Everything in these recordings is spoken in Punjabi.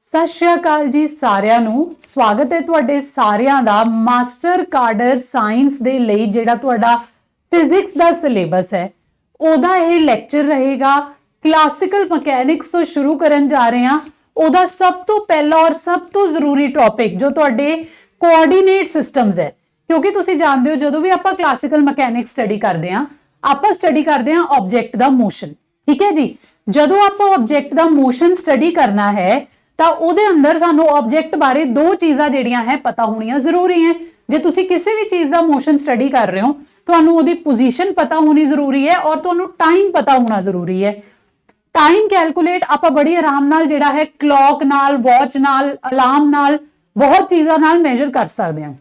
सत श्री अकाल जी सारिਆਂ ਨੂੰ स्वागत है ਤੁਹਾਡੇ ਸਾਰਿਆਂ ਦਾ ਮਾਸਟਰ ਕਾਡਰ ਸਾਇੰਸ ਦੇ ਲਈ ਜਿਹੜਾ ਤੁਹਾਡਾ ਫਿਜ਼ਿਕਸ ਦਾ ਸਿਲੇਬਸ ਹੈ ਉਹਦਾ ਇਹ ਲੈਕਚਰ ਰਹੇਗਾ ਕਲਾਸਿਕਲ ਮਕੈਨਿਕਸ ਤੋਂ ਸ਼ੁਰੂ ਕਰਨ ਜਾ ਰਹੇ ਹਾਂ ਉਹਦਾ ਸਭ ਤੋਂ ਪਹਿਲਾ ਔਰ ਸਭ ਤੋਂ ਜ਼ਰੂਰੀ ਟੌਪਿਕ ਜੋ ਤੁਹਾਡੇ ਕੋਆਰਡੀਨੇਟ ਸਿਸਟਮਸ ਹੈ ਕਿਉਂਕਿ ਤੁਸੀਂ ਜਾਣਦੇ ਹੋ ਜਦੋਂ ਵੀ ਆਪਾਂ ਕਲਾਸਿਕਲ ਮਕੈਨਿਕਸ ਸਟੱਡੀ ਕਰਦੇ ਹਾਂ ਆਪਾਂ ਸਟੱਡੀ ਕਰਦੇ ਹਾਂ ਆਬਜੈਕਟ ਦਾ ਮੋਸ਼ਨ ਠੀਕ ਹੈ ਜੀ ਜਦੋਂ ਆਪਾਂ ਆਬਜੈਕਟ ਦਾ ਮੋਸ਼ਨ ਸਟੱਡੀ ਕਰਨਾ ਹੈ ਤਾਂ ਉਹਦੇ ਅੰਦਰ ਸਾਨੂੰ ਆਬਜੈਕਟ ਬਾਰੇ ਦੋ ਚੀਜ਼ਾਂ ਜਿਹੜੀਆਂ ਹੈ ਪਤਾ ਹੋਣੀਆਂ ਜ਼ਰੂਰੀ ਹੈ ਜੇ ਤੁਸੀਂ ਕਿਸੇ ਵੀ ਚੀਜ਼ ਦਾ ਮੋਸ਼ਨ ਸਟੱਡੀ ਕਰ ਰਹੇ ਹੋ ਤੁਹਾਨੂੰ ਉਹਦੀ ਪੋਜੀਸ਼ਨ ਪਤਾ ਹੋਣੀ ਜ਼ਰੂਰੀ ਹੈ ਔਰ ਤੁਹਾਨੂੰ ਟਾਈਮ ਪਤਾ ਹੋਣਾ ਜ਼ਰੂਰੀ ਹੈ ਟਾਈਮ ਕੈਲਕੂਲੇਟ ਆਪਾਂ ਬੜੀ ਆਰਾਮ ਨਾਲ ਜਿਹੜਾ ਹੈ ਕਲੌਕ ਨਾਲ ਵਾਚ ਨਾਲ ਅਲਾਰਮ ਨਾਲ ਬਹੁਤ ਚੀਜ਼ਾਂ ਨਾਲ ਮੈਜ਼ਰ ਕਰ ਸਕਦੇ ਹਾਂ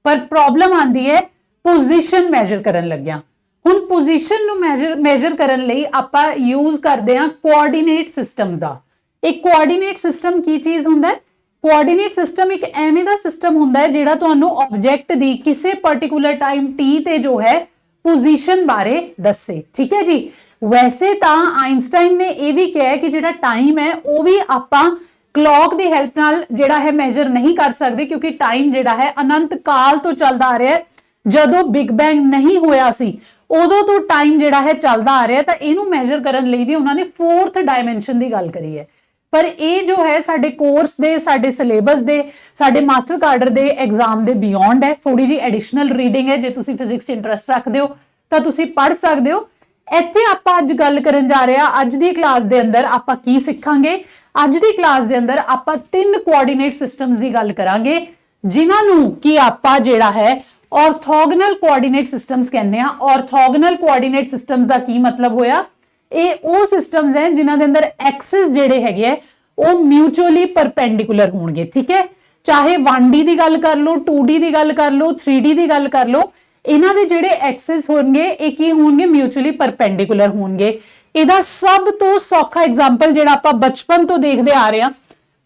ਪਰ ਪ੍ਰੋਬਲਮ ਆਂਦੀ ਹੈ ਪੋਜੀਸ਼ਨ ਮੈਜ਼ਰ ਕਰਨ ਲੱਗਿਆ ਹੁਣ ਪੋਜੀਸ਼ਨ ਨੂੰ ਮੈਜ਼ਰ ਕਰਨ ਲਈ ਆਪਾਂ ਯੂਜ਼ ਕਰਦੇ ਹਾਂ ਕੋਆਰਡੀਨੇਟ ਸਿਸਟਮ ਦਾ एक कोआर्डिनेट सिस्टम की चीज हुंदा है कोआर्डिनेट सिस्टम एक एवें दा सिस्टम हुंदा है जेड़ा तुहानू ऑब्जेक्ट दी किसी पर्टिकुलर टाइम t ते जो है पोजीशन बारे दस्से ठीक है जी वैसे तां आइंस्टाइन ने ये भी कहा कि जेड़ा टाइम है वो भी आपां क्लॉक दी हेल्प नाल जेड़ा है मेजर नहीं कर सकते क्योंकि टाइम जेड़ा है अनंत काल तो चलदा आ रहा है जदों बिग बैंग नहीं होया सी उदों तो टाइम जेड़ा है चलदा आ रहा है तां इहनू मेजर करन लई भी उन्होंने फोर्थ डायमेंशन दी गल करी है पर ये जो है साडे कोर्स दे साडे सिलेबस दे साडे मास्टर कार्डर दे एग्जाम दे बियॉन्ड है थोड़ी जी एडिशनल रीडिंग है जे तुसी फिजिक्स इंटरेस्ट रखते हो तां तुसी पढ़ सकते हो इत्थे आपां अज गल करन जा रहे हां अज दी क्लास दे अंदर आपां की सिखांगे अज दी क्लास दे अंदर आपां तीन कोआर्डिनेट सिस्टम्स दी गल करांगे जिन्हां नूं की आपां जेड़ा है ऑर्थोगोनल कोआर्डिनेट सिस्टम्स कहंदे आ ऑर्थोगोनल कोआर्डिनेट सिस्टम्स दा की मतलब होया ਇਹ ਸਿਸਟਮਸ ਹੈ ਜਿਨ੍ਹਾਂ ਦੇ ਅੰਦਰ ਐਕਸਿਸ ਜਿਹੜੇ ਹੈਗੇ ਉਹ ਮਿਊਚੁਅਲੀ ਪਰਪੈਂਡੀਕੂਲਰ ਹੋਣਗੇ ਠੀਕ ਹੈ ਚਾਹੇ 1D ਦੀ ਗੱਲ ਕਰ ਲਓ 2D ਦੀ ਗੱਲ ਕਰ ਲਓ 3D ਦੀ ਗੱਲ ਕਰ ਲਓ ਇਹਨਾਂ ਦੇ ਜਿਹੜੇ ਐਕਸਿਸ ਹੋਣਗੇ ਇਹ ਕੀ ਹੋਣਗੇ ਮਿਊਚੁਅਲੀ ਪਰਪੈਂਡੀਕੂਲਰ ਹੋਣਗੇ ਇਹਦਾ ਸਭ ਤੋਂ ਸੌਖਾ ਐਗਜ਼ਾਮਪਲ ਜਿਹੜਾ ਆਪਾਂ ਬਚਪਨ ਤੋਂ ਦੇਖਦੇ ਆ ਰਹੇ ਹਾਂ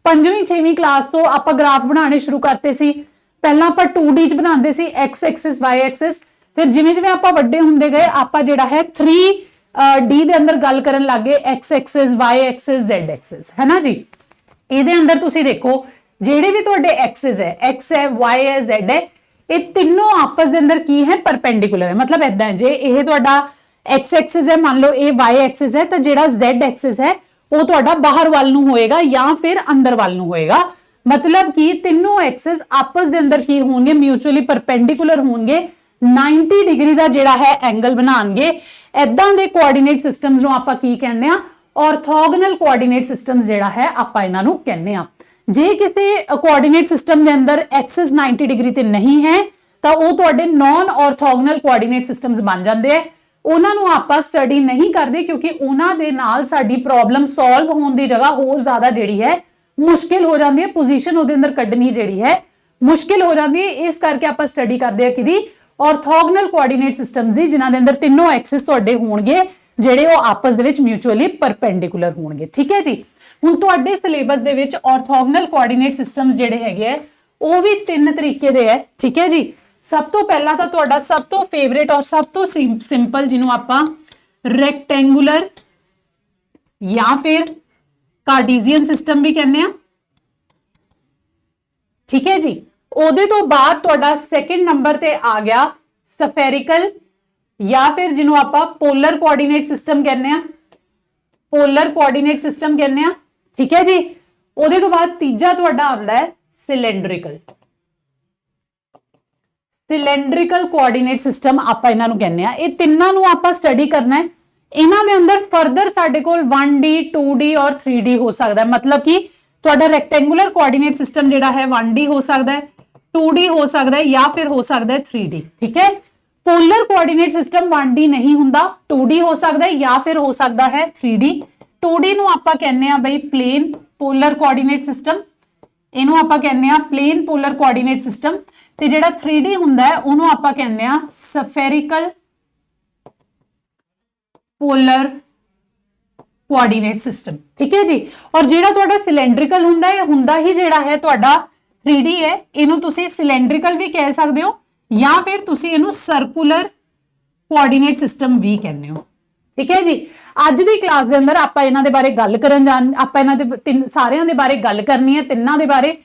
5ਵੀਂ 6ਵੀਂ ਕਲਾਸ ਤੋਂ ਆਪਾਂ ਗ੍ਰਾਫ ਬਣਾਉਣੇ ਸ਼ੁਰੂ ਕਰਤੇ ਸੀ ਪਹਿਲਾਂ ਆਪਾਂ 2D ਚ ਬਣਾਉਂਦੇ ਸੀ x ਐਕਸਿਸ y ਐਕਸਿਸ ਫਿਰ ਜਿਵੇਂ ਜਿਵੇਂ ਆਪਾਂ ਵੱਡੇ ਹੁੰਦੇ ਗਏ ਆਪਾਂ ਜਿਹੜਾ ਹੈ 3D ਦੇ ਅੰਦਰ ਗੱਲ ਕਰਨ ਲੱਗੇ x Axis y Axis z Axis ਹੈ ਨਾ ਜੀ ਇਹਦੇ ਅੰਦਰ ਤੁਸੀਂ ਦੇਖੋ ਜਿਹੜੇ ਵੀ ਤੁਹਾਡੇ ਐਕਸਿਸ ਹੈ x ਹੈ y ਹੈ z ਹੈ ਇਹ ਤਿੰਨੋਂ ਆਪਸ ਦੇ ਅੰਦਰ ਕੀ ਹੈ ਪਰਪੈਂਡੀਕੂਲਰ ਹੈ ਮਤਲਬ ਇਦਾਂ ਹੈ ਜੇ ਇਹ ਤੁਹਾਡਾ x ਐਕਸਿਸ ਹੈ ਮੰਨ ਲਓ ਇਹ y ਐਕਸਿਸ ਹੈ ਤਾਂ ਜਿਹੜਾ z ਐਕਸਿਸ ਹੈ ਉਹ ਤੁਹਾਡਾ ਬਾਹਰ ਵੱਲ ਨੂੰ ਹੋਏਗਾ ਜਾਂ ਫਿਰ ਅੰਦਰ ਵੱਲ ਨੂੰ ਹੋਏਗਾ ਮਤਲਬ ਕਿ ਤਿੰਨੋਂ ਐਕਸਿਸ ਆਪਸ ਦੇ ਅੰਦਰ ਕੀ ਹੋਣਗੇ ਮਿਊਚੁਅਲੀ ਪਰਪੈਂਡੀਕੂਲਰ ਹੋਣਗੇ 90 डिग्री ਦਾ ਜਿਹੜਾ ਹੈ ਐਂਗਲ ਬਣਾਣਗੇ ਇਦਾਂ ਦੇ ਕੋਆਰਡੀਨੇਟ ਸਿਸਟਮਸ ਨੂੰ ਆਪਾਂ ਕੀ ਕਹਿੰਦੇ ਆ ਆਰਥੋਗੋਨਲ ਕੋਆਰਡੀਨੇਟ ਸਿਸਟਮਸ ਜਿਹੜਾ ਹੈ ਆਪਾਂ ਇਹਨਾਂ ਨੂੰ ਕਹਿੰਦੇ ਆ ਜੇ ਕਿਸੇ ਕੋਆਰਡੀਨੇਟ ਸਿਸਟਮ ਦੇ ਅੰਦਰ ਐਕਸਿਸ 90 ਡਿਗਰੀ ਤੇ ਨਹੀਂ ਹੈ ਤਾਂ ਉਹ ਤੁਹਾਡੇ ਨਾਨ ਆਰਥੋਗੋਨਲ ਕੋਆਰਡੀਨੇਟ ਸਿਸਟਮਸ ਬਣ ਜਾਂਦੇ ਆ ਉਹਨਾਂ ਨੂੰ ਆਪਾਂ ਸਟੱਡੀ ਨਹੀਂ ਕਰਦੇ ਕਿਉਂਕਿ ਉਹਨਾਂ ਦੇ ਨਾਲ ਸਾਡੀ ਪ੍ਰੋਬਲਮ ਸੋਲਵ ਹੋਣ ਦੀ ਜਗ੍ਹਾ ਹੋਰ ਜ਼ਿਆਦਾ ਜਿਹੜੀ ਹੈ ਮੁਸ਼ਕਿਲ ਹੋ ਜਾਂਦੀ ਹੈ ਪੋਜੀਸ਼ਨ ਉਹਦੇ ਅੰਦਰ ਕੱਢਣੀ ਜਿਹੜੀ ਹੈ ਮੁਸ਼ਕਿਲ ਹੋ ਜਾਂਦੀ ਹੈ ਇਸ ਕਰਕੇ ਆਪਾਂ ਸਟੱਡੀ ਕਰਦੇ ਆ ਕਿਦੀ ऑर्थोगोनल कोआर्डिनेट सिस्टम्स दी जिन्हां दे अंदर तीनों एक्सिस तुहाडे होणगे ਜਿਹੜੇ ਉਹ ਆਪਸ ਦੇ ਵਿੱਚ ਮਿਊਚੁਅਲੀ ਪਰਪੈਂਡੀਕੂਲਰ ਹੋਣਗੇ ਠੀਕ ਹੈ ਜੀ ਹੁਣ ਤੁਹਾਡੇ ਸਿਲੇਬਸ ਦੇ ਵਿੱਚ ਆਰਥੋਗੋਨਲ ਕੋਆਰਡੀਨੇਟ ਸਿਸਟਮਸ ਜਿਹੜੇ ਹੈਗੇ ਆ ਉਹ ਵੀ ਤਿੰਨ ਤਰੀਕੇ ਦੇ ਹੈ ਠੀਕ ਹੈ ਜੀ ਸਭ ਤੋਂ ਪਹਿਲਾਂ ਤਾਂ ਤੁਹਾਡਾ ਸਭ ਤੋਂ ਫੇਵਰਿਟ ਔਰ ਸਭ ਤੋਂ ਸਿੰਪਲ ਜਿਹਨੂੰ ਆਪਾਂ ਰੈਕਟੈਂਗੂਲਰ ਜਾਂ ਫਿਰ ਕਾਰਟੀਜ਼ੀਅਨ ਸਿਸਟਮ ਵੀ ਕਹਿੰਦੇ ਆ ਠੀਕ ਹੈ ਜੀ ਉਹਦੇ ਤੋਂ ਬਾਅਦ ਤੁਹਾਡਾ ਸੈਕਿੰਡ ਨੰਬਰ ਤੇ ਆ ਗਿਆ ਸਫੈਰਿਕਲ ਜਾਂ ਫਿਰ ਜਿਹਨੂੰ ਆਪਾਂ ਪੋਲਰ ਕੋਆਰਡੀਨੇਟ ਸਿਸਟਮ ਕਹਿੰਦੇ ਆ ਪੋਲਰ ਕੋਆਰਡੀਨੇਟ ਸਿਸਟਮ ਕਹਿੰਦੇ ਆ ਠੀਕ ਹੈ ਜੀ ਉਹਦੇ ਤੋਂ ਬਾਅਦ ਤੀਜਾ ਤੁਹਾਡਾ ਆਉਂਦਾ ਹੈ ਸਿਲੈਂਡਰੀਕਲ ਕੋਆਰਡੀਨੇਟ ਸਿਸਟਮ ਆਪਾਂ ਇਹਨਾਂ ਨੂੰ ਕਹਿੰਦੇ ਆ ਇਹ ਤਿੰਨਾਂ ਨੂੰ ਆਪਾਂ ਸਟੱਡੀ ਕਰਨਾ ਹੈ ਇਹਨਾਂ ਦੇ ਅੰਦਰ ਫਰਦਰ ਸਾਡੇ ਕੋਲ 1D 2D ਔਰ 3D ਹੋ ਸਕਦਾ ਹੈ ਮਤਲਬ ਕਿ ਤੁਹਾਡਾ ਰੈਕਟੈਂਗੂਲਰ ਕੋਆਰਡੀਨੇਟ ਸਿਸਟਮ ਜਿਹੜਾ ਹੈ 1D ਹੋ ਸਕਦਾ ਹੈ 2D ਹੋ ਸਕਦਾ ਹੈ ਜਾਂ ਫਿਰ ਹੋ ਸਕਦਾ ਹੈ 3D ਠੀਕ ਹੈ ਪੋਲਰ ਕੋਆਰਡੀਨੇਟ ਸਿਸਟਮ 1D ਨਹੀਂ ਹੁੰਦਾ 2D ਹੋ ਸਕਦਾ ਹੈ ਜਾਂ ਫਿਰ ਹੋ ਸਕਦਾ ਹੈ 3D 2D ਨੂੰ ਆਪਾਂ ਕਹਿੰਦੇ ਆ ਬਈ ਪਲੇਨ ਪੋਲਰ ਕੋਆਰਡੀਨੇਟ ਸਿਸਟਮ ਇਹਨੂੰ ਆਪਾਂ ਕਹਿੰਦੇ ਆ ਪਲੇਨ ਪੋਲਰ ਕੋਆਰਡੀਨੇਟ ਸਿਸਟਮ ਤੇ ਜਿਹੜਾ 3D ਹੁੰਦਾ ਹੈ ਉਹਨੂੰ ਆਪਾਂ ਕਹਿੰਦੇ ਆ ਸਫੈਰਿਕਲ ਪੋਲਰ ਕੋਆਰਡੀਨੇਟ ਸਿਸਟਮ ਠੀਕ ਹੈ ਜੀ ਔਰ ਜਿਹੜਾ ਤੁਹਾਡਾ ਸਿਲੈਂਡਰੀਕਲ ਹੁੰਦਾ ਹੈ ਹੁੰਦਾ ਹੀ ਜਿਹੜਾ ਹੈ ਤੁਹਾਡਾ 3D ਹੈ ਇਹਨੂੰ ਤੁਸੀਂ ਸਿਲੈਂਡਰੀਕਲ ਵੀ ਕਹਿ ਸਕਦੇ ਹੋ ਜਾਂ ਫਿਰ ਤੁਸੀਂ ਇਹਨੂੰ ਸਰਕੂਲਰ ਕੋਆਰਡੀਨੇਟ ਸਿਸਟਮ ਵੀ ਕਹਿੰਦੇ ਹੋ ਠੀਕ ਹੈ ਜੀ ਅੱਜ ਦੀ ਕਲਾਸ ਦੇ ਅੰਦਰ ਆਪਾਂ ਇਹਨਾਂ ਦੇ ਬਾਰੇ ਗੱਲ ਕਰਨ ਆਪਾਂ ਇਹਨਾਂ ਦੇ ਸਾਰਿਆਂ ਦੇ ਬਾਰੇ ਗੱਲ ਕਰਨੀ ਹੈ, ਤਿੰਨਾਂ ਦੇ ਬਾਰੇ।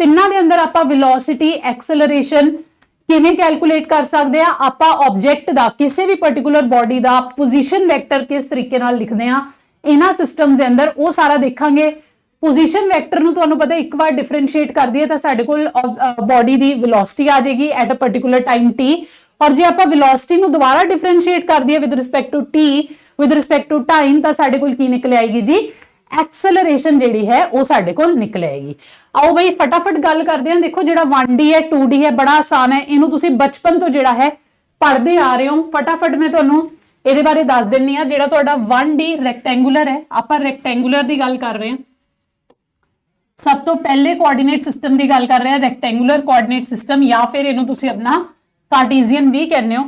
ਤਿੰਨਾਂ ਦੇ ਅੰਦਰ ਆਪਾਂ ਵੈਲੋਸਿਟੀ, ਐਕਸਲਰੇਸ਼ਨ ਕਿਵੇਂ ਕੈਲਕੂਲੇਟ ਕਰ ਸਕਦੇ ਆ, ਆਪਾਂ ਆਬਜੈਕਟ ਦਾ ਕਿਸੇ ਵੀ ਪਾਰਟਿਕੂਲਰ ਬਾਡੀ ਦਾ ਪੋਜੀਸ਼ਨ ਵੈਕਟਰ ਕਿਸ ਤਰੀਕੇ ਨਾਲ ਲਿਖਦੇ ਆ ਇਹਨਾਂ ਸਿਸਟਮਸ ਦੇ ਅੰਦਰ, ਉਹ ਸਾਰਾ ਦੇਖਾਂਗੇ। ਪੋਜੀਸ਼ਨ ਵੈਕਟਰ ਨੂੰ ਤੁਹਾਨੂੰ ਪਤਾ ਇੱਕ ਵਾਰ ਡਿਫਰੈਂਸ਼ੀਏਟ ਕਰ ਦਈਏ ਤਾਂ ਸਾਡੇ ਕੋਲ ਬਾਡੀ ਦੀ ਵੈਲੋਸਿਟੀ ਆ ਜਾਏਗੀ at a particular time t, ਔਰ ਜੇ ਆਪਾਂ ਵੈਲੋਸਿਟੀ ਨੂੰ ਦੁਬਾਰਾ ਡਿਫਰੈਂਸ਼ੀਏਟ ਕਰ ਦਈਏ with respect to t with respect to time ਤਾਂ ਸਾਡੇ ਕੋਲ ਕੀ ਨਿਕਲ ਆਏਗੀ ਜੀ, ਐਕਸਲਰੇਸ਼ਨ ਜਿਹੜੀ ਹੈ ਉਹ ਸਾਡੇ ਕੋਲ ਨਿਕਲ ਆਏਗੀ। ਆਓ ਬਈ ਫਟਾਫਟ ਗੱਲ ਕਰਦੇ ਹਾਂ। ਦੇਖੋ ਜਿਹੜਾ 1D ਹੈ 2D ਹੈ ਬੜਾ ਆਸਾਨ ਹੈ, ਇਹਨੂੰ ਤੁਸੀਂ ਬਚਪਨ ਤੋਂ ਜਿਹੜਾ ਹੈ ਪੜ੍ਹਦੇ ਆ ਰਹੇ ਹੋ। ਫਟਾਫਟ ਮੈਂ ਤੁਹਾਨੂੰ ਇਹਦੇ ਬਾਰੇ ਦੱਸ ਦਿੰਨੀ ਆ। ਜਿਹੜਾ ਤੁਹਾਡਾ 1D ਰੈਕਟੈਂਗੂਲਰ ਹੈ, ਆਪਾਂ ਰੈਕਟੈਂਗੂਲਰ ਦੀ ਗੱਲ ਕਰ ਰਹੇ ਹਾਂ। ਸਭ ਤੋਂ ਪਹਿਲੇ ਕੋਆਰਡੀਨੇਟ ਸਿਸਟਮ ਦੀ ਗੱਲ ਕਰ ਰਹੇ ਹਾਂ, ਰੈਕਟੈਂਗੂਲਰ ਕੋਆਰਡੀਨੇਟ ਸਿਸਟਮ, ਜਾਂ ਫਿਰ ਇਹਨੂੰ ਤੁਸੀਂ ਆਪਣਾ ਕਾਰਟੀਜ਼ੀਅਨ ਵੀ ਕਹਿੰਦੇ ਹੋ।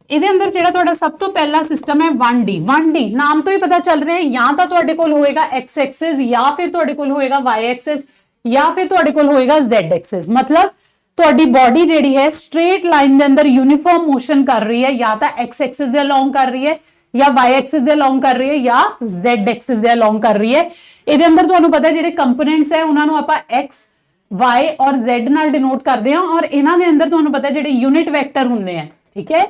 ਇਹਦੇ ਅੰਦਰ ਜਿਹੜਾ ਤੁਹਾਡਾ ਸਭ ਤੋਂ ਪਹਿਲਾ ਸਿਸਟਮ ਹੈ 1D। 1D ਨਾਮ ਤੋਂ ਹੀ ਪਤਾ ਚੱਲ ਰਿਹਾ ਹੈ, ਜਾਂ ਤਾਂ ਤੁਹਾਡੇ ਕੋਲ ਹੋਏਗਾ x ਐਕਸਿਸ, ਜਾਂ ਫਿਰ ਤੁਹਾਡੇ ਕੋਲ ਹੋਏਗਾ y ਐਕਸਿਸ, ਜਾਂ ਫਿਰ ਤੁਹਾਡੇ ਕੋਲ ਹੋਏਗਾ z ਐਕਸਿਸ। ਮਤਲਬ ਤੁਹਾਡੀ ਬਾਡੀ ਜਿਹੜੀ ਹੈ ਸਟ੍ਰੇਟ ਲਾਈਨ ਦੇ ਅੰਦਰ ਯੂਨੀਫਾਰਮ ਮੋਸ਼ਨ ਕਰ ਰਹੀ ਹੈ, ਜਾਂ ਤਾਂ x ਐਕਸਿਸ ਦੇ ਅਲੋਂਗ ਕਰ ਰਹੀ ਹੈ, ਜਾਂ y ਐਕਸਿਸ ਦੇ ਅਲੋਂਗ ਕਰ ਰਹੀ ਹੈ, ਜਾਂ z ਐਕਸਿਸ ਦੇ ਅਲੋਂਗ ਕਰ ਰਹੀ ਹੈ। ਇਹਦੇ ਅੰਦਰ ਤੁਹਾਨੂੰ ਪਤਾ ਜਿਹੜੇ ਕੰਪੋਨੈਂਟਸ ਹੈ ਉਹਨਾਂ ਨੂੰ ਆਪਾਂ x y ਔਰ z ਨਾਲ ਡਿਨੋਟ ਕਰਦੇ ਹਾਂ, ਔਰ ਇਹਨਾਂ ਦੇ ਅੰਦਰ ਤੁਹਾਨੂੰ ਪਤਾ ਜਿਹੜੇ ਯੂਨਿਟ ਵੈਕਟਰ ਹੁੰਦੇ ਆ, ਠੀਕ ਹੈ।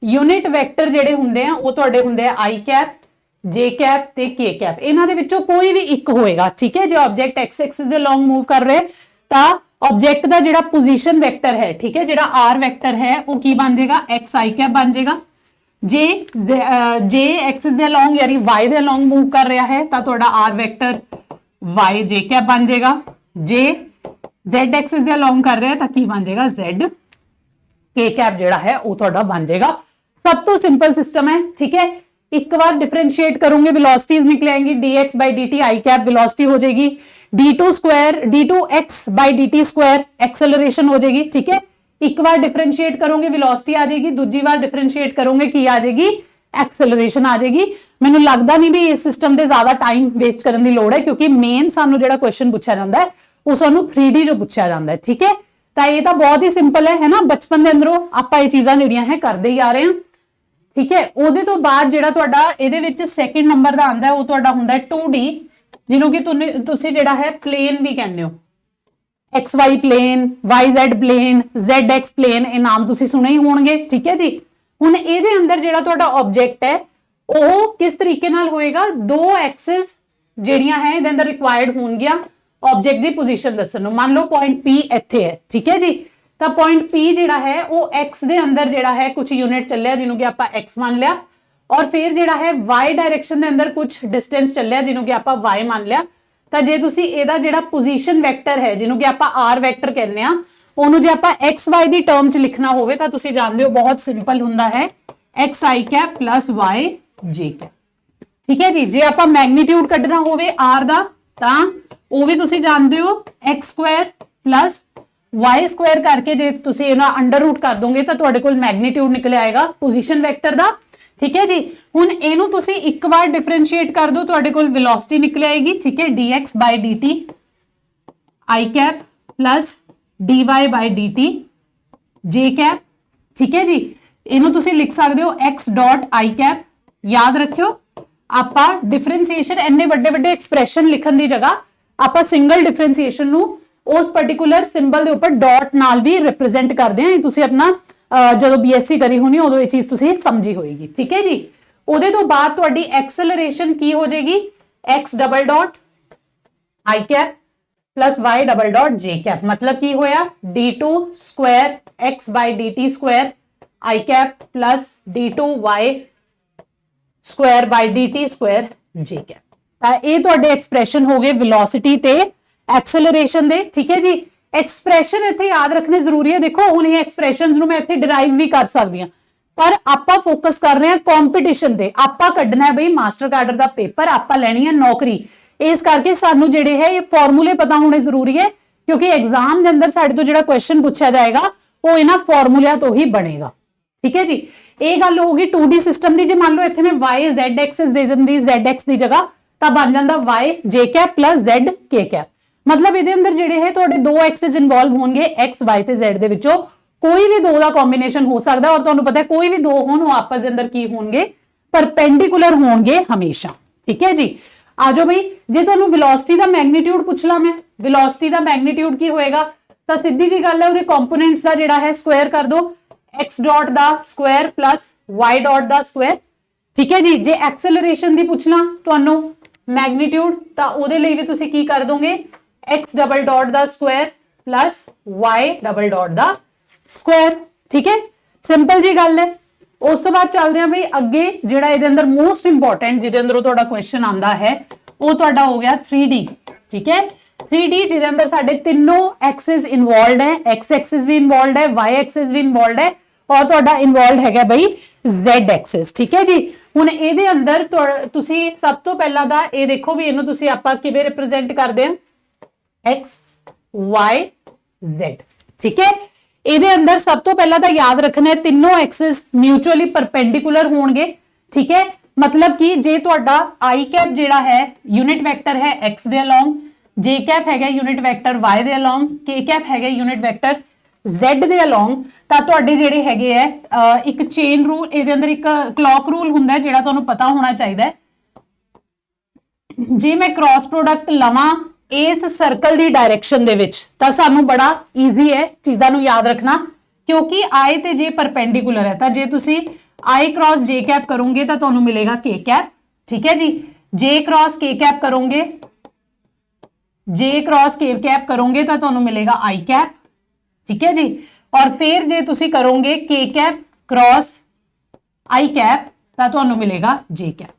ਯੂਨਿਟ ਵੈਕਟਰ ਜਿਹੜੇ ਹੁੰਦੇ ਆ ਉਹ ਤੁਹਾਡੇ ਹੁੰਦੇ ਆ i ਕੈਪ, j ਕੈਪ ਤੇ k ਕੈਪ। ਇਹਨਾਂ ਦੇ ਵਿੱਚੋਂ ਕੋਈ ਵੀ ਇੱਕ ਹੋਏਗਾ, ਠੀਕ ਹੈ। ਜੇ ਆਬਜੈਕਟ x ਐਕਸਿਸ ਦੇ ਅਲੋਂਗ ਮੂਵ ਕਰ ਰਿਹਾ ਤਾਂ ਆਬਜੈਕਟ ਦਾ ਜਿਹੜਾ ਪੋਜੀਸ਼ਨ ਵੈਕਟਰ ਹੈ, ਠੀਕ ਹੈ, ਜਿਹੜਾ r ਵੈਕਟਰ ਹੈ ਉਹ ਕੀ ਬਣ ਜਾਏਗਾ, xi ਕੈਪ ਬਣ ਜਾਏਗਾ। j ਐਕਸਿਸ ਦੇ ਅਲੋਂਗ ਯਾਨੀ y ਦੇ ਅਲੋਂਗ ਮੂਵ ਕਰ ਰਿਹਾ ਹੈ ਤਾਂ ਤੁਹਾਡਾ r ਵੈਕਟਰ yj ਕੈਪ ਬਣ ਜਾਏਗਾ। j z ਐਕਸਿਸ ਦੇ ਅਲੋਂਗ ਕਰ ਰਿਹਾ ਤਾਂ ਕੀ ਬਣ ਜਾਏਗਾ, z k ਕੈਪ ਜਿਹੜਾ ਹੈ ਉਹ ਤੁਹਾਡਾ ਬਣ ਜਾਏਗਾ। सब तो सिंपल सिस्टम है, ठीक है। एक बार डिफरेंशिएट करोगे वेलोसिटीज निकल आएंगी, dx by dt I cap velocity हो जाएगी, d2x by dt square acceleration हो जाएगी, ठीक है। एक बार डिफरेंशिएट करोगे वेलोसिटी आ जाएगी, दूसरी बार डिफरेंशिएट करोगे की आ जाएगी, एक्सेलरेशन आ जाएगी। मैनू लगता नहीं भी इस सिस्टम से ज्यादा टाइम वेस्ट करने की लोड़ है, क्योंकि मेन सानू जो क्वेश्चन पूछा जाता है वो सानू 3D जो पूछा जाता है, ठीक है। तो ये तो बहुत ही सिंपल है ना, बचपन के अंदरों आप ये चीज़ां जिहड़ियां है करते ही आ रहे हैं, ठीक है। ਉਹਦੇ ਤੋਂ ਬਾਅਦ ਜਿਹੜਾ ਤੁਹਾਡਾ ਇਹਦੇ ਵਿੱਚ ਸੈਕਿੰਡ ਨੰਬਰ ਦਾ ਆਂਦਾ ਉਹ ਤੁਹਾਡਾ ਹੁੰਦਾ ਹੈ 2D, ਜਿਹਨੂੰ ਕਿ ਤੁਸੀਂ ਜਿਹੜਾ ਹੈ ਪਲੇਨ ਵੀ ਕਹਿੰਦੇ ਹੋ, XY plane, YZ plane, ZX plane, ਇਹ ਨਾਮ ਤੁਸੀਂ ਸੁਣੇ ਹੀ ਹੋਣਗੇ, ਠੀਕ ਹੈ ਜੀ। ਹੁਣ ਇਹਦੇ ਅੰਦਰ ਜਿਹੜਾ ਤੁਹਾਡਾ ਆਬਜੈਕਟ ਹੈ ਉਹ ਕਿਸ ਤਰੀਕੇ ਨਾਲ ਹੋਏਗਾ, ਦੋ ਐਕਸਿਸ ਜਿਹੜੀਆਂ ਹੈ ਇਹਦੇ ਅੰਦਰ ਰਿਕੁਆਇਰਡ ਹੋਣਗੀਆਂ ਆਬਜੈਕਟ ਦੀ ਪੋਜੀਸ਼ਨ ਦੱਸਣ ਨੂੰ। ਮੰਨ ਲਓ ਪੁਆਇੰਟ P ਇੱਥੇ ਹੈ, ਠੀਕ ਹੈ ਜੀ। ਤਾਂ ਪੁਆਇੰਟ P ਜਿਹੜਾ ਹੈ ਉਹ x ਦੇ ਅੰਦਰ ਜਿਹੜਾ ਹੈ ਕੁਝ ਯੂਨਿਟ ਚੱਲਿਆ ਜਿਹਨੂੰ ਕਿ ਆਪਾਂ x ਮੰਨ ਲਿਆ, ਔਰ ਫਿਰ ਜਿਹੜਾ ਹੈ y ਡਾਇਰੈਕਸ਼ਨ ਦੇ ਅੰਦਰ ਕੁਝ ਡਿਸਟੈਂਸ ਚੱਲਿਆ ਜਿਹਨੂੰ ਕਿ ਆਪਾਂ y ਮੰਨ ਲਿਆ। ਤਾਂ ਜੇ ਤੁਸੀਂ ਇਹਦਾ ਜਿਹੜਾ ਪੋਜੀਸ਼ਨ ਵੈਕਟਰ ਹੈ ਜਿਹਨੂੰ ਕਿ ਆਪਾਂ r ਵੈਕਟਰ ਕਹਿੰਦੇ ਆ, ਉਹਨੂੰ ਜੇ ਆਪਾਂ xy ਦੀ ਟਰਮ ਚ ਲਿਖਣਾ ਹੋਵੇ ਤਾਂ ਤੁਸੀਂ ਜਾਣਦੇ ਹੋ ਬਹੁਤ ਸਿੰਪਲ ਹੁੰਦਾ ਹੈ, xi cap plus yj cap, ਠੀਕ ਹੈ ਜੀ। ਜੇ ਆਪਾਂ ਮੈਗਨੀਟਿਊਡ ਕੱਢਣਾ ਹੋਵੇ r ਦਾ ਤਾਂ ਉਹ ਵੀ ਤੁਸੀਂ ਜਾਣਦੇ ਹੋ x Square plus y Square ਕਰਕੇ ਜੇ ਤੁਸੀਂ ਇਹਨਾਂ ਅੰਡਰ ਰੂਟ ਕਰ ਦੋਗੇ ਤਾਂ ਤੁਹਾਡੇ ਕੋਲ ਮੈਗਨੀਟਿਊਡ ਨਿਕਲ ਆਏਗਾ ਪੋਜੀਸ਼ਨ ਵੈਕਟਰ ਦਾ, ਠੀਕ ਹੈ ਜੀ। ਹੁਣ ਇਹਨੂੰ ਤੁਸੀਂ ਇੱਕ ਵਾਰ ਡਿਫਰੈਂਸ਼ੀਏਟ ਕਰ ਦੋ, ਤੁਹਾਡੇ ਕੋਲ ਵੈਲੋਸਿਟੀ ਨਿਕਲ ਆਏਗੀ, ਠੀਕ ਹੈ, dx by dt i cap plus dy by dt j cap, ठीक है जी। ਇਹਨੂੰ ਤੁਸੀਂ ਲਿਖ ਸਕਦੇ ਹੋ x डॉट i कैप। याद रखियो ਆਪਾਂ डिफरेंशिएशन ਇੰਨੇ ਵੱਡੇ ਵੱਡੇ ਐਕਸਪ੍ਰੈਸ਼ਨ ਲਿਖਣ ਦੀ ਜਗ੍ਹਾ ਆਪਾਂ ਸਿੰਗਲ डिफरेंशिएशन ਨੂੰ उस पर्टिकुलर सिंबल के उपर डॉट नाल भी रिप्रेजेंट करते हैं। तुसी अपना जो BSc करी होनी उदों ये चीज तुसी समझी होएगी, ठीक है जी। उहदे तो बाद तुहाडी एक्सेलरेशन की हो जाएगी, x double dot i cap plus y double dot j cap. मतलब की होया d2 square x by dt square i cap plus d2 y square by dt square j cap. तां ये तुहाडे एक्सप्रैशन हो गए वेलोसिटी ते एक्सेलरेशन दे, ठीक है जी। एक्सप्रैशन इत्थे याद रखने जरूरी है। देखो हुण ये एक्सप्रैशंस नूं मैं इत्थे डिराइव भी कर सकदी हां, पर आपां फोकस कर रहे हैं कंपटीशन ते। आपां कड्ढना है बई मास्टर कार्डर दा पेपर, आपां लैनी है नौकरी, इस करके सानू जिहड़े है ये फॉर्मूले पता होने जरूरी है, क्योंकि एग्जाम दे अंदर साडे तो जिहड़ा क्वेश्चन पूछा जाएगा वो इन्हां फॉर्मूलिਆਂ तो ही बनेगा, ठीक है जी। ये गल होगी 2D सिस्टम की। जे मान लो इत्थे मैं y z एक्सिस दे दिंदी zx की जगह तां बन जांदा y j cap plus z k cap. मतलब ਇਹਦੇ ਅੰਦਰ ਜਿਹੜੇ ਹੈ ਤੁਹਾਡੇ ਦੋ ਐਕਸਿਸ ਇਨਵੋਲਵ ਹੋਣਗੇ, x y ਤੇ z ਦੇ ਵਿੱਚੋਂ ਕੋਈ ਵੀ ਦੋ ਦਾ ਕੰਬੀਨੇਸ਼ਨ ਹੋ ਸਕਦਾ, ਔਰ ਤੁਹਾਨੂੰ ਪਤਾ ਹੈ ਕੋਈ ਵੀ ਦੋ ਹੋਣ ਉਹ ਆਪਸ ਦੇ ਅੰਦਰ ਕੀ ਹੋਣਗੇ, परपेंडिकुलर होंगे हमेशा। ठीक है जी, आ जाओ बई, जे तुहानू वेलोसिटी दा मैग्नीट्यूड पुछ ला मैं, वेलोसिटी दा मैग्नीट्यूड की होएगा, तो सीधी जी गल है उहदे कंपोनेंट्स दा जिहड़ा है स्क्वायर कर दो, एक्स डॉट दा स्क्वायर प्लस वाई डॉट दा स्क्वायर। ठीक है जी, जे एक्सेलरेशन दी पुछना तुहानू मैग्नीट्यूड, तो उहदे लई भी तुसी की कर दोगे, एक्स डबल डॉट दा square plus Y double dot दा स्क्वायर। ठीक है, सिंपल जी गल है। उस तो बाद चलते हैं भाई अगे, जिहड़ा इहदे अंदर मोस्ट इंपॉर्टेंट जिहदे अंदरों तुहाडा क्वेश्चन आंदा है वो तुहाडा हो गया 3D। ठीक है, 3D जिहदे अंदर साडे तीनों एक्सिस इन्वॉल्वड है, एक्स एक्सिस भी इन्वॉल्वड है, वाई एक्सिस भी इन्वॉल्वड है और तुहाडा इन्वॉल्वड हैगा भाई Z एक्सिस। ठीक है जी, हुण इहदे अंदर तुसी सब तो पहला दा ये देखो भी इहनूं तुसी आपां किवें रिप्रेजेंट करदे हैं, एक्स वाई Z। ठीक है, ਇਹਦੇ अंदर सब तो पहला तो याद रखना है तीनों एक्सिस म्यूचुअली परपेंडिकुलर होंगे। ठीक है, मतलब कि जे तुहाडा आई कैप जिहड़ा है यूनिट वैक्टर है एक्स दे अलोंग, जे कैप है unit vector why they along, के कैप है यूनिट वैक्टर जेड दे अलोंग, तां तुहाडे जिहड़े हैगे है एक चेन रूल, ਇਹਦੇ अंदर एक क्लॉक रूल हुंदा है जिहड़ा तुहानूं पता होना चाहिए। जे मैं क्रॉस प्रोडक्ट लवां इस सर्कल की डायरेक्शन दे विच तां सानू बड़ा ईजी है चीज़ां नूं याद रखना, क्योंकि आई ते जे परपेंडिकुलर है, तां जे तुसी आई क्रॉस जे कैप करोगे तो तुहानूं मिलेगा के कैप। ठीक है जी, जे क्रॉस के कैप करोगे, जे क्रॉस के कैप करोगे तो तुहानूं मिलेगा आई कैप। ठीक है जी, और फिर जे तुसी करोगे के कैप क्रॉस आई कैप तो तुहानूं मिलेगा जे कैप।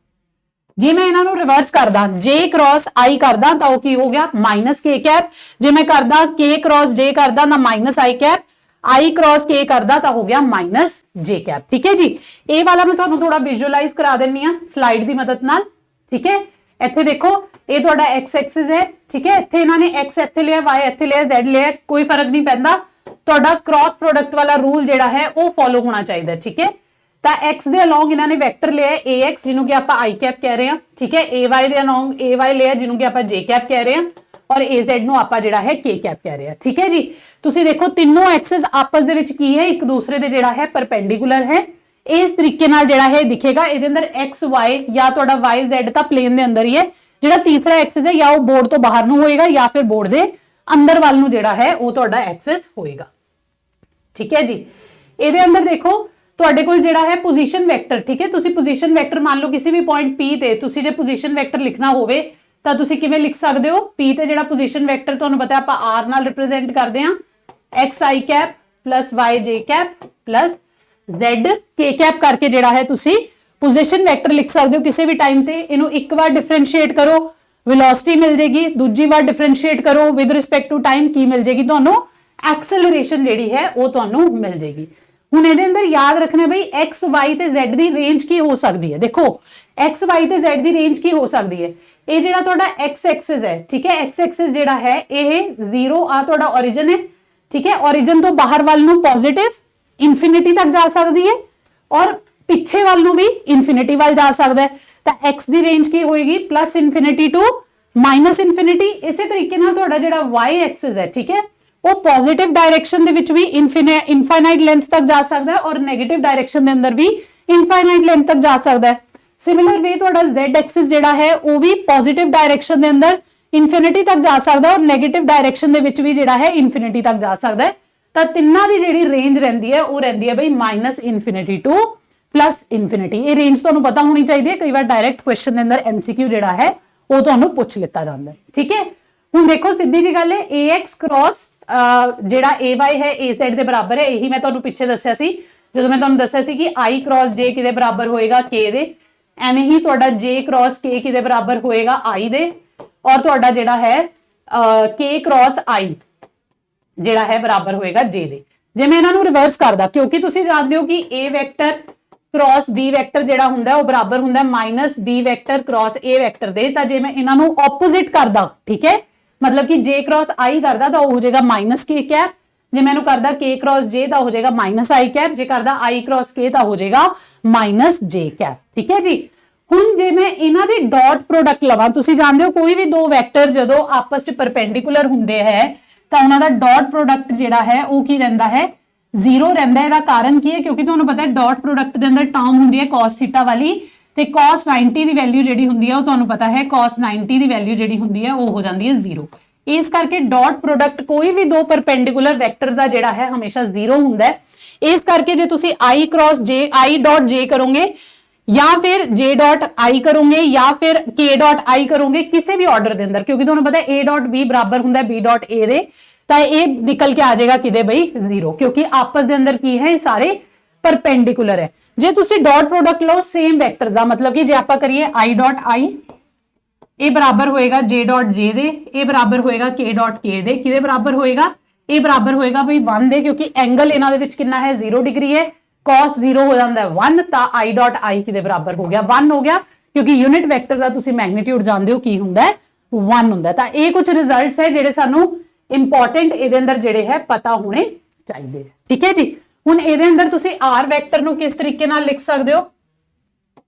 जे मैं इन्हों रिवर्स करदा, जे क्रॉस आई करदा तो वह की हो गया माइनस के कैप, जे मैं करदा के क्रॉस जे करदा ना माइनस आई कैप, आई क्रॉस के करदा तो हो गया माइनस जे कैप। ठीक है जी, ये वाला मैं तुहानूं थोड़ा विजुअलाइज करा देनी आ स्लाइड की मदद नाल। ठीक है, इत्थे देखो ये तुहाडा एक्स एक्सिस है। ठीक है, इत्थे इन्होंने एक्स इत्थे लिया, वाई इत्थे लिया, जेड लिया, कोई फर्क नहीं पैंदा, तुहाडा क्रॉस प्रोडक्ट वाला रूल जिहड़ा है वो फॉलो होना चाहिए। ठीक है, ਤਾਂ x ਦੇ ਅਲੋਂਗ ਇਹਨਾਂ ਨੇ ਵੈਕਟਰ ਲਿਆ ax ਜਿਹਨੂੰ ਕਿ ਆਪਾਂ i ਕੈਪ ਕਹਿ ਰਹੇ ਹਾਂ। ਠੀਕ ਹੈ, ay ਦੇ ਅਲੋਂਗ ay ਲਿਆ ਜਿਹਨੂੰ ਕਿ ਆਪਾਂ j ਕੈਪ ਕਹਿ ਰਹੇ ਹਾਂ, ਔਰ az ਨੂੰ ਆਪਾਂ ਜਿਹੜਾ ਹੈ k ਕੈਪ ਕਹਿ ਰਹੇ ਹਾਂ। ਠੀਕ ਹੈ ਜੀ, ਤੁਸੀਂ ਦੇਖੋ ਤਿੰਨੋਂ ਐਕਸਿਸ ਆਪਸ ਦੇ ਵਿੱਚ ਕੀ ਹੈ, ਇੱਕ ਦੂਸਰੇ ਦੇ ਜਿਹੜਾ ਹੈ ਪਰਪੈਂਡੀਕੂਲਰ ਹੈ। ਇਸ ਤਰੀਕੇ ਨਾਲ ਜਿਹੜਾ ਹੈ ਦਿਖੇਗਾ, ਇਹਦੇ ਅੰਦਰ x y ਜਾਂ ਤੁਹਾਡਾ y z ਤਾਂ ਪਲੇਨ ਦੇ ਅੰਦਰ ਹੀ ਹੈ, ਜਿਹੜਾ ਤੀਸਰਾ ਐਕਸਿਸ ਹੈ ਜਾਂ ਉਹ ਬੋਰਡ ਤੋਂ ਬਾਹਰ ਨੂੰ ਹੋਏਗਾ ਜਾਂ ਫਿਰ ਬੋਰਡ ਦੇ ਅੰਦਰ ਵੱਲ ਨੂੰ ਜਿਹੜਾ ਹੈ ਉਹ ਤੁਹਾਡਾ ਐਕਸਿਸ ਹੋਏਗਾ। ਠੀਕ ਹੈ ਜੀ, ਇਹਦੇ ਅੰਦਰ ਦੇਖੋ ਤੁਹਾਡੇ ਕੋਲ ਜਿਹੜਾ ਹੈ ਪੋਜੀਸ਼ਨ ਵੈਕਟਰ। ਠੀਕ ਹੈ, ਤੁਸੀਂ ਪੋਜੀਸ਼ਨ ਵੈਕਟਰ ਮੰਨ ਲਓ ਕਿਸੇ ਵੀ ਪੁਆਇੰਟ P ਤੇ ਤੁਸੀਂ ਜੇ ਪੋਜੀਸ਼ਨ ਵੈਕਟਰ ਲਿਖਣਾ ਹੋਵੇ ਤਾਂ ਤੁਸੀਂ ਕਿਵੇਂ ਲਿਖ ਸਕਦੇ ਹੋ, P ਤੇ ਜਿਹੜਾ ਪੋਜੀਸ਼ਨ ਵੈਕਟਰ ਤੁਹਾਨੂੰ ਪਤਾ ਆਪਾਂ R ਨਾਲ ਰਿਪਰੈਜ਼ੈਂਟ ਕਰਦੇ ਹਾਂ, xi cap plus yj cap plus zk cap ਕਰਕੇ ਜਿਹੜਾ ਹੈ ਤੁਸੀਂ ਪੋਜੀਸ਼ਨ ਵੈਕਟਰ ਲਿਖ ਸਕਦੇ ਹੋ ਕਿਸੇ ਵੀ ਟਾਈਮ ਤੇ। ਇਹਨੂੰ ਇੱਕ ਵਾਰ ਡਿਫਰੈਂਸ਼ੀਏਟ ਕਰੋ, ਵੈਲੋਸਿਟੀ ਮਿਲ ਜੇਗੀ, ਦੂਜੀ ਵਾਰ ਡਿਫਰੈਂਸ਼ੀਏਟ ਕਰੋ ਵਿਦ ਰਿਸਪੈਕਟ ਟੂ ਟਾਈਮ, ਕੀ ਮਿਲ ਜੇਗੀ ਤੁਹਾਨੂੰ, ਐਕਸਲਰੇਸ਼ਨ ਜਿਹੜੀ ਹੈ ਉਹ ਤੁਹਾਨੂੰ ਮਿਲ ਜੇਗੀ। ਹੁਣ ਇਹਦੇ ਅੰਦਰ ਯਾਦ ਰੱਖਣਾ ਬਈ x y ਤੇ z ਦੀ ਰੇਂਜ ਕੀ ਹੋ ਸਕਦੀ ਹੈ। ਦੇਖੋ x y ਤੇ z ਦੀ ਰੇਂਜ ਕੀ ਹੋ ਸਕਦੀ ਹੈ, ਇਹ ਜਿਹੜਾ ਤੁਹਾਡਾ x ਐਕਸਿਸ ਹੈ। ਠੀਕ ਹੈ, x ਐਕਸਿਸ ਜਿਹੜਾ ਹੈ ਇਹ 0 ਆ ਤੁਹਾਡਾ origin ਹੈ। ਠੀਕ ਹੈ, origin ਤੋਂ ਬਾਹਰ ਵੱਲ ਨੂੰ ਪੋਜ਼ਿਟਿਵ ਇਨਫਿਨਿਟੀ ਤੱਕ ਜਾ ਸਕਦੀ ਹੈ ਔਰ ਪਿੱਛੇ ਵੱਲ ਨੂੰ ਵੀ ਇਨਫਿਨਿਟੀ ਵੱਲ ਜਾ ਸਕਦਾ ਹੈ। ਤਾਂ x ਦੀ ਰੇਂਜ ਕੀ ਹੋਏਗੀ, plus infinity to minus infinity. ਇਸੇ ਤਰੀਕੇ ਨਾਲ ਤੁਹਾਡਾ ਜਿਹੜਾ y ਐਕਸਿਸ ਹੈ, ਠੀਕ ਹੈ, ਉਹ ਪੋਜ਼ਿਟਿਵ ਡਾਇਰੈਕਸ਼ਨ ਦੇ ਵਿੱਚ ਵੀ ਇਨਫਾਈਨਾਈਟ ਲੈਂਥ ਤੱਕ ਜਾ ਸਕਦਾ ਹੈ ਔਰ ਨੈਗੇਟਿਵ ਡਾਇਰੈਕਸ਼ਨ ਦੇ ਅੰਦਰ ਵੀ ਇਨਫਾਈਨਾਈਟ ਲੈਂਥ ਤੱਕ ਜਾ ਸਕਦਾ ਹੈ। ਸਿਮਿਲਰ ਵੇ ਤੁਹਾਡਾ z ਐਕਸਿਸ ਜਿਹੜਾ ਹੈ ਉਹ ਵੀ ਪੋਜ਼ਿਟਿਵ ਡਾਇਰੈਕਸ਼ਨ ਦੇ ਅੰਦਰ ਇਨਫਿਨਿਟੀ ਤੱਕ ਜਾ ਸਕਦਾ ਹੈ ਔਰ ਨੈਗੇਟਿਵ ਡਾਇਰੈਕਸ਼ਨ ਦੇ ਵਿੱਚ ਵੀ ਜਿਹੜਾ ਹੈ ਇਨਫਿਨਿਟੀ ਤੱਕ ਜਾ ਸਕਦਾ ਹੈ। ਤਾਂ ਤਿੰਨਾਂ ਦੀ ਜਿਹੜੀ ਰੇਂਜ ਰਹਿੰਦੀ ਹੈ ਉਹ ਰਹਿੰਦੀ ਹੈ ਬਈ minus infinity two plus infinity. ਇਹ ਰੇਂਜ ਤੁਹਾਨੂੰ ਪਤਾ ਹੋਣੀ ਚਾਹੀਦੀ ਹੈ, ਕਈ ਵਾਰ ਡਾਇਰੈਕਟ ਕੁਐਸਚਨ ਦੇ ਅੰਦਰ MCQ ਜਿਹੜਾ ਹੈ ਉਹ ਤੁਹਾਨੂੰ ਪੁੱਛ ਲਿੱਤਾ ਜਾਂਦਾ ਹੈ। ਠੀਕ ਹੈ, ਹੁਣ ਦੇਖੋ ਸਿੱਧੀ ਜੀ ਗੱਲ ਹੈ, ax ਕ੍ਰੋਸ ਜਿਹੜਾ ay ਹੈ az ਦੇ ਬਰਾਬਰ ਹੈ। ਇਹੀ ਮੈਂ ਤੁਹਾਨੂੰ ਪਿੱਛੇ ਦੱਸਿਆ ਸੀ ਜਦੋਂ ਮੈਂ ਤੁਹਾਨੂੰ ਦੱਸਿਆ ਸੀ ਕਿ i ਕ੍ਰੋਸ j ਕਿਹਦੇ ਬਰਾਬਰ ਹੋਏਗਾ, k ਦੇ। ਐਵੇਂ ਹੀ ਤੁਹਾਡਾ j ਕ੍ਰੋਸ k ਕਿਹਦੇ ਬਰਾਬਰ ਹੋਏਗਾ, i ਦੇ। ਔਰ ਤੁਹਾਡਾ ਜਿਹੜਾ ਹੈ k ਕ੍ਰੋਸ i ਜਿਹੜਾ ਹੈ ਬਰਾਬਰ ਹੋਏਗਾ j ਦੇ। ਜੇ ਮੈਂ ਇਹਨਾਂ ਨੂੰ ਰਿਵਰਸ ਕਰਦਾ, ਕਿਉਂਕਿ ਤੁਸੀਂ ਜਾਣਦੇ ਹੋ ਕਿ a vector cross b vector ਜਿਹੜਾ ਹੁੰਦਾ ਉਹ ਬਰਾਬਰ ਹੁੰਦਾ minus b vector cross a vector ਦੇ। ਤਾਂ ਜੇ ਮੈਂ ਇਹਨਾਂ ਨੂੰ ਆਪੋਜ਼ਿਟ ਕਰਦਾ, ਠੀਕ ਹੈ, मतलब कि j क्रॉस i करदा तो हो जाएगा माइनस k कैप, जे मैं करदा k क्रॉस j तो हो जाएगा माइनस i कैप, जे करदा i क्रॉस k तो हो जाएगा माइनस j कैप। ठीक है जी, हुण जे मैं इन्हां दे डॉट प्रोडक्ट लवां, तुसीं जानदे हो कोई भी दो वैक्टर जदों आपस च परपेंडिकुलर हुंदे है तो उन्हां दा डॉट प्रोडक्ट जिहड़ा है वो की रहिंदा है, 0 रहिंदा है। इहदा कारण की है, क्योंकि तुहानूं पता है डॉट प्रोडक्ट दे अंदर टर्म हुंदी है cos थीटा वाली, ਤੇ cos 90 ਦੀ ਵੈਲਿਊ ਜਿਹੜੀ ਹੁੰਦੀ ਹੈ ਉਹ ਤੁਹਾਨੂੰ ਪਤਾ ਹੈ cos 90 ਦੀ ਵੈਲਿਊ ਜਿਹੜੀ ਹੁੰਦੀ ਹੈ ਉਹ ਹੋ ਜਾਂਦੀ ਹੈ 0। ਇਸ ਕਰਕੇ ਡਾਟ ਪ੍ਰੋਡਕਟ ਕੋਈ ਵੀ ਦੋ ਪਰਪੈਂਡੀਕੂਲਰ ਵੈਕਟਰਸ ਦਾ ਜਿਹੜਾ ਹੈ ਹਮੇਸ਼ਾ 0 ਹੁੰਦਾ ਹੈ। ਇਸ ਕਰਕੇ ਜੇ ਤੁਸੀਂ i cross j i dot j ਕਰੋਗੇ ਜਾਂ ਫਿਰ j dot i ਕਰੋਗੇ ਜਾਂ ਫਿਰ k dot i ਕਰੋਗੇ ਕਿਸੇ ਵੀ ਆਰਡਰ ਦੇ ਅੰਦਰ, ਕਿਉਂਕਿ ਤੁਹਾਨੂੰ ਪਤਾ ਹੈ a dot b ਬਰਾਬਰ ਹੁੰਦਾ ਹੈ b dot a ਦੇ, ਤਾਂ ਇਹ ਨਿਕਲ ਕੇ ਆ ਜਾਏਗਾ ਕਿਦੇ ਬਈ 0, ਕਿਉਂਕਿ ਆਪਸ ਦੇ ਅੰਦਰ ਕੀ ਹੈ ਇਹ ਸਾਰੇ ਪਰਪੈਂਡੀਕੂਲਰ ਹੈ। ਜੇ ਤੁਸੀਂ ਡਾਟ ਪ੍ਰੋਡਕਟ ਲਓ ਸੇਮ ਵੈਕਟਰ ਦਾ, मतलब कि जे आप करिए i डॉट i ਇਹ ਬਰਾਬਰ ਹੋਏਗਾ j ਡਾਟ j ਦੇ, ਇਹ ਬਰਾਬਰ ਹੋਏਗਾ k ਡਾਟ k ਦੇ, ਕਿਹਦੇ ਬਰਾਬਰ ਹੋਏਗਾ ਇਹ ਬਰਾਬਰ ਹੋਏਗਾ ਬਈ 1 ਦੇ, ਕਿਉਂਕਿ ਐਂਗਲ ਇਹਨਾਂ ਦੇ ਵਿੱਚ ਕਿੰਨਾ ਹੈ 0 ਡਿਗਰੀ ਹੈ, cos 0 ਹੋ ਜਾਂਦਾ ਹੈ 1, ਤਾਂ i ਡਾਟ i ਕਿਹਦੇ ਬਰਾਬਰ ਹੋ ਗਿਆ 1 ਹੋ ਗਿਆ, ਕਿਉਂਕਿ ਯੂਨਿਟ ਵੈਕਟਰ ਦਾ ਤੁਸੀਂ ਮੈਗਨੀਟਿਊਡ ਜਾਣਦੇ ਹੋ ਕੀ ਹੁੰਦਾ ਹੈ 1 ਹੁੰਦਾ ਹੈ। ਤਾਂ ਇਹ ਕੁਝ ਰਿਜ਼ਲਟਸ ਹੈ ਜਿਹੜੇ ਸਾਨੂੰ ਇੰਪੋਰਟੈਂਟ ਇਹਦੇ ਅੰਦਰ ਜਿਹੜੇ ਹੈ ਪਤਾ ਹੋਣੇ ਚਾਹੀਦੇ, ਠੀਕ ਹੈ ਜੀ। ਹੁਣ ਇਹਦੇ ਅੰਦਰ ਤੁਸੀਂ r ਵੈਕਟਰ ਨੂੰ ਕਿਸ ਤਰੀਕੇ ਨਾਲ ਲਿਖ ਸਕਦੇ ਹੋ,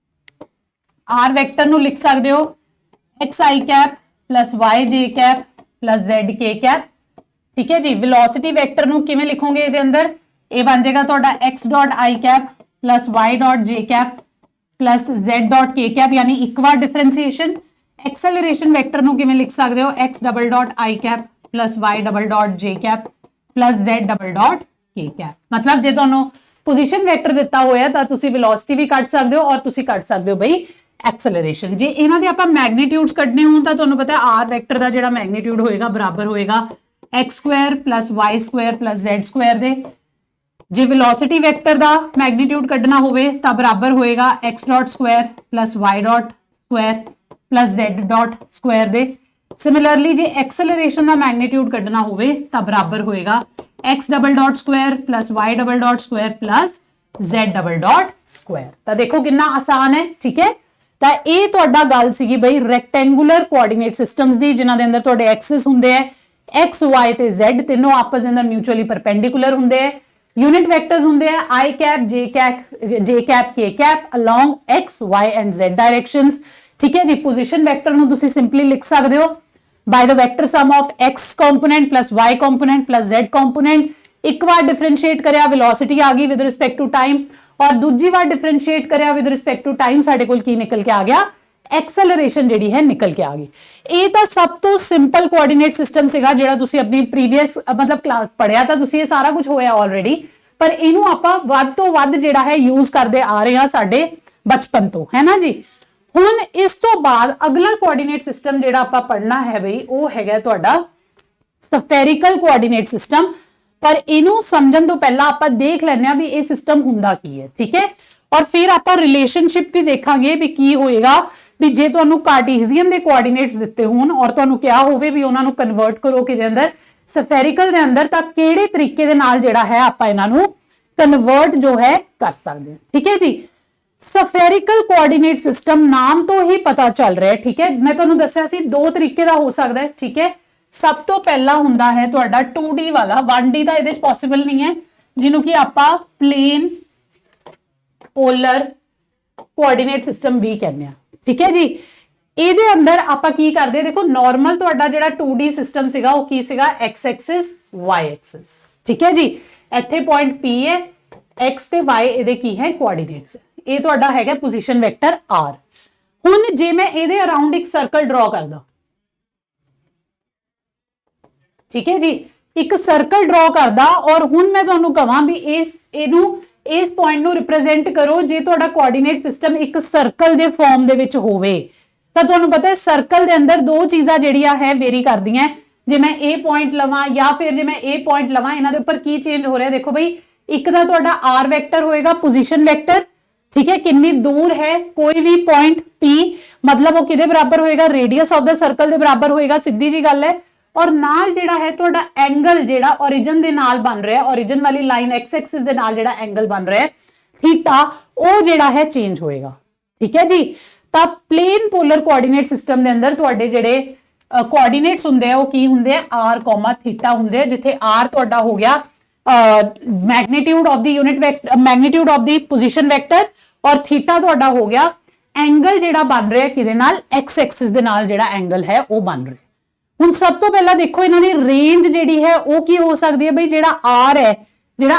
r ਵੈਕਟਰ ਨੂੰ ਲਿਖ ਸਕਦੇ ਹੋ xi cap plus yj cap plus zk cap, ਠੀਕ ਹੈ ਜੀ। ਵੈਲੋਸਿਟੀ ਵੈਕਟਰ ਨੂੰ ਕਿਵੇਂ ਲਿਖੋਗੇ ਇਹਦੇ ਅੰਦਰ, ਇਹ ਬਣ ਜਾਏਗਾ ਤੁਹਾਡਾ x dot i cap plus y dot j cap plus z dot k cap, ਯਾਨੀ ਇੱਕ ਵਾਰ ਡਿਫਰੈਂਸ਼ੀਏਸ਼ਨ। ਐਕਸਲਰੇਸ਼ਨ ਵੈਕਟਰ ਨੂੰ ਕਿਵੇਂ ਲਿਖ ਸਕਦੇ ਹੋ x double dot i cap plus y double dot j cap plus z double dot k cap. मतलब ਜੇ ਤੁਹਾਨੂੰ ਪੋਜੀਸ਼ਨ ਵੈਕਟਰ ਦਿੱਤਾ ਹੋਇਆ ਤਾਂ ਤੁਸੀਂ ਵੈਲੋਸਿਟੀ ਵੀ ਕੱਢ ਸਕਦੇ ਹੋ ਔਰ ਤੁਸੀਂ ਕੱਢ ਸਕਦੇ ਹੋ ਬਈ ਐਕਸਲਰੇਸ਼ਨ। ਜੇ ਇਹਨਾਂ ਦੇ ਆਪਾਂ ਮੈਗਨੀਟਿਊਡਸ ਕੱਢਨੇ ਹੋਣ ਤਾਂ ਤੁਹਾਨੂੰ ਪਤਾ ਹੈ r ਵੈਕਟਰ ਦਾ ਜਿਹੜਾ ਮੈਗਨੀਟਿਊਡ ਹੋਏਗਾ ਬਰਾਬਰ ਹੋਏਗਾ x Square plus y Square plus z Square ਦੇ। ਜੇ ਵੈਲੋਸਿਟੀ ਵੈਕਟਰ ਦਾ ਮੈਗਨੀਟਿਊਡ ਕੱਢਣਾ ਹੋਵੇ ਤਾਂ ਬਰਾਬਰ ਹੋਏਗਾ x dot Square plus y dot Square plus z dot Square ਦੇ। ਸਿਮਿਲਰਲੀ ਜੇ ਐਕਸਲਰੇਸ਼ਨ ਦਾ ਮੈਗਨੀਟਿਊਡ ਕੱਢਣਾ ਹੋਵੇ ਤਾਂ ਬਰਾਬਰ ਹੋਏਗਾ x double dot Square plus y double dot Square plus z double dot Square. ਤਾਂ ਦੇਖੋ ਕਿੰਨਾ ਆਸਾਨ ਹੈ, ਠੀਕ ਹੈ। ਤਾਂ ਇਹ ਤੁਹਾਡਾ ਗੱਲ ਸੀਗੀ ਬਈ ਰੈਕਟੈਂਗੂਲਰ ਕੋਆਰਡੀਨੇਟ ਸਿਸਟਮਸ ਦੀ, ਜਿਨ੍ਹਾਂ ਦੇ ਅੰਦਰ ਤੁਹਾਡੇ ਐਕਸਿਸ ਹੁੰਦੇ ਆ x y ਤੇ z, ਤਿੰਨੋਂ ਆਪਸ ਦੇ ਅੰਦਰ ਮਿਊਚੁਅਲੀ ਪਰਪੈਂਡੀਕੂਲਰ ਹੁੰਦੇ ਆ। यूनिट वेक्टर्स होंगे i cap j cap k cap along x y and z directions, ठीक है जी। पोजीशन वेक्टर ਨੂੰ ਤੁਸੀਂ ਸਿੰਪਲੀ ਲਿਖ ਸਕਦੇ ਹੋ by the vector sum of x component plus y component plus z component। ਇੱਕ ਵਾਰ ਡਿਫਰੈਂਸ਼ੀਏਟ ਕਰਿਆ ਵੈਲੋਸਿਟੀ ਆ ਗਈ ਵਿਦ ਰਿਸਪੈਕਟ ਟੂ ਟਾਈਮ, ਔਰ ਦੂਜੀ ਵਾਰ ਡਿਫਰੈਂਸ਼ੀਏਟ ਕਰਿਆ ਵਿਦ ਰਿਸਪੈਕਟ ਟੂ ਟਾਈਮ ਸਾਡੇ ਕੋਲ ਕੀ ਨਿਕਲ ਕੇ ਆ ਗਿਆ ਐਕਸਲਰੇਸ਼ਨ ਜਿਹੜੀ ਹੈ ਨਿਕਲ ਕੇ ਆ ਗਈ। ਇਹ ਤਾਂ ਸਭ ਤੋਂ ਸਿੰਪਲ ਕੋਆਰਡੀਨੇਟ ਸਿਸਟਮ ਸੀਗਾ ਜਿਹੜਾ ਤੁਸੀਂ ਆਪਣੀ ਪ੍ਰੀਵੀਅਸ मतलब ਕਲਾਸ ਪੜਿਆ ਤਾਂ ਤੁਸੀਂ ਇਹ ਸਾਰਾ ਕੁਝ ਹੋਇਆ ਆਲਰੇਡੀ, ਪਰ ਇਹਨੂੰ ਆਪਾਂ ਵੱਧ ਤੋਂ ਵੱਧ ਜਿਹੜਾ ਹੈ ਯੂਜ਼ ਕਰਦੇ ਆ ਰਹੇ ਹਾਂ ਸਾਡੇ ਬਚਪਨ ਤੋਂ, ਹੈ ਨਾ ਜੀ। ਹੁਣ ਇਸ ਤੋਂ ਬਾਅਦ ਅਗਲਾ ਕੋਆਰਡੀਨੇਟ ਸਿਸਟਮ ਜਿਹੜਾ ਆਪਾਂ ਪੜਨਾ ਹੈ ਬਈ ਉਹ ਹੈਗਾ ਤੁਹਾਡਾ ਸਫੈਰਿਕਲ ਕੋਆਰਡੀਨੇਟ ਸਿਸਟਮ। ਪਰ ਇਹਨੂੰ ਸਮਝਣ ਤੋਂ ਪਹਿਲਾਂ ਆਪਾਂ ਦੇਖ ਲੈਣੇ ਆ ਵੀ ਇਹ ਸਿਸਟਮ ਹੁੰਦਾ ਕੀ ਹੈ, ਠੀਕ ਹੈ। ਔਰ ਫਿਰ ਆਪਾਂ ਰਿਲੇਸ਼ਨਸ਼ਿਪ ਵੀ ਦੇਖਾਂਗੇ ਵੀ ਕੀ ਹੋਏਗਾ ਵੀ ਜੇ ਤੁਹਾਨੂੰ ਕਾਰਟੇਸੀਅਨ ਦੇ ਕੋਆਰਡੀਨੇਟਸ ਦਿੱਤੇ ਹੋਣ ਔਰ ਤੁਹਾਨੂੰ ਕਿਹਾ ਹੋਵੇ ਵੀ ਉਹਨਾਂ ਨੂੰ ਕਨਵਰਟ ਕਰੋ ਕਿਹਦੇ ਅੰਦਰ ਸਫੈਰਿਕਲ ਦੇ ਅੰਦਰ, ਤਾਂ ਕਿਹੜੇ ਤਰੀਕੇ ਦੇ ਨਾਲ ਜਿਹੜਾ ਹੈ ਆਪਾਂ ਇਹਨਾਂ ਨੂੰ ਕਨਵਰਟ ਜੋ ਹੈ ਕਰ ਸਕਦੇ ਹਾਂ, ਠੀਕ ਹੈ ਜੀ। ਸਫੈਰਿਕਲ ਕੋਆਰਡੀਨੇਟ ਸਿਸਟਮ ਨਾਮ ਤੋਂ ਹੀ ਪਤਾ ਚੱਲ ਰਿਹਾ ਹੈ, ਠੀਕ ਹੈ। ਮੈਂ ਤੁਹਾਨੂੰ ਦੱਸਿਆ ਸੀ ਦੋ ਤਰੀਕੇ ਦਾ ਹੋ ਸਕਦਾ ਹੈ, ਠੀਕ ਹੈ। ਸਭ ਤੋਂ ਪਹਿਲਾ ਹੁੰਦਾ ਹੈ ਤੁਹਾਡਾ 2D ਵਾਲਾ, 1D ਤਾਂ ਇਹਦੇ ਚ ਪੋਸੀਬਲ ਨਹੀਂ ਹੈ, ਜਿਹਨੂੰ ਕਿ ਆਪਾਂ ਪਲੇਨ ਪੋਲਰ ਕੋਆਰਡੀਨੇਟ ਸਿਸਟਮ ਵੀ ਕਹਿੰਦੇ ਆ, ਠੀਕ ਹੈ ਜੀ। ਇਹਦੇ ਅੰਦਰ ਆਪਾਂ ਕੀ ਕਰਦੇ, ਦੇਖੋ ਨਾਰਮਲ ਤੁਹਾਡਾ ਜਿਹੜਾ 2D ਸਿਸਟਮ ਸੀਗਾ ਉਹ ਕੀ ਸੀਗਾ x ਐਕਸਿਸ y ਐਕਸਿਸ, ਠੀਕ ਹੈ ਜੀ। ਇੱਥੇ ਪੁਆਇੰਟ P ਹੈ, x ਤੇ y ਇਹਦੇ ਕੀ ਹੈ ਕੋਆਰਡੀਨੇਟਸ, ਇਹ ਤੁਹਾਡਾ ਹੈਗਾ ਪੋਜੀਸ਼ਨ ਵੈਕਟਰ r। ਹੁਣ ਜੇ ਮੈਂ ਇਹਦੇ ਅਰਾਊਂਡ ਇੱਕ ਸਰਕਲ ਡਰਾ ਕਰਦਾ, ਠੀਕ ਹੈ ਜੀ, ਇੱਕ ਸਰਕਲ ਡਰਾ ਕਰਦਾ ਔਰ ਹੁਣ ਮੈਂ ਤੁਹਾਨੂੰ ਕਹਾਂ ਵੀ ਇਸ ਪੁਆਇੰਟ ਨੂੰ ਰਿਪਰੈਜ਼ੈਂਟ ਕਰੋ ਜੇ ਤੁਹਾਡਾ ਕੋਆਰਡੀਨੇਟ ਸਿਸਟਮ ਇੱਕ ਸਰਕਲ ਦੇ ਫਾਰਮ ਦੇ ਵਿੱਚ ਹੋਵੇ, ਤਾਂ ਤੁਹਾਨੂੰ ਪਤਾ ਹੈ ਸਰਕਲ ਦੇ ਅੰਦਰ ਦੋ ਚੀਜ਼ਾਂ ਜਿਹੜੀਆਂ ਹੈ ਵੇਰੀ ਕਰਦੀਆਂ। ਜੇ ਮੈਂ ਇਹ ਪੁਆਇੰਟ ਲਵਾਂ ਜਾਂ ਫਿਰ ਜੇ ਮੈਂ ਇਹ ਪੁਆਇੰਟ ਲਵਾਂ, ਇਹਨਾਂ ਦੇ ਉੱਪਰ ਕੀ ਚੇਂਜ ਹੋ ਰਿਹਾ ਦੇਖੋ ਬਈ, ਇੱਕ ਦਾ ਤੁਹਾਡਾ r ਵੈਕਟਰ ਹੋਏਗਾ ਪੋਜੀਸ਼ਨ ਵੈਕਟਰ, ठीक है, कितनी दूर है कोई भी पॉइंट P, मतलब वो किदे बराबर होएगा रेडियस ऑफ द सर्कल दे बराबर होएगा, सीधी जी गल है। और नाल जेड़ा है तुहाडा एंगल जेड़ा ओरिजिन दे नाल बन रहा है, ओरिजिन वाली लाइन एक्स एक्सिस दे नाल जेड़ा एंगल बन रहा है थीटा, वो जेड़ा है चेंज होएगा, ठीक है जी। तां प्लेन पोलर कोऑर्डिनेट सिस्टम दे अंदर तुहाडे जेड़े कोऑर्डिनेट्स हुंदे आ वो की हुंदे आ r, थीटा हुंदे आ, जिथे r तुहाडा हो गया magnitude of the unit vector, magnitude of the position vector, और थीटा तुहाडा हो गया एंगल जेड़ा बन रहा है किदे नाल एक्स एक्सिस दे नाल जेड़ा एंगल है वो बन रहा है। हुण सब तो पहला देखो इन्हां दी रेंज जेड़ी है वो की हो सकदी है बई, जेड़ा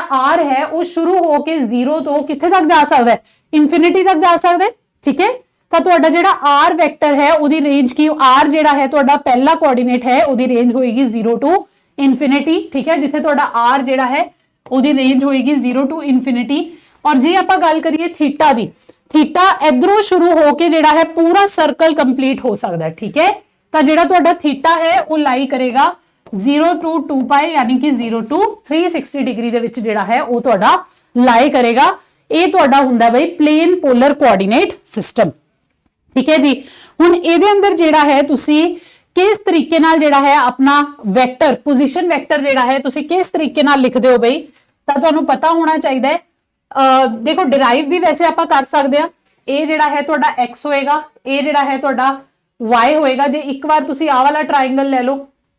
आर है वो शुरू होके 0 तो किथे तक जा सकदा है, इनफिनिटी तक जा सकदा है, ठीक है। ਤਾਂ ਤੁਹਾਡਾ ਜਿਹੜਾ r ਵੈਕਟਰ ਹੈ ਉਹਦੀ ਰੇਂਜ ਕੀ r ਜਿਹੜਾ ਹੈ ਤੁਹਾਡਾ ਪਹਿਲਾ ਕੋਆਰਡੀਨੇਟ ਹੈ ਉਹਦੀ ਰੇਂਜ ਹੋਏਗੀ 0 to ਇਨਫਿਨਿਟੀ। ਠੀਕ ਹੈ, ਜਿੱਥੇ ਤੁਹਾਡਾ r ਜਿਹੜਾ ਹੈ ਉਹਦੀ ਰੇਂਜ ਹੋਏਗੀ 0 to ਇਨਫਿਨਿਟੀ। ਔਰ ਜੇ ਆਪਾਂ ਗੱਲ ਕਰੀਏ ਥੀਟਾ ਦੀ, ਥੀਟਾ ਇਧਰੋਂ ਸ਼ੁਰੂ ਹੋ ਕੇ ਜਿਹੜਾ ਹੈ ਪੂਰਾ ਸਰਕਲ ਕੰਪਲੀਟ ਹੋ ਸਕਦਾ ਹੈ। ਠੀਕ ਹੈ, ਤਾਂ ਜਿਹੜਾ ਤੁਹਾਡਾ ਥੀਟਾ ਹੈ ਉਹ ਲਾਈ ਕਰੇਗਾ 0 to 2 ਪਾਈ यानी कि 0 to 360 डिग्री ਦੇ ਵਿੱਚ ਜਿਹੜਾ ਹੈ ਉਹ ਤੁਹਾਡਾ ਲਾਈ ਕਰੇਗਾ। ਇਹ ਤੁਹਾਡਾ ਹੁੰਦਾ ਬਈ ਪਲੇਨ ਪੋਲਰ ਕੋਆਰਡੀਨੇਟ ਸਿਸਟਮ। ਠੀਕ ਹੈ ਜੀ, ਹੁਣ ਇਹਦੇ ਅੰਦਰ ਜਿਹੜਾ ਹੈ ਤੁਸੀਂ ਕਿਸ ਤਰੀਕੇ ਨਾਲ ਜਿਹੜਾ ਹੈ ਆਪਣਾ ਵੈਕਟਰ ਪੋਜੀਸ਼ਨ ਵੈਕਟਰ ਜਿਹੜਾ ਹੈ ਤੁਸੀਂ ਕਿਸ ਤਰੀਕੇ ਨਾਲ ਲਿਖਦੇ ਹੋ ਬਈ, ਤਾਂ ਤੁਹਾਨੂੰ ਪਤਾ ਹੋਣਾ ਚਾਹੀਦਾ ਹੈ। देखो डिराइव भी वैसे आप कर सकते हैं। ये जिहड़ा है तुहाडा x होएगा, ये जिहड़ा है तुहाडा y होएगा। जे एक बार तुसी आ वाला ट्राइंगल ले लो,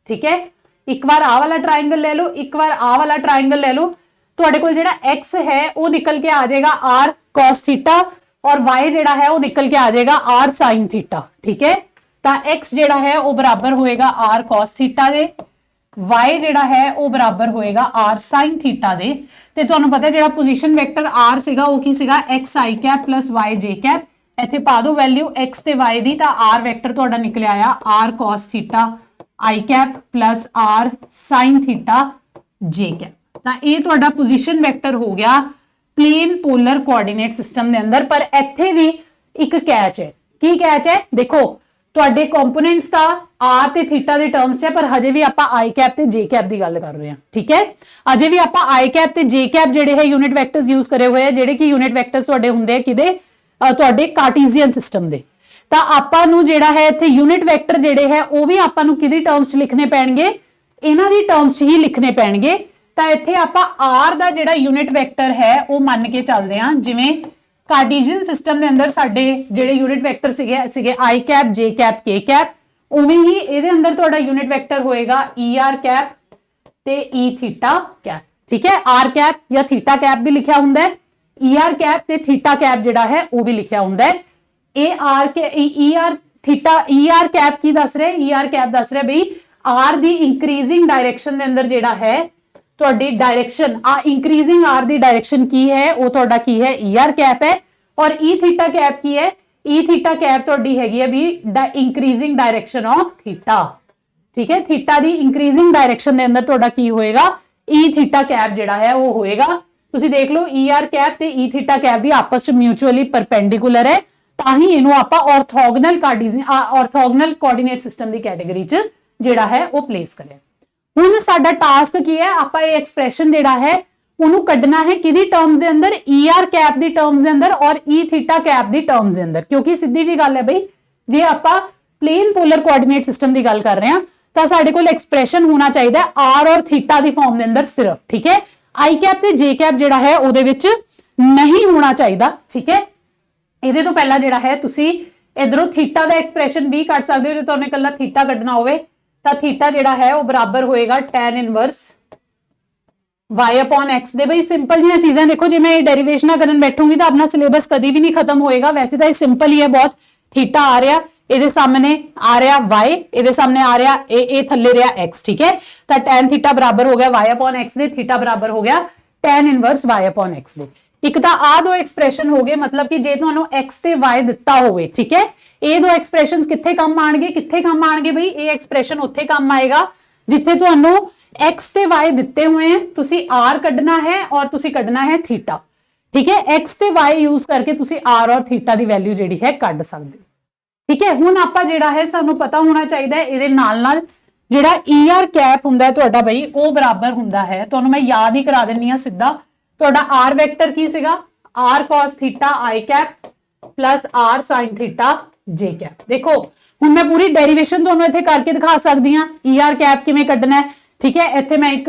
ठीक है, एक बार आ वाला ट्राइंगल ले लो, एक बार आ वाला ट्राइंगल ले लो, तुहाडे कोल जिहड़ा x है वो निकल के आ जाएगा r cos थीटा और y जिहड़ा है वो निकल के आ जाएगा r sin थीटा। ठीक है, तो x जिहड़ा है वो बराबर होएगा r cos थीटा दे, y ਜਿਹੜਾ ਹੈ ਉਹ ਬਰਾਬਰ ਹੋਏਗਾ r sin थीटा ਦੇ। ਤੇ ਤੁਹਾਨੂੰ ਪਤਾ ਜਿਹੜਾ ਪੋਜੀਸ਼ਨ ਵੈਕਟਰ r ਸੀਗਾ ਉਹ ਕੀ ਸੀਗਾ xi cap plus yj cap. ਇੱਥੇ ਪਾ ਦਿਓ ਵੈਲਿਊ x ਤੇ y ਦੀ, ਤਾਂ r ਵੈਕਟਰ ਤੁਹਾਡਾ ਨਿਕਲਿਆ ਆ r cos theta i cap plus r sin theta j cap. ਤਾਂ ਇਹ ਤੁਹਾਡਾ ਪੋਜੀਸ਼ਨ ਵੈਕਟਰ ਹੋ ਗਿਆ ਪਲੇਨ ਪੋਲਰ ਕੋਆਰਡੀਨੇਟ ਸਿਸਟਮ ਦੇ ਅੰਦਰ। ਪਰ ਇੱਥੇ ਵੀ ਇੱਕ ਕੈਚ ਹੈ। ਕੀ ਕੈਚ ਹੈ? ਦੇਖੋ ਤੁਹਾਡੇ ਕੰਪੋਨੈਂਟਸ ਦਾ r ਤੇ ਥੀਟਾ ਦੇ ਟਰਮਸ 'ਚ ਹੈ, ਪਰ ਹਜੇ ਵੀ ਆਪਾਂ i ਕੈਪ ਤੇ j ਕੈਪ ਦੀ ਗੱਲ ਕਰ ਰਹੇ ਹਾਂ। ਠੀਕ ਹੈ, ਅਜੇ ਵੀ ਆਪਾਂ i ਕੈਪ ਤੇ j ਕੈਪ ਜਿਹੜੇ ਹੈ ਯੂਨਿਟ ਵੈਕਟਰਸ ਯੂਜ਼ ਕਰੇ ਹੋਏ ਆ, ਜਿਹੜੇ ਕਿ ਯੂਨਿਟ ਵੈਕਟਰਸ ਤੁਹਾਡੇ ਹੁੰਦੇ ਆ ਕਿਦੇ ਤੁਹਾਡੇ ਕਾਰਟੀਜ਼ੀਅਨ ਸਿਸਟਮ ਦੇ। ਤਾਂ ਆਪਾਂ ਨੂੰ ਜਿਹੜਾ ਹੈ ਇੱਥੇ ਯੂਨਿਟ ਵੈਕਟਰ ਜਿਹੜੇ ਹੈ ਉਹ ਵੀ ਆਪਾਂ ਨੂੰ ਕਿਹਦੀ ਟਰਮਸ 'ਚ ਲਿਖਣੇ ਪੈਣਗੇ? ਇਹਨਾਂ ਦੀ ਟਰਮਸ 'ਚ ਹੀ ਲਿਖਣੇ ਪੈਣਗੇ। ਤਾਂ ਇੱਥੇ ਆਪਾਂ r ਦਾ ਜਿਹੜਾ ਯੂਨਿਟ ਵੈਕਟਰ ਹੈ ਉਹ ਮੰਨ ਕੇ ਚੱਲਦੇ ਹਾਂ, ਜਿਵੇਂ ਕਾਰਟੀਜ਼ੀਅਨ ਸਿਸਟਮ ਦੇ ਅੰਦਰ ਸਾਡੇ ਜਿਹੜੇ ਯੂਨਿਟ ਵੈਕਟਰ ਸੀਗੇ i cap j cap k cap, ਉਵੇਂ ਹੀ ਇਹਦੇ ਅੰਦਰ ਤੁਹਾਡਾ ਯੂਨਿਟ ਵੈਕਟਰ ਹੋਏਗਾ er ਕੈਪ ਤੇ e ਥੀਟਾ ਕੈਪ। ਠੀਕ ਹੈ, r ਕੈਪ ਜਾਂ ਥੀਟਾ ਕੈਪ ਵੀ ਲਿਖਿਆ ਹੁੰਦਾ ਹੈ, er ਕੈਪ ਤੇ ਥੀਟਾ ਕੈਪ ਜਿਹੜਾ ਹੈ ਉਹ ਵੀ ਲਿਖਿਆ ਹੁੰਦਾ ਹੈ। ਇਹ er ਥੀਟਾ er ਕੈਪ ਕੀ ਦੱਸ ਰਿਹਾ? er ਕੈਪ ਦੱਸ ਰਿਹਾ ਬਈ r ਦੀ ਇੰਕਰੀਜ਼ਿੰਗ ਡਾਇਰੈਕਸ਼ਨ ਦੇ ਅੰਦਰ ਜਿਹੜਾ ਹੈ ਤੁਹਾਡੀ ਡਾਇਰੈਕਸ਼ਨ इंक्रीजिंग r ਦੀ ਡਾਇਰੈਕਸ਼ਨ ਕੀ ਹੈ ਉਹ ਤੁਹਾਡਾ ਕੀ ਹੈ er ਕੈਪ ਹੈ। ਔਰ e ਥੀਟਾ ਕੈਪ ਕੀ ਹੈ? e ਥੀਟਾ ਕੈਪ ਤੁਹਾਡੀ ਹੈਗੀ ਹੈ ਵੀ इंक्रीजिंग ਡਾਇਰੈਕਸ਼ਨ ਆਫ ਥੀਟਾ। ਠੀਕ ਹੈ, ਥੀਟਾ ਦੀ इंक्रीजिंग ਡਾਇਰੈਕਸ਼ਨ ਦੇ ਅੰਦਰ ਤੁਹਾਡਾ ਕੀ ਹੋਏਗਾ? e ਥੀਟਾ ਕੈਪ ਜਿਹੜਾ ਹੈ ਉਹ ਹੋਏਗਾ। ਤੁਸੀਂ ਦੇਖ ਲਓ er ਕੈਪ ਤੇ e ਥੀਟਾ ਕੈਪ ਵੀ ਆਪਸ ਵਿੱਚ ਮਿਊਚੁਅਲੀ ਪਰਪੈਂਡੀਕੁਲਰ ਹੈ, ਤਾਂ ਹੀ ਇਹਨੂੰ ਆਪਾਂ ਆਰਥੋਗਨਲ ਕੋਆਰਡੀਨੇਟ ਸਿਸਟਮ ਦੀ ਕੈਟਾਗਰੀ 'ਚ ਜਿਹੜਾ ਹੈ ਉਹ ਪਲੇਸ ਕਰਿਆ। ਹੁਣ ਸਾਡਾ ਟਾਸਕ ਕੀ ਹੈ? ਆਪਾਂ ਇਹ ਐਕਸਪ੍ਰੈਸ਼ਨ ਜਿਹੜਾ ਹੈ ਉਹਨੂੰ ਕੱਢਣਾ ਹੈ ਕਿਹਦੀ ਟਰਮਸ ਦੇ ਅੰਦਰ? er ਕੈਪ ਦੀ ਟਰਮਸ ਦੇ ਅੰਦਰ ਔਰ e ਥੀਟਾ ਕੈਪ ਦੀ ਟਰਮਸ ਦੇ ਅੰਦਰ। ਕਿਉਂਕਿ ਸਿੱਧੀ ਜੀ ਗੱਲ ਹੈ ਬਈ, ਜੇ ਆਪਾਂ ਪਲੇਨ ਪੋਲਰ ਕੋਆਰਡੀਨੇਟ ਸਿਸਟਮ ਦੀ ਗੱਲ ਕਰ ਰਹੇ ਹਾਂ ਤਾਂ ਸਾਡੇ ਕੋਲ ਐਕਸਪ੍ਰੈਸ਼ਨ ਹੋਣਾ ਚਾਹੀਦਾ r ਔਰ ਥੀਟਾ ਦੀ ਫਾਰਮ ਦੇ ਅੰਦਰ ਸਿਰਫ। ਠੀਕ ਹੈ, i ਕੈਪ ਤੇ j ਕੈਪ ਜਿਹੜਾ ਹੈ ਉਹਦੇ ਵਿੱਚ ਨਹੀਂ ਹੋਣਾ ਚਾਹੀਦਾ। ਠੀਕ ਹੈ, ਇਹਦੇ ਤੋਂ ਪਹਿਲਾਂ ਜਿਹੜਾ ਹੈ ਤੁਸੀਂ ਇਧਰੋਂ ਥੀਟਾ ਦਾ ਐਕਸਪ੍ਰੈਸ਼ਨ ਵੀ ਕੱਢ ਸਕਦੇ ਹੋ। ਜੇ ਤੁਹਾਨੂੰ ਇਕੱਲਾ ਥੀਟਾ ਕੱਢਣਾ ਹੋਵੇ ਤਾਂ ਥੀਟਾ ਜਿਹੜਾ ਹੈ ਉਹ ਬਰਾਬਰ ਹੋਏਗਾ tan inverse y upon x ਦੇ। ਬਈ ਸਿੰਪਲ ਜੀਆਂ ਚੀਜ਼ਾਂ ਦੇਖੋ, ਜੇ ਮੈਂ ਇਹ ਡੈਰੀਵੇਸ਼ਨਾਂ ਕਰਨ ਬੈਠੂੰਗੀ ਤਾਂ ਆਪਣਾ ਸਿਲੇਬਸ ਕਦੀ ਵੀ ਨਹੀਂ ਖਤਮ ਹੋਏਗਾ। ਵੈਸੇ ਤਾਂ ਇਹ ਸਿੰਪਲ ਹੀ ਹੈ ਬਹੁਤ। ਥੀਟਾ ਆ ਰਿਹਾ, ਇਹਦੇ ਸਾਹਮਣੇ ਆ ਰਿਹਾ y, ਇਹਦੇ ਸਾਹਮਣੇ ਆ ਰਿਹਾ ਇਹ ਥੱਲੇ ਰਿਹਾ x। ਠੀਕ ਹੈ, ਤਾਂ tan ਥੀਟਾ ਬਰਾਬਰ ਹੋ ਗਿਆ y upon x ਦੇ, ਥੀਟਾ ਬਰਾਬਰ ਹੋ ਗਿਆ tan inverse y upon x ਦੇ। ਇੱਕ ਤਾਂ ਆ ਦੋ ਐਕਸਪ੍ਰੈਸ਼ਨ ਹੋ ਗਏ, ਮਤਲਬ ਕਿ ਜੇ ਤੁਹਾਨੂੰ x ਤੇ y ਦਿੱਤਾ ਹੋਵੇ, ਠੀਕ ਹੈ, ਇਹ ਦੋ ਐਕਸਪ੍ਰੈਸ਼ਨਸ ਕਿੱਥੇ ਕੰਮ ਆਣਗੇ? ਕਿੱਥੇ ਕੰਮ ਆਣਗੇ ਬਈ? ਇਹ ਐਕਸਪ੍ਰੈਸ਼ਨ ਉੱਥੇ ਕੰਮ ਆਏਗਾ ਜਿੱਥੇ ਤੁਹਾਨੂੰ x ਤੇ y ਦਿੱਤੇ ਹੋਏ हैं, ਤੁਸੀਂ r ਕੱਢਣਾ ਹੈ ਔਰ ਤੁਸੀਂ ਕੱਢਣਾ ਹੈ ਥੀਟਾ। ਠੀਕ ਹੈ, x ਤੇ y ਯੂਜ਼ ਕਰਕੇ ਤੁਸੀਂ r ਔਰ ਥੀਟਾ ਦੀ ਵੈਲਿਊ ਜਿਹੜੀ ਹੈ ਕੱਢ ਸਕਦੇ ਹੋ। ਠੀਕ ਹੈ, ਹੁਣ ਆਪਾਂ ਜਿਹੜਾ ਹੈ ਸਾਨੂੰ ਪਤਾ ਹੋਣਾ ਚਾਹੀਦਾ ਹੈ ਇਹਦੇ ਨਾਲ ਨਾਲ ਜਿਹੜਾ er ਕੈਪ ਹੁੰਦਾ ਹੈ ਤੁਹਾਡਾ ਬਈ ਉਹ ਬਰਾਬਰ ਹੁੰਦਾ ਹੈ, ਤੁਹਾਨੂੰ ਮੈਂ ਯਾਦ ਹੀ ਕਰਾ ਦਿੰਨੀ ਆ ਸਿੱਧਾ। ਤੁਹਾਡਾ r ਵੈਕਟਰ ਕੀ ਸੀਗਾ? r cos theta i cap plus r sin theta j cap. ਦੇਖੋ ਹੁਣ ਮੈਂ ਪੂਰੀ ਡੈਰੀਵੇਸ਼ਨ ਤੁਹਾਨੂੰ ਇੱਥੇ ਕਰਕੇ ਦਿਖਾ ਸਕਦੀ ਹਾਂ er ਕੈਪ ਕਿਵੇਂ ਕੱਢਣਾ ਹੈ। ठीक है, इत्थे मैं एक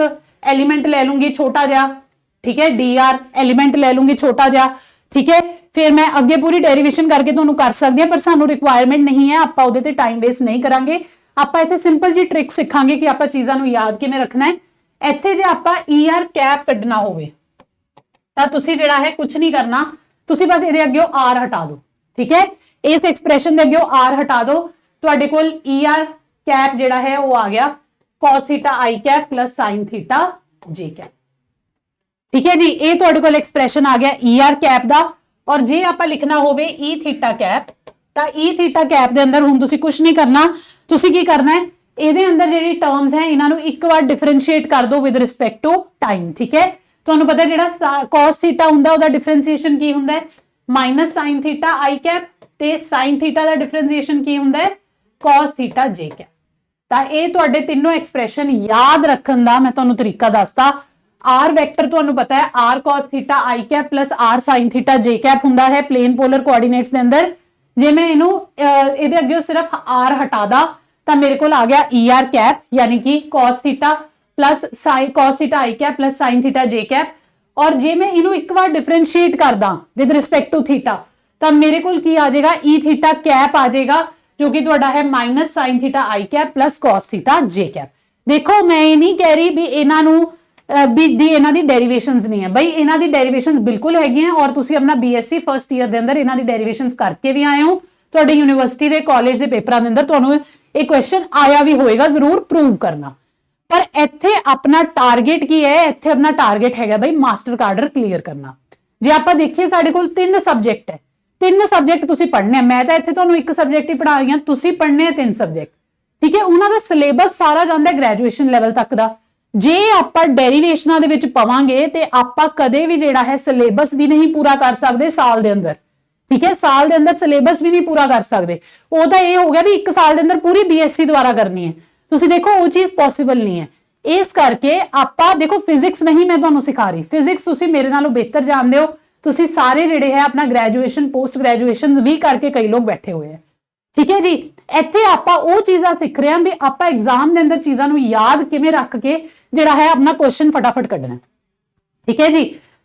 एलिमेंट ले लूंगी छोटा जा, ठीक है, dr एलिमेंट ले लूंगी छोटा जा। ठीक है, फिर मैं अगे पूरी डेरिवेशन करके तुहानू कर सकदी हां, पर सानू रिक्वायरमेंट नहीं है, आपां उहदे ते टाइम वेस्ट नहीं करांगे। आपां इत्थे सिंपल जी ट्रिक सिखांगे कि आपां चीज़ां नू याद किवें रखना है। इत्थे जे आपां er कैप कड्ढना होवे तां तुसीं जिहड़ा है कुछ नहीं करना, तुसीं बस इहदे अग्गेओं r हटा दो। ठीक है, इस एक्सप्रैशन दे अग्गेओं r हटा दो, तुहाडे कोल er कैप जिहड़ा है वो आ गया cos theta i cap plus sin theta j cap. ठीक है जी, ये तुहाडे कोल एक्सप्रैशन आ गया er कैप दा। और जे आपां लिखना होवे e थीटा कैप ਤਾਂ E ਥੀਟਾ ਕੈਪ ਦੇ ਅੰਦਰ ਹੁਣ ਤੁਸੀਂ ਕੁਝ ਨਹੀਂ ਕਰਨਾ, ਤੁਸੀਂ ਕੀ ਕਰਨਾ ਹੈ, ਇਹਦੇ ਅੰਦਰ ਜਿਹੜੀ ਟਰਮਸ ਹੈ ਇਹਨਾਂ ਨੂੰ ਇੱਕ ਵਾਰ ਡਿਫਰੈਂਸ਼ੀਏਟ ਕਰ ਦਿਓ ਵਿਦ ਰਿਸਪੈਕਟ ਟੂ ਟਾਈਮ। ਠੀਕ ਹੈ, ਤੁਹਾਨੂੰ ਪਤਾ ਜਿਹੜਾ cos ਥੀਟਾ ਹੁੰਦਾ ਉਹਦਾ ਡਿਫਰੈਂਸ਼ੀਏਸ਼ਨ ਕੀ ਹੁੰਦਾ ਹੈ, minus sin theta i cap, ਤੇ sin ਥੀਟਾ ਦਾ ਡਿਫਰੈਂਸ਼ੀਏਸ਼ਨ ਕੀ ਹੁੰਦਾ ਹੈ, cos ਥੀਟਾ j ਕੈਪ। ਤਾਂ ਇਹ ਤੁਹਾਡੇ ਤਿੰਨੋਂ ਐਕਸਪ੍ਰੈਸ਼ਨ ਯਾਦ ਰੱਖਣ ਦਾ ਮੈਂ ਤੁਹਾਨੂੰ ਤਰੀਕਾ ਦੱਸਦਾ। r ਵੈਕਟਰ ਤੁਹਾਨੂੰ ਪਤਾ ਹੈ r cos theta i cap plus r sin theta j cap ਹੁੰਦਾ ਹੈ ਪਲੇਨ ਪੋਲਰ ਕੋਆਰਡੀਨੇਟਸ ਦੇ ਅੰਦਰ। ਜੇ ਮੈਂ ਇਹਨੂੰ ਇਹਦੇ ਅੱਗੇ ਸਿਰਫ r ਹਟਾ ਦਾਂ ਤਾਂ ਮੇਰੇ ਕੋਲ ਆ ਗਿਆ er ਕੈਪ, ਯਾਨੀ ਕਿ cos theta plus cos theta i cap plus sin theta j cap. और जे मैं इनू एक बार डिफरेंशिएट कर दा विद रिस्पेक्ट टू थीटा तो मेरे को की आ जाएगा e थीटा कैप आ जाएगा, जो कि तुहाडा है minus sin theta i cap plus cos theta j cap. देखो मैं ये नहीं कह रही भी इन्हां नू इन्हां दी डेरिवेशंस नहीं है, बई इन्हां दी डेरिवेशंस बिल्कुल हैगी हैं और तुसी अपना BSc फर्स्ट ईयर दे अंदर इन्हां दी डेरिवेशंस करके भी आए हो, तुहाडे यूनिवर्सिटी दे कॉलेज दे पेपरां दे अंदर तुहानू ये क्वेश्चन आया भी होएगा, जरूर प्रूव करना। पर इत्थे अपना टारगेट की है, इत्थे अपना टारगेट है भाई मास्टर कार्डर क्लीयर करना। जे आपां देखिए साडे कोल 3 सब्जेक्ट है, 3 सब्जेक्ट तुसी पढ़ने हैं, मैं तो इत्थे तुहानू एक सब्जेक्ट ही पढ़ा रही हां, तुसी पढ़ने हैं 3 सब्जेक्ट। ठीक है, उन्हां दा सिलेबस सारा जांदा है ग्रेजुएशन लेवल तक दा। जे आपां डेरिवेशनां दे विच पवांगे ते आपां कदे भी जिहड़ा है सिलेबस भी नहीं पूरा कर सकदे साल दे अंदर। ठीक है, साल दे अंदर सिलेबस भी नहीं पूरा कर सकदे। ओह तां इह हो गया भी एक साल दे अंदर पूरी BSc द्वारा करनी है, ਤੁਸੀਂ ਦੇਖੋ ਉਹ ਚੀਜ਼ ਪੋਸੀਬਲ ਨਹੀਂ ਹੈ। ਇਸ ਕਰਕੇ ਆਪਾਂ ਦੇਖੋ ਫਿਜ਼ਿਕਸ ਨਹੀਂ ਮੈਂ ਤੁਹਾਨੂੰ ਸਿਖਾ ਰਹੀ, ਫਿਜ਼ਿਕਸ ਤੁਸੀਂ ਮੇਰੇ ਨਾਲੋਂ ਬਿਹਤਰ ਜਾਣਦੇ ਹੋ, ਤੁਸੀਂ ਸਾਰੇ ਜਿਹੜੇ ਹੈ ਆਪਣਾ ਗ੍ਰੈਜੂਏਸ਼ਨ ਪੋਸਟ ਗ੍ਰੈਜੂਏਸ਼ਨਸ ਵੀ ਕਰਕੇ ਕਈ ਲੋਕ ਬੈਠੇ ਹੋਏ ਆ। ਠੀਕ ਹੈ ਜੀ, ਇੱਥੇ ਆਪਾਂ ਉਹ ਚੀਜ਼ਾਂ ਸਿੱਖ ਰਹੇ ਹਾਂ ਵੀ ਆਪਾਂ ਐਗਜ਼ਾਮ ਦੇ ਅੰਦਰ ਚੀਜ਼ਾਂ ਨੂੰ ਯਾਦ ਕਿਵੇਂ ਰੱਖ ਕੇ ਜਿਹੜਾ ਹੈ ਆਪਣਾ ਕੁਐਸਚਨ ਫਟਾਫਟ ਕੱਢਣਾ। ਠੀਕ ਹੈ ਜੀ,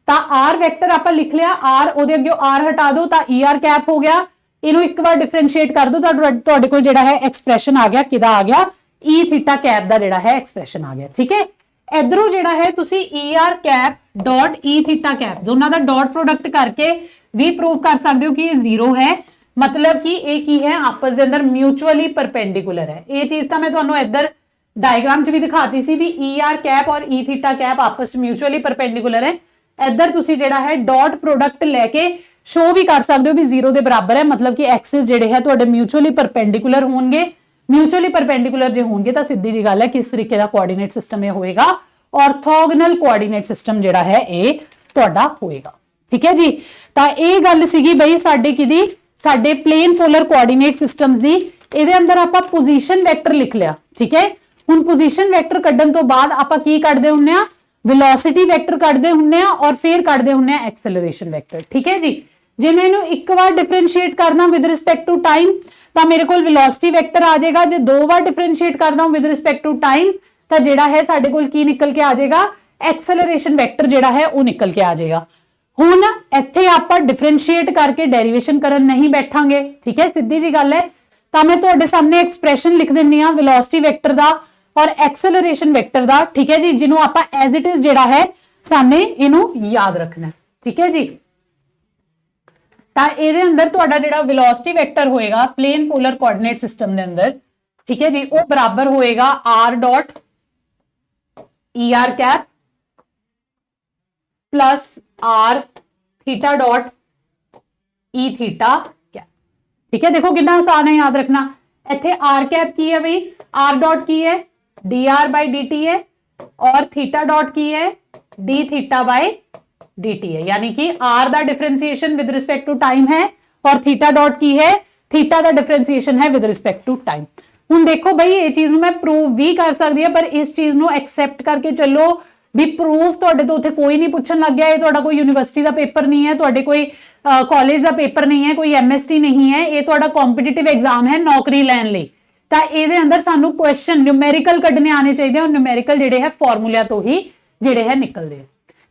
ਤਾਂ r ਵੈਕਟਰ ਆਪਾਂ ਲਿਖ ਲਿਆ, r ਉਹਦੇ ਅੱਗੇ r ਹਟਾ ਦਿਓ ਤਾਂ er ਕੈਪ ਹੋ ਗਿਆ। ਇਹਨੂੰ ਇੱਕ ਵਾਰ ਡਿਫਰੈਂਸ਼ੀਏਟ ਕਰ ਦਿਓ ਤਾਂ ਤੁਹਾਡੇ ਕੋਲ ਜਿਹੜਾ ਹੈ ਐਕਸਪ੍ਰੈਸ਼ਨ ਆ ਗਿਆ, ਕਿਹਦਾ ਆ ਗਿਆ, e थीटा कैप ਦਾ ਜਿਹੜਾ ਹੈ ਐਕਸਪ੍ਰੈਸ਼ਨ ਆ ਗਿਆ। ਠੀਕ ਹੈ, ਇਧਰੋਂ ਜਿਹੜਾ ਹੈ ਤੁਸੀਂ er cap dot e theta cap ਦੋਨਾਂ ਦਾ ਡਾਟ ਪ੍ਰੋਡਕਟ ਕਰਕੇ ਵੀ ਪ੍ਰੂਵ ਕਰ ਸਕਦੇ ਹੋ ਕਿ ਇਹ 0 ਹੈ, मतलब कि ਇਹ ਕੀ ਹੈ ਆਪਸ ਦੇ ਅੰਦਰ ਮਿਊਚੁਅਲੀ ਪਰਪੈਂਡੀਕੁਲਰ ਹੈ। ਇਹ ਚੀਜ਼ ਤਾਂ ਮੈਂ ਤੁਹਾਨੂੰ ਇੱਧਰ ਡਾਇਗਰਾਮ 'ਚ ਵੀ ਦਿਖਾਤੀ ਸੀ ਵੀ er कैप और e थीटा कैप ਆਪਸ 'ਚ ਮਿਊਚੁਅਲੀ ਪਰਪੈਂਡੀਕੁਲਰ ਹੈ। ਇੱਧਰ ਤੁਸੀਂ ਜਿਹੜਾ ਹੈ ਡਾਟ ਪ੍ਰੋਡਕਟ ਲੈ ਕੇ ਸ਼ੋ ਵੀ ਕਰ ਸਕਦੇ ਹੋ ਵੀ 0 ਦੇ ਬਰਾਬਰ ਹੈ, मतलब कि ਐਕਸਿਸ ਜਿਹੜੇ ਹੈ ਤੁਹਾਡੇ ਮਿਊਚੁਅਲੀ ਪਰਪੈਂਡੀਕੁਲਰ ਹੋਣਗੇ। म्यूचुअली परपेंडिकुलर जो होंगे तो सीधी जी गल है किस तरीके का कोआर्डिनेट सिस्टम ये होएगा, ऑर्थोगोनल कोआर्डिनेट सिस्टम जिहड़ा है ये तुहाडा होएगा। ठीक है जी, तो ये गल सीगी बई साडे किदी साडे प्लेन पोलर कोआर्डिनेट सिस्टम्स दी। इहदे अंदर आपां पोजीशन वैक्टर लिख लिया। ठीक है, हुण पोजीशन वैक्टर कड्ढण तो बाद आपां की कढदे हुंदे आ, वेलोसिटी वैक्टर कढदे हुंदे आ और फिर कढदे हुंदे आ एक्सेलरेशन वैक्टर। ठीक है जी, जे मैं इहनूं एक बार डिफरेंशिएट करना विद रिस्पेक्ट टू टाइम ਤਾਂ ਮੇਰੇ ਕੋਲ ਵੈਲੋਸਿਟੀ ਵੈਕਟਰ ਆ ਜਾਏਗਾ। ਜੇ 2 ਵਾਰ ਡਿਫਰੈਂਸ਼ੀਏਟ ਕਰਦਾ ਹਾਂ ਵਿਦ ਰਿਸਪੈਕਟ ਟੂ ਟਾਈਮ ਤਾਂ ਜਿਹੜਾ ਹੈ ਸਾਡੇ ਕੋਲ ਕੀ ਨਿਕਲ ਕੇ ਆ ਜਾਏਗਾ, ਐਕਸਲਰੇਸ਼ਨ ਵੈਕਟਰ ਜਿਹੜਾ ਹੈ ਉਹ ਨਿਕਲ ਕੇ ਆ ਜਾਏਗਾ। ਹੁਣ ਇੱਥੇ ਆਪਾਂ ਡਿਫਰੈਂਸ਼ੀਏਟ ਕਰਕੇ ਡੈਰੀਵੇਸ਼ਨ ਕਰਨ ਨਹੀਂ ਬੈਠਾਂਗੇ। ਠੀਕ ਹੈ, ਸਿੱਧੀ ਜੀ ਗੱਲ ਹੈ। ਤਾਂ ਮੈਂ ਤੁਹਾਡੇ ਸਾਹਮਣੇ ਐਕਸਪ੍ਰੈਸ਼ਨ ਲਿਖ ਦਿੰਨੀ ਆ ਵੈਲੋਸਿਟੀ ਵੈਕਟਰ ਦਾ ਔਰ ਐਕਸਲਰੇਸ਼ਨ ਵੈਕਟਰ ਦਾ। ਠੀਕ ਹੈ ਜੀ, ਜਿਹਨੂੰ ਆਪਾਂ ਐਜ਼ ਇਟ ਇਜ਼ ਜਿਹੜਾ ਹੈ ਸਾਨੇ ਇਹਨੂੰ ਯਾਦ ਰੱਖਣਾ। ਠੀਕ ਹੈ ਜੀ, ਤਾਂ ਇਹਦੇ ਅੰਦਰ ਤੁਹਾਡਾ ਜਿਹੜਾ ਵੈਲੋਸਿਟੀ ਵੈਕਟਰ ਹੋਏਗਾ ਪਲੇਨ ਪੋਲਰ ਕੋਆਰਡੀਨੇਟ ਸਿਸਟਮ ਦੇ ਅੰਦਰ, ਠੀਕ ਹੈ ਜੀ, ਉਹ ਬਰਾਬਰ ਹੋਏਗਾ r dot er cap plus r theta dot e theta cap. ठीक है, देखो कितना आसान है याद रखना। इत्थे r कैप की है भाई, r डॉट की है dr बाई dt है और थीटा डॉट की है d थीटा बाई dt है, यानी कि r दा differentiation with respect to time है और थीटा डॉट की है, थीटा दा डिफरेंशिएशन है विद रिस्पेक्ट टू टाइम। हुण देखो भाई ये चीज मैं प्रूव भी कर सकती है, पर इस चीज ਨੂੰ एक्सेप्ट करके चलो भी प्रूफ ਤੁਹਾਡੇ ਤੋਂ ਉੱਥੇ ਕੋਈ ਨਹੀਂ ਪੁੱਛਣ ਲੱਗ ਗਿਆ। ਇਹ ਤੁਹਾਡਾ ਕੋਈ ਯੂਨੀਵਰਸਿਟੀ ਦਾ ਪੇਪਰ ਨਹੀਂ ਹੈ, ਤੁਹਾਡੇ ਕੋਈ ਕਾਲਜ ਦਾ ਪੇਪਰ ਨਹੀਂ ਹੈ, ਕੋਈ MST ਨਹੀਂ ਹੈ, ਇਹ ਤੁਹਾਡਾ ਕੰਪੀਟੀਟਿਵ ਐਗਜ਼ਾਮ ਹੈ ਨੌਕਰੀ ਲੈਣ ਲਈ। ਤਾਂ ਇਹਦੇ ਅੰਦਰ ਸਾਨੂੰ ਕੁਐਸਚਨ ਨਿਊਮੈਰੀਕਲ ਕੱਢਣੇ ਆਣੇ ਚਾਹੀਦੇ ਹਨ, ਨਿਊਮੈਰੀਕਲ ਜਿਹੜੇ ਹੈ ਫਾਰਮੂਲਿਆਂ ਤੋਂ ਹੀ ਜਿਹੜੇ ਹੈ ਨਿਕਲਦੇ ਆ।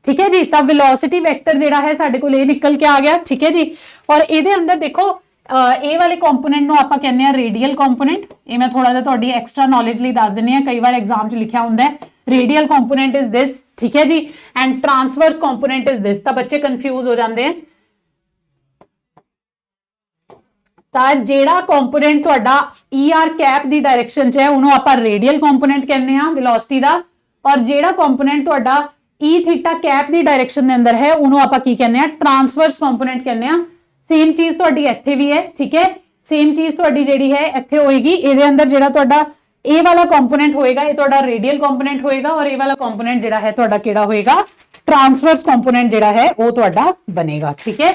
ठीक है जी, तब वेलोसिटी वेक्टर ਜਿਹੜਾ ਹੈ ਸਾਡੇ ਕੋਲ ਇਹ ਨਿਕਲ ਕੇ ਆ ਗਿਆ। ठीक है जी, और ਇਹਦੇ ਅੰਦਰ ਦੇਖੋ ਇਹ ਵਾਲੇ ਕੰਪੋਨੈਂਟ ਨੂੰ ਆਪਾਂ ਕਹਿੰਦੇ ਆ ਰੇਡੀਅਲ ਕੰਪੋਨੈਂਟ। ਇਹ ਮੈਂ ਥੋੜਾ ਜਿਹਾ ਤੁਹਾਡੀ ਐਕਸਟਰਾ ਨੌਲੇਜ ਲਈ ਦੱਸ ਦਿੰਨੀ ਆ, ਕਈ ਵਾਰ ਐਗਜ਼ਾਮ 'ਚ ਲਿਖਿਆ ਹੁੰਦਾ ਹੈ रेडियल कंपोनेंट इज दिस। ठीक है जी, and transverse component is this. तो बच्चे कंफ्यूज हो जाते हैं। ਤਾਂ ਜਿਹੜਾ ਕੰਪੋਨੈਂਟ ਤੁਹਾਡਾ er कैप ਦੀ ਡਾਇਰੈਕਸ਼ਨ 'ਚ ਹੈ ਉਹਨੂੰ ਆਪਾਂ ਰੇਡੀਅਲ ਕੰਪੋਨੈਂਟ ਕਹਿੰਦੇ ਆ ਵੈਲੋਸਿਟੀ ਦਾ, ਔਰ ਜਿਹੜਾ ਕੰਪੋਨੈਂਟ ਤੁਹਾਡਾ e थीटा कैप ਦੀ ਡਾਇਰੈਕਸ਼ਨ ਦੇ ਅੰਦਰ ਹੈ ਉਹਨੂੰ ਆਪਾਂ ਕੀ ਕਹਿੰਦੇ ਆ ਟ੍ਰਾਂਸਵਰਸ ਕੰਪੋਨੈਂਟ ਕਹਿੰਦੇ ਆ। सेम चीज ਤੁਹਾਡੀ ਇੱਥੇ ਵੀ ਹੈ। ठीक है, सेम चीज ਤੁਹਾਡੀ ਜਿਹੜੀ ਹੈ ਇੱਥੇ ਹੋਏਗੀ, ਇਹਦੇ ਅੰਦਰ ਜਿਹੜਾ ਤੁਹਾਡਾ ਇਹ ਵਾਲਾ ਕੰਪੋਨੈਂਟ ਹੋਏਗਾ ਇਹ ਤੁਹਾਡਾ ਰੇਡੀਅਲ ਕੰਪੋਨੈਂਟ ਹੋਏਗਾ, ਔਰ ਇਹ ਵਾਲਾ ਕੰਪੋਨੈਂਟ ਜਿਹੜਾ ਹੈ ਤੁਹਾਡਾ ਕਿਹੜਾ ਹੋਏਗਾ, ट्रांसवर्स कंपोनेंट ਜਿਹੜਾ ਹੈ ਉਹ ਤੁਹਾਡਾ ਬਣੇਗਾ। ਠੀਕ ਹੈ,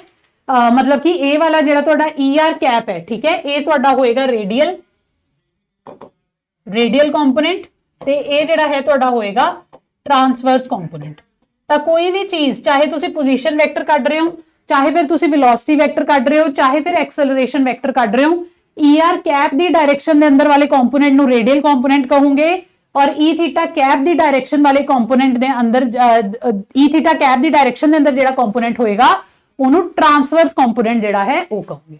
मतलब कि ਇਹ ਵਾਲਾ ਜਿਹੜਾ ਤੁਹਾਡਾ ER कैप है, ठीक है, ਇਹ ਤੁਹਾਡਾ ਹੋਏਗਾ रेडियल कंपोनेंट ਤੇ ਇਹ ਜਿਹੜਾ ਹੈ ਤੁਹਾਡਾ ਹੋਏਗਾ ट्रांसवर्स कंपोनेंट। ਤਾਂ ਕੋਈ ਵੀ ਚੀਜ਼ ਚਾਹੇ ਤੁਸੀਂ पोजीशन वेक्टर ਕੱਢ ਰਹੇ ਹੋ, ਚਾਹੇ ਫਿਰ ਤੁਸੀਂ वेलोसिटी वेक्टर ਕੱਢ ਰਹੇ ਹੋ, ਚਾਹੇ ਫਿਰ एक्सेलरेशन वेक्टर ਕੱਢ ਰਹੇ ਹੋ, ER कैप ਦੀ डायरेक्शन ਦੇ ਅੰਦਰ ਵਾਲੇ कंपोनेंट ਨੂੰ रेडियल कंपोनेंट ਕਹੋਗੇ, और ई थीटा कैप दी डायरेक्शन वाले कंपोनेंट दे अंदर ई थीटा कैप दी डायरेक्शन दे अंदर जेड़ा कंपोनेंट होएगा उन्हों ट्रांसवर्स कंपोनेंट जेड़ा है वो कहोगे।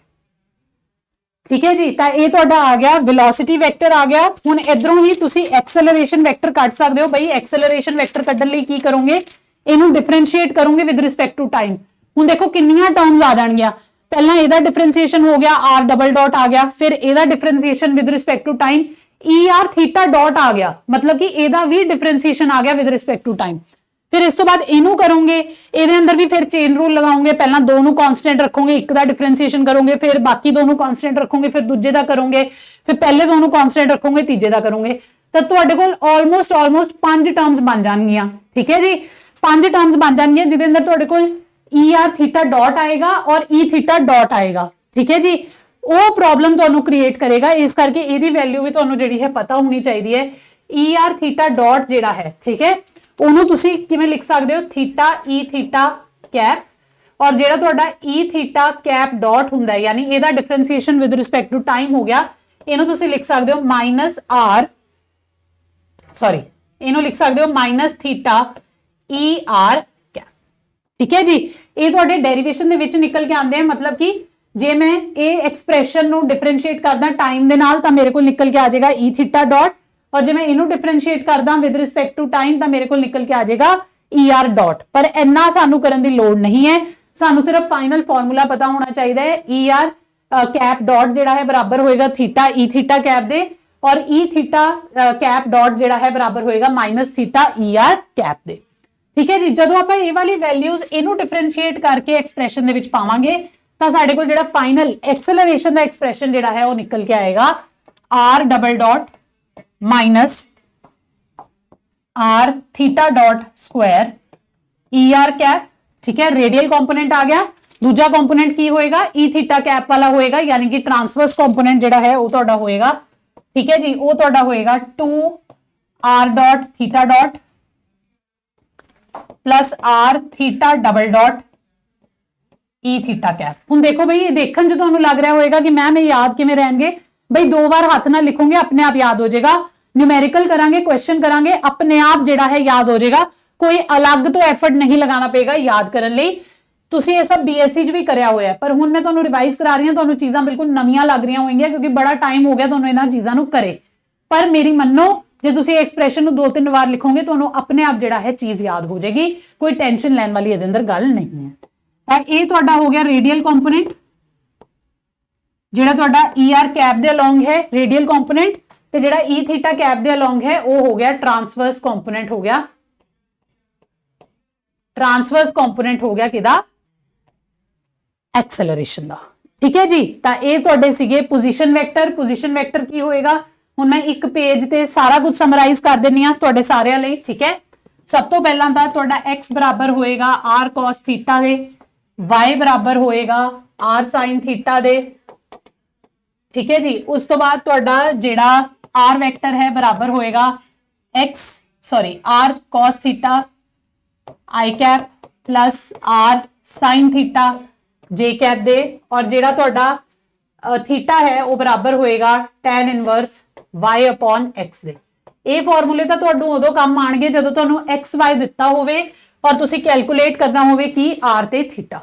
ठीक है जी, तो ये तुहाडा आ गया वेलोसिटी वेक्टर आ गया। हुण इधरों ही तुसी एक्सेलरेशन वेक्टर कट सकते हो। भाई एक्सेलरेशन वेक्टर कड्ढण लई की करोगे, इहनूं डिफरेंशिएट करोगे विद रिस्पेक्ट टू टाइम। हुण देखो किन्नियां टर्म्स आ जाणगियां, पहला इहदा डिफरेंशिएशन हो गया आर डबल डॉट आ गया, फिर इहदा differentiation with respect to time ER theta dot आ गया, मतलब कि ਇਹਦਾ ਵੀ डिफरेंशिएशन आ गया विद रिस्पेक्ट टू टाइम। फिर इस तो बाद ਇਹਨੂੰ ਕਰੋਗੇ, ਇਹਦੇ ਅੰਦਰ ਵੀ ਫਿਰ ਚੇਨ रूल लगाओगे, पहला दो ਨੂੰ कांस्टेंट रखोगे, एक ਦਾ डिफरेंशिएशन करोगे, फिर बाकी दो ਨੂੰ कांस्टेंट रखोगे, फिर दूजे ਦਾ करोगे, फिर पहले दो ਨੂੰ कांस्टेंट रखोगे, तीजे ਦਾ करोगे, ਤਾਂ ਤੁਹਾਡੇ ਕੋਲ ਆਲਮੋਸਟ 5 ਟਰਮਸ ਬਣ ਜਾਣਗੀਆਂ। ठीक है जी, 5 ਟਰਮਸ ਬਣ ਜਾਣਗੀਆਂ ਜਿਹਦੇ ਅੰਦਰ ਤੁਹਾਡੇ ਕੋਲ ER थीटा डॉट आएगा और E थीटा डॉट आएगा। ठीक है जी, ਉਹ ਪ੍ਰੋਬਲਮ ਤੁਹਾਨੂੰ ਕ੍ਰੀਏਟ ਕਰੇਗਾ, ਇਸ ਕਰਕੇ ਇਹਦੀ ਵੈਲਿਊ ਵੀ ਤੁਹਾਨੂੰ ਜਿਹੜੀ ਹੈ ਪਤਾ ਹੋਣੀ ਚਾਹੀਦੀ ਹੈ। ER ਥੀਟਾ ਡਾਟ ਜਿਹੜਾ ਹੈ, ਠੀਕ ਹੈ, ਉਹਨੂੰ ਤੁਸੀਂ ਕਿਵੇਂ ਲਿਖ ਸਕਦੇ ਹੋ, ਥੀਟਾ E ਥੀਟਾ ਕੈਪ, ਔਰ ਜਿਹੜਾ ਤੁਹਾਡਾ E ਥੀਟਾ ਕੈਪ ਡਾਟ ਹੁੰਦਾ ਹੈ, ਯਾਨੀ ਇਹਦਾ differentiation with respect to time ਹੋ ਗਿਆ, ਇਹਨੂੰ ਤੁਸੀਂ ਲਿਖ ਸਕਦੇ ਹੋ ਇਹਨੂੰ ਲਿਖ ਸਕਦੇ ਹੋ ਮਾਈਨਸ ਥੀਟਾ ER ਕੈਪ। ਠੀਕ ਹੈ ਜੀ, ਇਹ ਤੁਹਾਡੇ ਡੈਰੀਵੇਸ਼ਨ ਦੇ ਵਿੱਚ ਨਿਕਲ ਕੇ ਆਉਂਦੇ ਆ, मतलब कि ਜੇ ਮੈਂ ਇਹ ਐਕਸਪ੍ਰੈਸ਼ਨ ਨੂੰ ਡਿਫਰੈਂਸ਼ੀਏਟ ਕਰਦਾ ਟਾਈਮ ਦੇ ਨਾਲ ਤਾਂ ਮੇਰੇ ਕੋਲ ਨਿਕਲ ਕੇ ਆ ਜਾਏਗਾ E ਥੀਟਾ ਡਾਟ, ਔਰ ਜੇ ਮੈਂ ਇਹਨੂੰ ਡਿਫਰੈਂਸ਼ੀਏਟ ਕਰਦਾ ਵਿਦ ਰਿਸਪੈਕਟ ਟੂ ਟਾਈਮ ਤਾਂ ਮੇਰੇ ਕੋਲ ਨਿਕਲ ਕੇ ਆ ਜਾਏਗਾ ER ਡਾਟ। ਪਰ ਇੰਨਾ ਸਾਨੂੰ ਕਰਨ ਦੀ ਲੋੜ ਨਹੀਂ ਹੈ, ਸਾਨੂੰ ਸਿਰਫ ਫਾਈਨਲ ਫਾਰਮੂਲਾ ਪਤਾ ਹੋਣਾ ਚਾਹੀਦਾ ਹੈ। ER ਕੈਪ ਡਾਟ ਜਿਹੜਾ ਹੈ ਬਰਾਬਰ ਹੋਏਗਾ ਥੀਟਾ E ਥੀਟਾ ਕੈਪ ਦੇ, ਔਰ E ਥੀਟਾ ਕੈਪ ਡਾਟ ਜਿਹੜਾ ਹੈ ਬਰਾਬਰ ਹੋਏਗਾ ਮਾਈਨਸ ਥੀਟਾ ER ਕੈਪ ਦੇ। ਠੀਕ ਹੈ ਜੀ, ਜਦੋਂ ਆਪਾਂ ਇਹ ਵਾਲੀ ਵੈਲਿਊਜ਼ ਇਹਨੂੰ ਡਿਫਰੈਂਸ਼ੀਏਟ ਕਰਕੇ ਐਕਸਪ੍ਰੈਸ਼ਨ ਦੇ ਵਿੱਚ ਪਾਵਾਂਗੇ ਤਾਂ ਸਾਡੇ ਕੋਲ ਜਿਹੜਾ ਫਾਈਨਲ ਐਕਸਲਰੇਸ਼ਨ ਦਾ ਐਕਸਪ੍ਰੈਸ਼ਨ ਜਿਹੜਾ ਹੈ ਉਹ ਨਿਕਲ ਕੇ ਆਏਗਾ r double dot minus r theta dot square ER cap. ठीक है, रेडियल कंपोनेंट आ गया, दूजा कंपोनेंट की होएगा E थीटा कैप वाला होएगा, यानी कि ट्रांसवर्स कंपोनेंट जेड़ा है वो तोड़ा होएगा। ठीक है जी, वो तोड़ा होएगा 2r dot theta dot plus r theta double dot E theta cap. हुण देखो भाई, ये देखण जो तुहानूं लग रहा होएगा कि मैम ये याद किवें रहणगे, भाई 2 बार हाथ नाल लिखोगे अपने आप याद हो जाएगा, न्यूमेरिकल करांगे, क्वेश्चन करांगे, अपने आप जेड़ा है याद हो जाएगा, कोई अलग तो एफर्ट नहीं लगाना पेगा याद करने लई। तुसी ये सब BSc च भी करया होया, पर हुण मैं तुहानूं रिवाइज करा रही हां, तुहानूं चीज़ां बिल्कुल नवीआं लग रही होंगियां क्योंकि बड़ा टाइम हो गया तुहानूं इन्हां चीज़ां नूं करे। पर मेरी मन्नो, जे तुसी एक्सप्रैशन नूं 2-3 बार लिखोगे तुहानूं अपने आप जिहड़ा है चीज़ याद हो जाएगी, कोई टेंशन लैण वाली इहदे अंदर गल नहीं है। तां इह तुहाडा हो गया रेडियल कंपोनेंट, जिहड़ा तुहाडा ER कैप दे अलोंग है रेडियल कंपोनेंट, ते जिहड़ा E थीटा कैप दे अलोंग है वो हो गया ट्रांसवर्स कंपोनेंट, हो गया ट्रांसवर्स कंपोनेंट, हो गया किदा एक्सेलरेशन दा। ठीक है जी, तो ये तुहाडे सीगे पोजीशन वेक्टर। पोजीशन वेक्टर की होएगा, हुण मैं एक पेज ते सारा कुछ समराइज कर देनी आ तुहाडे सारिਆਂ ਲਈ। ठीक है, सब तो पहला दा तुहाडा x बराबर होएगा r cos थीटा दे, y बराबर होएगा r sin थीटा दे। ठीक है जी, उस तो बाद तुहाडा जिहड़ा r वेक्टर है बराबर होएगा r cos theta i cap plus r sin theta j cap दे, और जेड़ा तुहाडा थीटा है वो बराबर होएगा tan inverse y upon x दे। ये फॉर्मूले तो तुहानूं उदों काम आउणगे जदों तुहानूं x y दिता होवे और तुसीं कैलकुलेट करना होवे कि r ते थीटा।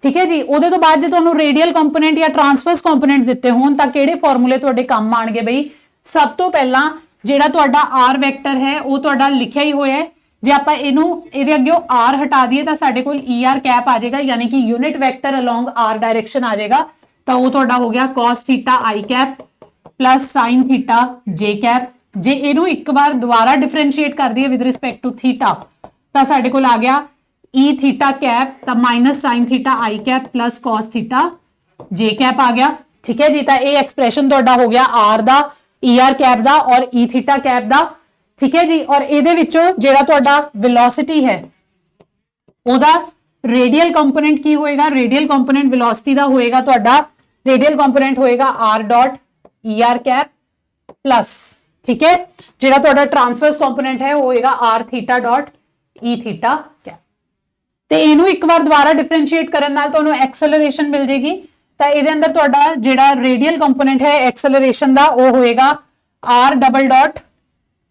ठीक है जी, उहदे तो बाद जे तुहानूं रेडियल कंपोनेंट या ट्रांसवर्स कंपोनेंट दिते होण तां किहड़े फॉर्मूले तुहाडे काम आउणगे बई। सब तो पहला जेड़ा तुहाडा r वेक्टर है वो तुहाडा लिखिया ही होया है, जे आपां इहनूं इहदे अग्गेों r हटा दईए तां साडे कोल ER कैप आ जाएगा, यानी कि unit vector along r direction आ जाएगा। तो वो तुहाडा हो गया cos theta i cap plus sin theta j cap. जे इहनूं एक बार दोबारा डिफरेंशिएट कर दईए विद रिस्पेक्ट टू थीटा तां साडे कोल आ गया E थीटा कैप तां minus sin theta i cap plus cos theta j cap आ गया। ठीक है जी। तो ये एक्सप्रैशन तुहाडा हो गया आर दा, ई आर कैप दा और ई थीटा कैप दा, ठीक है जी। और इहदे विचों जिहड़ा तुहाडा वेलोसिटी है ओहदा रेडियल कंपोनेंट की होएगा, रेडियल कंपोनेंट वेलोसिटी दा होएगा तुहाडा, रेडियल कंपोनेंट होएगा R dot E are cap plus, ठीक है, जिहड़ा तुहाडा ट्रांसवर्स कंपोनेंट है होएगा R theta dot E theta cap. ते इहनू एक बार दोबारा डिफरेंशिएट करन नाल तुहानू एक्सेलरेशन मिल जेगी। तो इहदे अंदर तुहाडा जिहड़ा रेडियल कंपोनेंट है एक्सेलरेशन दा वो होएगा r double dot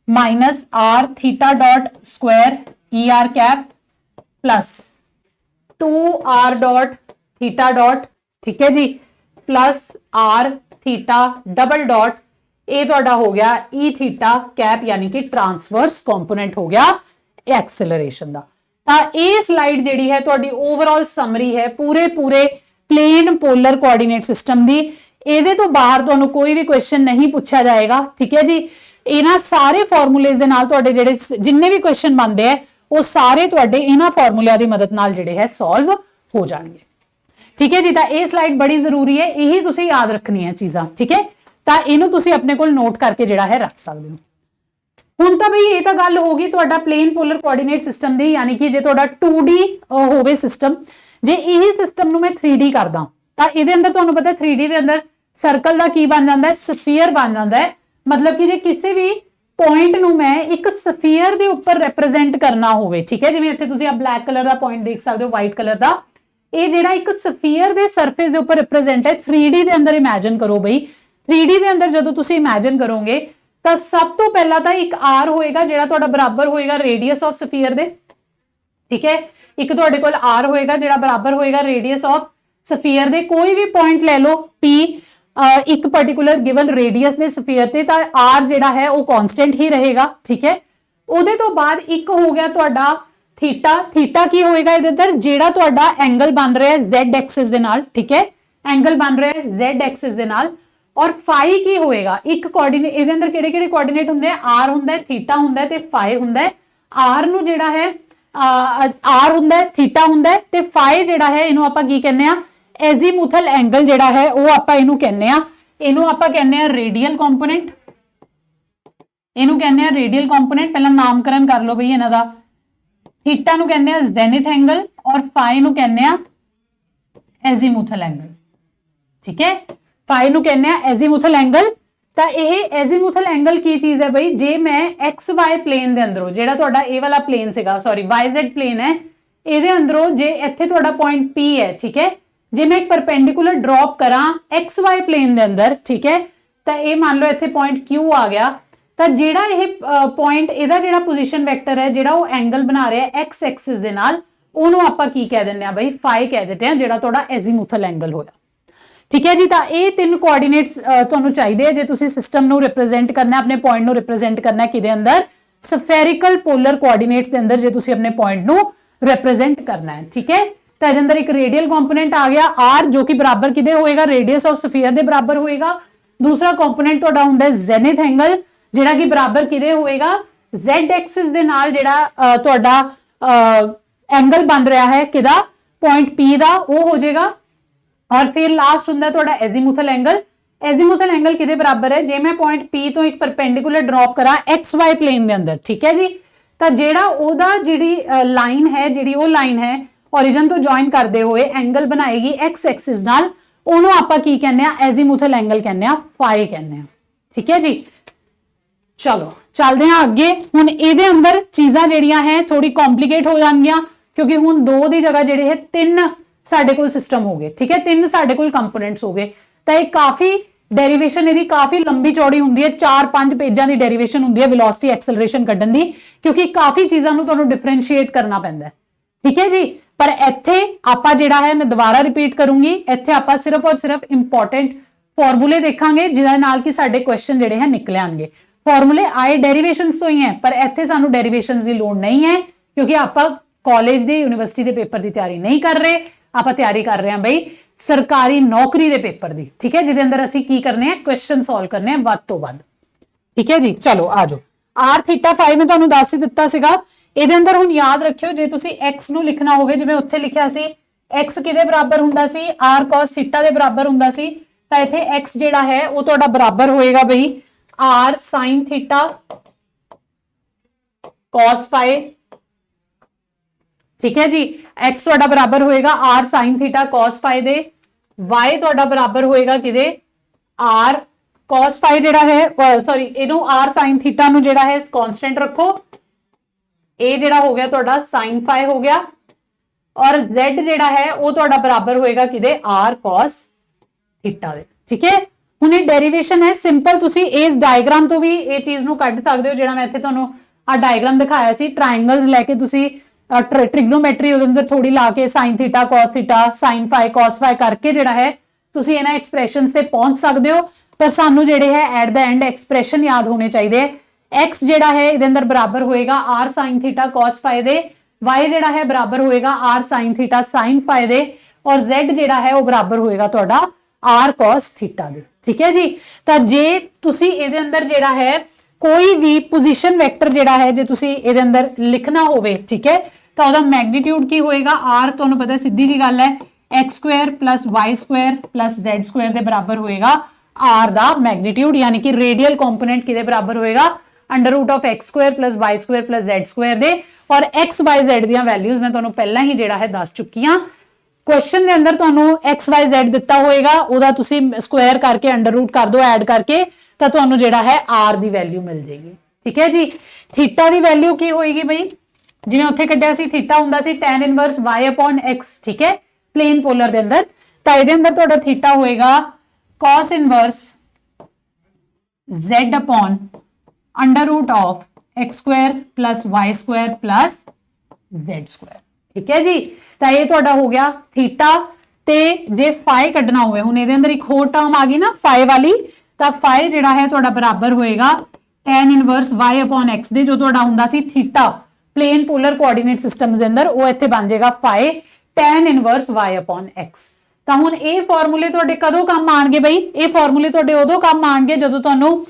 minus are theta dot square e are cap plus 2 r dot theta dot, ठीक है जी, plus r theta double dot, ये तुहाडा हो गया ई थीटा कैप यानी कि ट्रांसवर्स कंपोनेंट हो गया एक्सेलरेशन दा। तो ये स्लाइड जिहड़ी है तुहाडी ओवरऑल समरी है पूरे प्लेन पोलर कोआर्डिनेट सिस्टम दी। इहदे तो बाहर तुहानू कोई भी क्वेश्चन नहीं पूछा जाएगा, ठीक है जी। इन्हां सारे फॉर्मूलेज दे नाल तुहाडे जिहड़े जिन्ने भी क्वेश्चन बनते हैं वो सारे तुहाडे इन्हां फॉर्मूलिया दी मदद नाल जिहड़े है सॉल्व हो जाएंगे, ठीक है जी। तो ये स्लाइड बड़ी जरूरी है, यही तुसीं याद रखनी है चीज़ां, ठीक है। तो इहनू तुसीं अपने कोल नोट करके जिहड़ा है रख सकदे हो। हुण तां बई ये तां गल हो गई तुहाडा प्लेन पोलर कोआर्डिनेट सिस्टम दी, यानी कि जे तुहाडा 2D होवे सिस्टम, जे यही सिस्टम नू मैं 3D करदा तां इहदे अंदर तुहानू पता 3D दे अंदर सर्कल दा की बन जांदा है, स्फीयर बन जांदा है। मतलब कि जे किसी भी पॉइंट नू मैं एक स्फीयर दे उपर रिप्रेजेंट करना होवे, ठीक है, जिवें इत्थे तुसीं आ ब्लैक कलर दा पॉइंट देख सकदे हो, वाइट कलर दा, ये जिहड़ा एक स्फीयर दे सरफेस दे उपर रिप्रेजेंट है। 3D दे अंदर इमेजिन करो बई, 3D दे अंदर जदों तुसीं इमेजिन करोगे तो सब तो पहला तो एक आर होएगा जिहड़ा तुहाडा बराबर होएगा रेडियस ऑफ स्फीयर दे, ठीक है। एक तुहाडे कोल आर होएगा जिहड़ा बराबर होएगा रेडियस ऑफ स्फीयर दे, कोई भी पॉइंट ले लो पी, एक पर्टिकुलर गिवन रेडियस दे स्फीयर ते, तो आर जिहड़ा है वो कांस्टेंट ही रहेगा, ठीक है। उहदे तो बाद एक हो गया तुहाडा थीटा, थीटा की होएगा इहदे अंदर जिहड़ा तुहाडा एंगल बन रहा है जेड एक्सिस दे नाल, ठीक है, एंगल बन रहा है जेड एक्सिस दे नाल। और फाई की होएगा एक कोऑर्डिनेट, इहदे अंदर किहड़े-किहड़े कोऑर्डिनेट हुंदे हैं, आर हुंदा है, थीटा हुंदा है ते फाई हुंदा है। आर नू जिहड़ा है आर हुंदा है, थीटा हुंदा है ते फाई जिहड़ा है इहनू आपां की कहने आ एजीमुथल एंगल जिहड़ा है वो आपां इहनू कहने आ, इहनू आपां कहने आ रेडियल कंपोनेंट, इहनू कहने आ रेडियल कंपोनेंट। पहला नामकरण कर लो बई इन्हां दा, थीटा नू कहने आ जेनिथ एंगल और फाई नू कहने आ एजीमुथल एंगल, ठीक है। फाई नू कहने आ एजीमुथल एंगल। तो यह एजीमुथल एंगल की चीज है बई, जे मैं एक्स वाई प्लेन दे अंदरों जिहड़ा तुहाडा ए वाला प्लेन सीगा, सॉरी वाई जेड प्लेन है, इहदे अंदरों जे इत्थे तुहाडा पॉइंट पी है, ठीक है, जे मैं एक परपेंडिकुलर ड्रॉप करा एक्स वाई प्लेन दे अंदर, ठीक है, तो ये मान लो इत्थे पॉइंट क्यू आ गया, तो जिहड़ा यह पॉइंट इहदा जिहड़ा पोजीशन वैक्टर है जिहड़ा वो एंगल बना रहा है एक्स एक्सिस दे नाल, उहनूं आपां की कह दिंदे आ बई फाई कह देते हैं, जिहड़ा तुहाडा एजीमुथल एंगल होया, ठीक है जी। तो ये 3 कोऑर्डिनेट्स तुहानू चाहिए जे तुसीं सिस्टम नू रिप्रेजेंट करना है, अपने पॉइंट नू रिप्रेजेंट करना है किदे अंदर, स्फेरिकल पोलर कोऑर्डिनेट्स दे अंदर जे तुसीं अपने पॉइंट नू रिप्रेजेंट करना है, ठीक है। तो इहदे अंदर एक रेडियल कंपोनेंट आ गया आर, जो कि बराबर किदे होएगा, रेडियस ऑफ स्फीयर दे बराबर होएगा। दूसरा कंपोनेंट तुहाडा हुंदा है जेनिथ एंगल, जिहड़ा कि बराबर किदे होएगा, जेड एक्सिस दे नाल जिहड़ा तुहाडा एंगल बन रहा है किदा, पॉइंट पी दा, वो हो जाएगा। और फिर लास्ट हुंदा तुहाडा एजीमुथल एंगल। एजीमुथल एंगल किदे बराबर है, जे मैं पॉइंट पी तो एक परपेंडिकुलर ड्रॉप करा एक्स वाई प्लेन दे अंदर, ठीक है जी, तो जिहड़ा ओदा जिहड़ी लाइन है, जिहड़ी वो लाइन है ओरिजिन तो ज्वाइन करते हुए एंगल बनाएगी एक्स एक्सिस नाल, ओनू आपां की कहने आ एजीमुथल एंगल कहने आ, फाई कहने आ, ठीक है जी। चलो चलते हैं अगे। हुण इहदे अंदर चीज़ां जिहड़ियां हैं थोड़ी कॉम्प्लीकेट हो जाणगियां, क्योंकि हुण 2 की जगह जिहड़े है 3 साडे कोल सिस्टम हो गए, ठीक है, 3 साडे कोल कंपोनेंट्स हो गए। तो ये काफी डेरिवेशन इहदी काफी लंबी चौड़ी हुंदी है, 4-5 पेजां की डेरिवेशन हुंदी है वेलोसिटी एक्सेलरेशन कड्ढण दी, क्योंकि काफी चीज़ां नूं तुहानूं डिफरेंशिएट करना पैंदा है, ठीक है जी। पर इत्थे आपां जिहड़ा है, मैं दोबारा रिपीट करूंगी, इत्थे आपां सिर्फ और सिर्फ इंपॉर्टेंट फॉर्मूले देखांगे जिहदे नाल कि साडे क्वेश्चन जिहड़े हैं निकल आएंगे। फॉर्मूले आए डेरिवेशंस तो ही हैं, पर इत्थे सानूं डेरिवेशंस की लोड़ नहीं है, क्योंकि आपां कॉलेज दे यूनिवर्सिटी दे पेपर की तैयारी नहीं कर रहे, आपां तैयारी कर रहे हैं बई सरकारी नौकरी दे पेपर दी, ठीक है, जिहदे अंदर असीं की करने हैं, क्वेश्चन सॉल्व करने हैं वध तो वध, ठीक है जी। चलो आ जाओ, आर थीटा फाई मैं तुहानूं दस ही दित्ता सीगा। इहदे अंदर हुण याद रखियो, जे तुसीं एक्स नूं लिखना होवे, जिवें उत्थे लिखिया सी एक्स किहदे बराबर हुंदा सी, आर कॉस थीटा दे बराबर हुंदा सी, ਤਾਂ ਇੱਥੇ x ਜਿਹੜਾ ਹੈ ਉਹ ਤੁਹਾਡਾ ਬਰਾਬਰ ਹੋਏਗਾ ਬਈ r sin theta cos phi, ठीक है जी। x ਤੁਹਾਡਾ ਬਰਾਬਰ ਹੋਏਗਾ r sin theta cos phi ਦੇ, y ਤੁਹਾਡਾ ਬਰਾਬਰ ਹੋਏਗਾ ਕਿਦੇ r cos phi ਜਿਹੜਾ ਹੈ ਸੌਰੀ ਇਹਨੂੰ r sin थीटा ਨੂੰ ਜਿਹੜਾ ਹੈ ਕਾਂਸਟੈਂਟ ਰੱਖੋ, ਇਹ ਜਿਹੜਾ ਹੋ ਗਿਆ ਤੁਹਾਡਾ sin phi ਹੋ ਗਿਆ, ਔਰ z ਜਿਹੜਾ ਹੈ ਉਹ ਤੁਹਾਡਾ ਬਰਾਬਰ ਹੋਏਗਾ ਕਿਦੇ r cos थीटा ਦੇ, ठीक है। ਹੁਣ ਇਹ ਡੈਰੀਵੇਸ਼ਨ ਹੈ ਸਿੰਪਲ, ਤੁਸੀਂ ਇਸ ਡਾਇਗਰਾਮ ਤੋਂ ਵੀ ਇਹ ਚੀਜ਼ ਨੂੰ ਕੱਢ ਸਕਦੇ ਹੋ, ਜਿਹੜਾ ਮੈਂ ਇੱਥੇ ਤੁਹਾਨੂੰ ਆ ਡਾਇਗਰਾਮ ਦਿਖਾਇਆ ਸੀ, ਟ੍ਰਾਇੰਗਲਸ ਲੈ ਕੇ ਤੁਸੀਂ ट्रिग्नोमेट्री ਉਹਦੇ ਅੰਦਰ ਥੋੜੀ ਲਾ ਕੇ sin theta cos theta sin phi cos phi ਕਰਕੇ ਜਿਹੜਾ ਹੈ ਤੁਸੀਂ ਇਹਨਾਂ ਐਕਸਪ੍ਰੈਸ਼ਨਸ ਤੇ ਪਹੁੰਚ ਸਕਦੇ ਹੋ, ਪਰ ਸਾਨੂੰ ਜਿਹੜੇ ਹੈ ਐਟ ਦਾ ਐਂਡ ਐਕਸਪ੍ਰੈਸ਼ਨ ਯਾਦ ਹੋਣੇ ਚਾਹੀਦੇ। x ਜਿਹੜਾ ਹੈ ਇਹਦੇ ਅੰਦਰ ਬਰਾਬਰ ਹੋਏਗਾ r sin theta cos phi ਦੇ, y ਜਿਹੜਾ ਹੈ ਬਰਾਬਰ ਹੋਏਗਾ r sin theta sin phi ਦੇ, ਔਰ z ਜਿਹੜਾ ਹੈ ਉਹ ਬਰਾਬਰ ਹੋਏਗਾ ਤੁਹਾਡਾ r cos थीटा ਦੇ, ठीक है जी। ਤਾਂ ਜੇ ਤੁਸੀਂ ਇਹਦੇ ਅੰਦਰ ਜਿਹੜਾ ਹੈ ਕੋਈ ਵੀ ਪੋਜੀਸ਼ਨ ਵੈਕਟਰ ਜਿਹੜਾ ਹੈ ਜੇ ਤੁਸੀਂ ਇਹਦੇ ਅੰਦਰ ਲਿਖਣਾ ਹੋਵੇ, ठीक है, ਤਾਂ ਉਹਦਾ ਮੈਗਨੀਟਿਊਡ ਕੀ ਹੋਏਗਾ r, ਤੁਹਾਨੂੰ ਪਤਾ ਸਿੱਧੀ ਜੀ ਗੱਲ ਹੈ x Square plus y Square plus z Square ਦੇ ਬਰਾਬਰ ਹੋਏਗਾ r ਦਾ ਮੈਗਨੀਟਿਊਡ, ਯਾਨੀ ਕਿ ਰੇਡੀਅਲ ਕੰਪੋਨੈਂਟ ਕਿਹਦੇ ਬਰਾਬਰ ਹੋਏਗਾ under route of x Square plus y Square plus z Square ਦੇ, ਔਰ x y z ਦੀਆਂ ਵੈਲਿਊਜ਼ ਮੈਂ ਤੁਹਾਨੂੰ ਪਹਿਲਾਂ ਹੀ ਜਿਹੜਾ ਹੈ ਦੱਸ ਚੁੱਕੀ ਹਾਂ। ਕੁਐਸਚਨ ਦੇ ਅੰਦਰ ਤੁਹਾਨੂੰ x y z ਦਿੱਤਾ ਹੋਏਗਾ, ਉਹਦਾ ਤੁਸੀਂ ਸਕੁਆਇਰ ਕਰਕੇ ਅੰਡਰ ਰੂਟ ਕਰ ਦਿਓ ਐਡ ਕਰਕੇ, ਤਾਂ ਤੁਹਾਨੂੰ ਜਿਹੜਾ ਹੈ r ਦੀ ਵੈਲਿਊ ਮਿਲ ਜਾਏਗੀ, ਠੀਕ ਹੈ ਜੀ। ਥੀਟਾ ਦੀ ਵੈਲਿਊ ਕੀ ਹੋਏਗੀ ਬਈ, ਜਿਵੇਂ ਉੱਥੇ ਕੱਢਿਆ ਸੀ ਥੀਟਾ ਹੁੰਦਾ ਸੀ tan inverse y upon x, ਠੀਕ ਹੈ, ਪਲੇਨ ਪੋਲਰ ਦੇ ਅੰਦਰ, ਤਾਂ ਇਹਦੇ ਅੰਦਰ ਤੁਹਾਡਾ ਥੀਟਾ ਹੋਏਗਾ cos inverse z upon under route of x Square plus y Square plus z Square, ਠੀਕ ਹੈ ਜੀ। ਤਾਂ ਇਹ ਤੁਹਾਡਾ ਹੋ ਗਿਆ ਥੀਟਾ, ਤੇ ਜੇ ਫਾਈ ਕੱਢਣਾ ਹੋਵੇ, ਹੁਣ ਇਹਦੇ ਅੰਦਰ ਇੱਕ ਹੋਰ ਟਰਮ ਆ ਗਈ ਨਾ ਫਾਈ ਵਾਲੀ, ਤਾਂ ਫਾਈ ਜਿਹੜਾ ਹੈ ਤੁਹਾਡਾ ਬਰਾਬਰ ਹੋਏਗਾ tan inverse y upon x ਦੇ, ਜੋ ਤੁਹਾਡਾ ਹੁੰਦਾ ਸੀ theta plane polar coordinate systems ਦੇ ਅੰਦਰ, ਉਹ ਇੱਥੇ ਬਣ ਜਾਏਗਾ phi tan inverse y upon x। ਤਾਂ ਹੁਣ ਇਹ ਫਾਰਮੂਲੇ ਤੁਹਾਡੇ ਕਦੋਂ ਕੰਮ ਆਣਗੇ ਬਈ, ਇਹ ਫਾਰਮੂਲੇ ਤੁਹਾਡੇ ਉਦੋਂ ਕੰਮ ਆਣਗੇ ਜਦੋਂ ਤੁਹਾਨੂੰ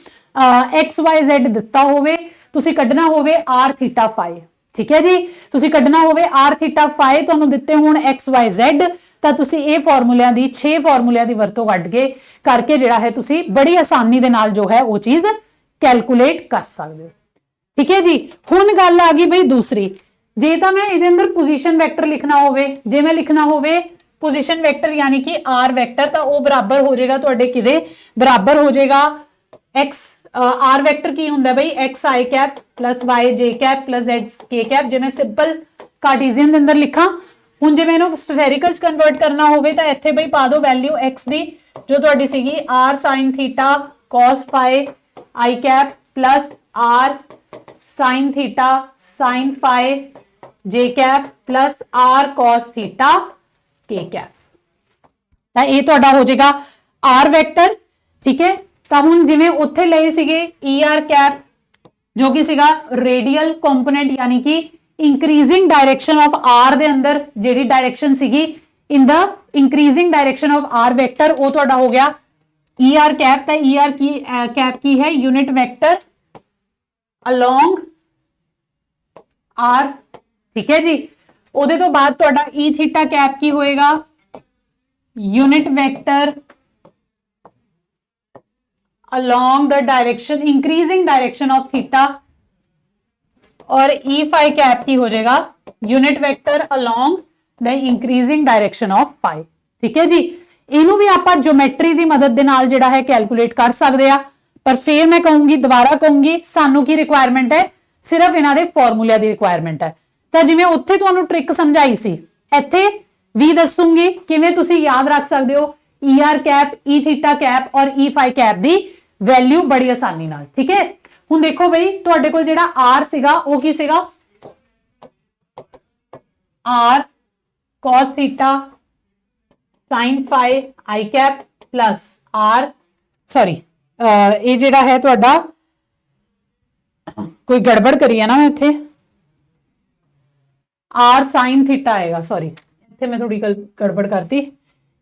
x y z ਦਿੱਤਾ ਹੋਵੇ, ਤੁਸੀਂ ਕੱਢਣਾ ਹੋਵੇ r ਥੀਟਾ ਫਾਈ, ਠੀਕ ਹੈ ਜੀ। ਤੁਸੀਂ ਕੱਢਣਾ ਹੋਵੇ r ਥੀਟਾ ਫਾਈ, ਤੁਹਾਨੂੰ ਦਿੱਤੇ ਹੋਣ x y z, ਤਾਂ ਤੁਸੀਂ ਇਹ ਫਾਰਮੂਲਿਆਂ ਦੀ 6 ਫਾਰਮੂਲਿਆਂ ਦੀ ਵਰਤੋਂ ਕੱਢ ਕੇ ਕਰਕੇ ਜਿਹੜਾ ਹੈ ਤੁਸੀਂ ਬੜੀ ਆਸਾਨੀ ਦੇ ਨਾਲ ਜੋ ਹੈ ਉਹ ਚੀਜ਼ ਕੈਲਕੂਲੇਟ ਕਰ ਸਕਦੇ ਹੋ, ਠੀਕ ਹੈ ਜੀ। ਹੁਣ ਗੱਲ ਆ ਗਈ ਬਈ ਦੂਸਰੀ, ਜੇ ਤਾਂ ਮੈਂ ਇਹਦੇ ਅੰਦਰ ਪੋਜੀਸ਼ਨ ਵੈਕਟਰ ਲਿਖਣਾ ਹੋਵੇ, ਜੇ ਮੈਂ ਲਿਖਣਾ ਹੋਵੇ ਪੋਜੀਸ਼ਨ ਵੈਕਟਰ ਯਾਨੀ ਕਿ r ਵੈਕਟਰ, ਤਾਂ ਉਹ ਬਰਾਬਰ ਹੋ ਜਾਏਗਾ ਤੁਹਾਡੇ ਕਿਦੇ ਬਰਾਬਰ ਹੋ ਜਾਏਗਾ x, r ਵੈਕਟਰ ਕੀ ਹੁੰਦਾ ਬਈ xi cap plus yj cap plus zk cap. ਜੇ ਮੈਂ ਸਿੰਪਲ ਕਾਰਟੀਜ਼ੀਅਨ ਦੇ ਅੰਦਰ ਲਿਖਾਂ, ਹੁਣ ਜੇ ਮੈਂ ਇਹਨੂੰ ਸਫੈਰਿਕਲ ਚ ਕਨਵਰਟ ਕਰਨਾ ਹੋਵੇ ਤਾਂ ਇੱਥੇ ਬਈ ਪਾ ਦਿਓ ਵੈਲਿਊ x ਦੀ, ਜੋ ਤੁਹਾਡੀ ਸੀਗੀ r sin theta cos phi i cap plus r sin theta sin phi j cap plus r cos theta k cap. ਤਾਂ ਇਹ ਤੁਹਾਡਾ ਹੋ ਜਾਏਗਾ r ਵੈਕਟਰ, ਠੀਕ ਹੈ। ਤਾਂ ਹੁਣ ਜਿਵੇਂ ਉੱਥੇ ਲਏ ਸੀਗੇ er ਕੈਪ, ਜੋ ਕਿ ਸੀਗਾ ਰੇਡੀਅਲ ਕੰਪੋਨੈਂਟ, ਯਾਨੀ ਕਿ increasing direction of r ਦੇ ਅੰਦਰ ਜਿਹੜੀ ਡਾਇਰੈਕਸ਼ਨ ਸੀਗੀ in the increasing direction of r vector, ਉਹ ਤੁਹਾਡਾ ਹੋ ਗਿਆ er ਕੈਪ। ਤਾਂ er ਕੀ ਕੈਪ ਕੀ ਹੈ ਯੂਨਿਟ ਵੈਕਟਰ along r, ਠੀਕ ਹੈ ਜੀ। ਉਹਦੇ ਤੋਂ ਬਾਅਦ ਤੁਹਾਡਾ e ਥੀਟਾ ਕੈਪ ਕੀ ਹੋਏਗਾ unit vector along the direction increasing direction of theta, और e phi कैप की हो जाएगा unit vector along the increasing direction of phi, ठीक है जी। ਇਹਨੂੰ ਵੀ ਆਪਾਂ ਜਿਓਮੈਟਰੀ ਦੀ ਮਦਦ ਦੇ ਨਾਲ ਜਿਹੜਾ ਹੈ ਕੈਲਕੂਲੇਟ ਕਰ ਸਕਦੇ ਆ, ਪਰ ਫਿਰ ਮੈਂ ਕਹੂੰਗੀ ਦੁਬਾਰਾ ਕਹੂੰਗੀ ਸਾਨੂੰ ਕੀ ਰਿਕੁਆਇਰਮੈਂਟ ਹੈ, ਸਿਰਫ ਇਹਨਾਂ ਦੇ ਫਾਰਮੂਲਿਆਂ ਦੀ ਰਿਕੁਆਇਰਮੈਂਟ ਹੈ। ਤਾਂ ਜਿਵੇਂ ਉੱਥੇ ਤੁਹਾਨੂੰ ਟ੍ਰਿਕ ਸਮਝਾਈ ਸੀ, ਇੱਥੇ ਵੀ ਦੱਸੂਗੀ ਕਿਵੇਂ ਤੁਸੀਂ ਯਾਦ ਰੱਖ ਸਕਦੇ ਹੋ er cap e theta cap ਔਰ e phi ਕੈਪ ਦੀ ਵੈਲਿਊ ਬੜੀ ਆਸਾਨੀ ਨਾਲ, ਠੀਕ ਹੈ। ਹੁਣ ਦੇਖੋ ਬਈ ਤੁਹਾਡੇ ਕੋਲ ਜਿਹੜਾ r ਸੀਗਾ ਉਹ ਕੀ ਸੀਗਾ r cos theta sin phi i cap plus r sorry ਇਹ ਜਿਹੜਾ ਹੈ ਤੁਹਾਡਾ ਕੋਈ ਗੜਬੜ ਕਰੀ ਹੈ ਨਾ ਮੈਂ ਇੱਥੇ r sin ਥੀਟਾ ਆਏਗਾ, ਸੌਰੀ ਇੱਥੇ ਮੈਂ ਥੋੜੀ ਗੜਬੜ ਕਰਤੀ।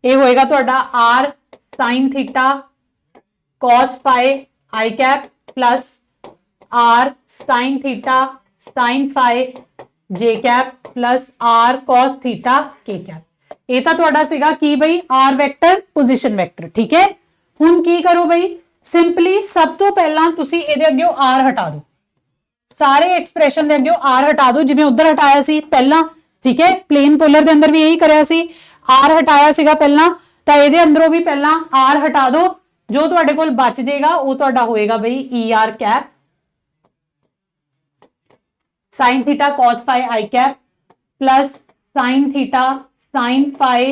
ਇਹ ਹੋਏਗਾ ਤੁਹਾਡਾ r sin theta cos phi i cap plus r sin theta sin phi j cap plus r cos theta k cap। ਇਹ ਤਾਂ ਤੁਹਾਡਾ ਸੀਗਾ ਕੀ ਬਈ r ਵੈਕਟਰ ਪੋਜੀਸ਼ਨ ਵੈਕਟਰ, ਠੀਕ ਹੈ। ਹੁਣ ਕੀ ਕਰੋ ਬਈ, ਸਿੰਪਲੀ ਸਭ ਤੋਂ ਪਹਿਲਾਂ ਤੁਸੀਂ ਇਹਦੇ ਅੱਗੇ r ਹਟਾ ਦਿਓ, ਸਾਰੇ ਐਕਸਪ੍ਰੈਸ਼ਨ ਦੇ ਅੱਗੇ r ਹਟਾ ਦਿਓ, ਜਿਵੇਂ ਉਧਰ ਹਟਾਇਆ ਸੀ ਪਹਿਲਾਂ, ਠੀਕ ਹੈ। ਪਲੇਨ ਪੋਲਰ ਦੇ ਅੰਦਰ ਵੀ ਇਹੀ ਕਰਿਆ ਸੀ, r ਹਟਾਇਆ ਸੀਗਾ ਪਹਿਲਾਂ, ਤਾਂ ਇਹਦੇ ਅੰਦਰੋਂ ਵੀ ਪਹਿਲਾਂ r ਹਟਾ ਦਿਓ, ਜੋ ਤੁਹਾਡੇ ਕੋਲ ਬਚ ਜਾਏਗਾ ਉਹ ਤੁਹਾਡਾ ਹੋਏਗਾ ਬਈ er cap sin theta cos phi i cap plus sin theta sin phi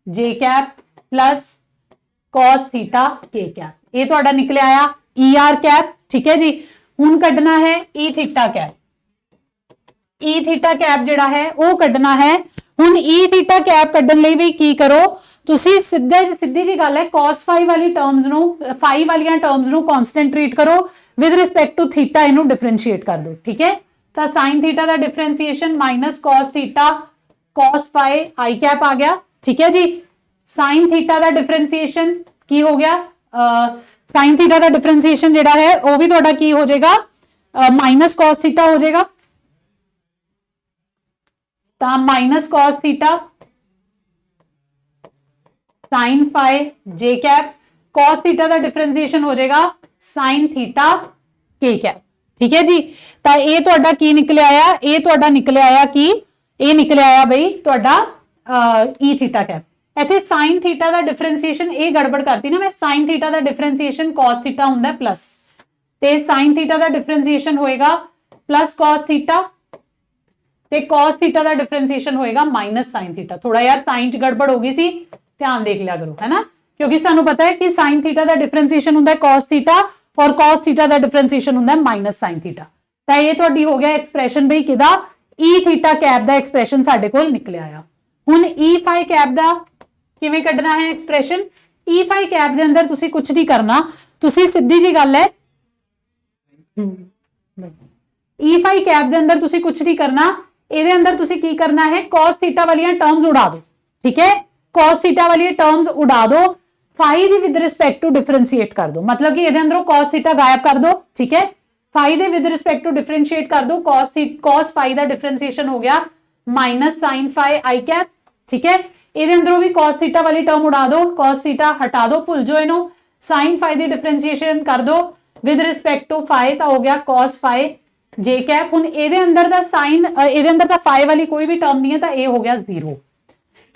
j cap plus cos theta k cap, ये ਤੁਹਾਡਾ ਨਿਕਲਿਆ ਆ er कैप, ठीक है जी। ਹੁਣ ਕੱਢਣਾ ਹੈ e theta cap, e theta cap ਜਿਹੜਾ ਹੈ ਉਹ ਕੱਢਣਾ ਹੈ। ਹੁਣ e थीटा कैप ਕੱਢਣ ਲਈ ਵੀ ਕੀ ਕਰੋ, ਤੁਸੀਂ ਸਿੱਧੀ ਜੀ ਗੱਲ ਹੈ, cos phi ਵਾਲੀ ਟਰਮਸ ਨੂੰ, phi ਵਾਲੀਆਂ ਟਰਮਸ ਨੂੰ ਕਾਂਸਟੈਂਟ ਟ੍ਰੀਟ ਕਰੋ, ਵਿਦ ਰਿਸਪੈਕਟ ਟੂ ਥੀਟਾ ਇਹਨੂੰ ਡਿਫਰੈਂਸ਼ੀਏਟ ਕਰ ਦਿਓ, ਠੀਕ ਹੈ। ਤਾਂ sin थीटा ਦਾ differentiation minus cos theta cos phi i cap आ गया, ठीक है जी। sin थीटा ਦਾ ਡਿਫਰੈਂਸ਼ੀਏਸ਼ਨ ਕੀ ਹੋ ਗਿਆ, sin थीटा ਦਾ ਡਿਫਰੈਂਸ਼ੀਏਸ਼ਨ ਜਿਹੜਾ ਹੈ ਉਹ ਵੀ ਤੁਹਾਡਾ ਕੀ ਹੋ ਜਾਏਗਾ, ਮਾਈਨਸ cos थीटा ਹੋ ਜਾਏਗਾ, ਤਾਂ minus cos theta sin phi j cap, cos theta ਦਾ ਡਿਫਰੈਂਸ਼ੀਏਸ਼ਨ ਹੋ ਜਾਏਗਾ sin थीटा k कैप, ठीक है जी। ਤਾਂ ਇਹ ਤੁਹਾਡਾ ਕੀ ਨਿਕਲਿਆ ਆ, ਇਹ ਤੁਹਾਡਾ ਨਿਕਲਿਆ ਆ ਕਿ ਇਹ ਨਿਕਲਿਆ ਆ ਬਈ ਤੁਹਾਡਾ e थीटा कैप। ਇੱਥੇ sin थीटा ਦਾ ਡਿਫਰੈਂਸ਼ੀਏਸ਼ਨ ਇਹ ਗੜਬੜ ਕਰਤੀ ਨਾ ਮੈਂ, sin थीटा ਦਾ ਡਿਫਰੈਂਸ਼ੀਏਸ਼ਨ cos थीटा ਹੁੰਦਾ ਪਲੱਸ, ਤੇ sin थीटा ਦਾ ਡਿਫਰੈਂਸ਼ੀਏਸ਼ਨ ਹੋਏਗਾ ਪਲੱਸ cos थीटा, ਤੇ cos थीटा ਦਾ ਡਿਫਰੈਂਸ਼ੀਏਸ਼ਨ ਹੋਏਗਾ ਮਾਈਨਸ sin थीटा। ਥੋੜਾ ਯਾਰ ਸਾਈਨ ਚ ਗੜਬੜ ਹੋ ਗਈ ਸੀ, ਧਿਆਨ ਦੇਖ ਲਿਆ ਕਰੋ, ਹੈ ਨਾ, ਕਿਉਂਕਿ ਸਾਨੂੰ ਪਤਾ ਹੈ ਕਿ sin थीटा ਦਾ ਡਿਫਰੈਂਸ਼ੀਏਸ਼ਨ ਹੁੰਦਾ ਹੈ cos थीटा और cos थीटा ਦਾ ਡਿਫਰੈਂਸ਼ੀਏਸ਼ਨ ਹੁੰਦਾ ਹੈ ਮਾਈਨਸ sin थीटा। ਤਾਂ ਇਹ ਤੁਹਾਡੀ ਹੋ ਗਿਆ ਐਕਸਪ੍ਰੈਸ਼ਨ ਬਈ ਕਿਹਦਾ, e थीटा कैप ਦਾ ਐਕਸਪ੍ਰੈਸ਼ਨ ਸਾਡੇ ਕੋਲ ਨਿਕਲਿਆ ਆ। ਹੁਣ e phi कैप ਦਾ ਕਿਵੇਂ ਕੱਢਣਾ ਹੈ ਐਕਸਪ੍ਰੈਸ਼ਨ, e phi कैप ਦੇ ਅੰਦਰ ਤੁਸੀਂ ਕੁਝ ਨਹੀਂ ਕਰਨਾ, ਤੁਸੀਂ ਸਿੱਧੀ ਜੀ ਗੱਲ ਹੈ, e phi कैप ਦੇ ਅੰਦਰ ਤੁਸੀਂ ਕੁਝ ਨਹੀਂ ਕਰਨਾ, ਇਹਦੇ ਅੰਦਰ ਤੁਸੀਂ ਕੀ ਕਰਨਾ ਹੈ, cos थीटा ਵਾਲੀਆਂ ਟਰਮਸ ਉਡਾ ਦਿਓ, ਠੀਕ ਹੈ। cos थीटा ਵਾਲੀਆਂ ਟਰਮਸ ਉਡਾ ਦਿਓ, phi the with respect to differentiate ਕਰ ਦਿਓ, मतलब कि ਇਹਦੇ ਅੰਦਰੋਂ cos थीटा गायब कर दो, ठीक है। phi ਦੇ ਵਿਦ ਰਿਸਪੈਕਟ ਟੂ ਡਿਫਰੈਂਸ਼ੀਏਟ ਕਰ ਦਿਓ, cos phi ਦਾ ਡਿਫਰੈਂਸ਼ੀਏਸ਼ਨ ਹੋ ਗਿਆ minus sin phi i cap, ठीक है। ਇਹਦੇ ਅੰਦਰੋਂ ਵੀ cos थीटा ਵਾਲੀ ਟਰਮ ਉਡਾ ਦਿਓ, cos थीटा ਹਟਾ ਦਿਓ, ਭੁੱਲ ਜਾਓ ਇਹਨੂੰ, sin phi ਦੀ ਡਿਫਰੈਂਸ਼ੀਏਸ਼ਨ ਕਰ ਦਿਓ ਵਿਦ ਰਿਸਪੈਕਟ ਟੂ phi, ਤਾਂ ਹੋ ਗਿਆ cos phi j कैप। ਹੁਣ ਇਹਦੇ ਅੰਦਰ ਦਾ sin, ਇਹਦੇ ਅੰਦਰ ਤਾਂ phi ਵਾਲੀ ਕੋਈ ਵੀ ਟਰਮ ਨਹੀਂ ਹੈ, ਤਾਂ ਇਹ ਹੋ ਗਿਆ 0,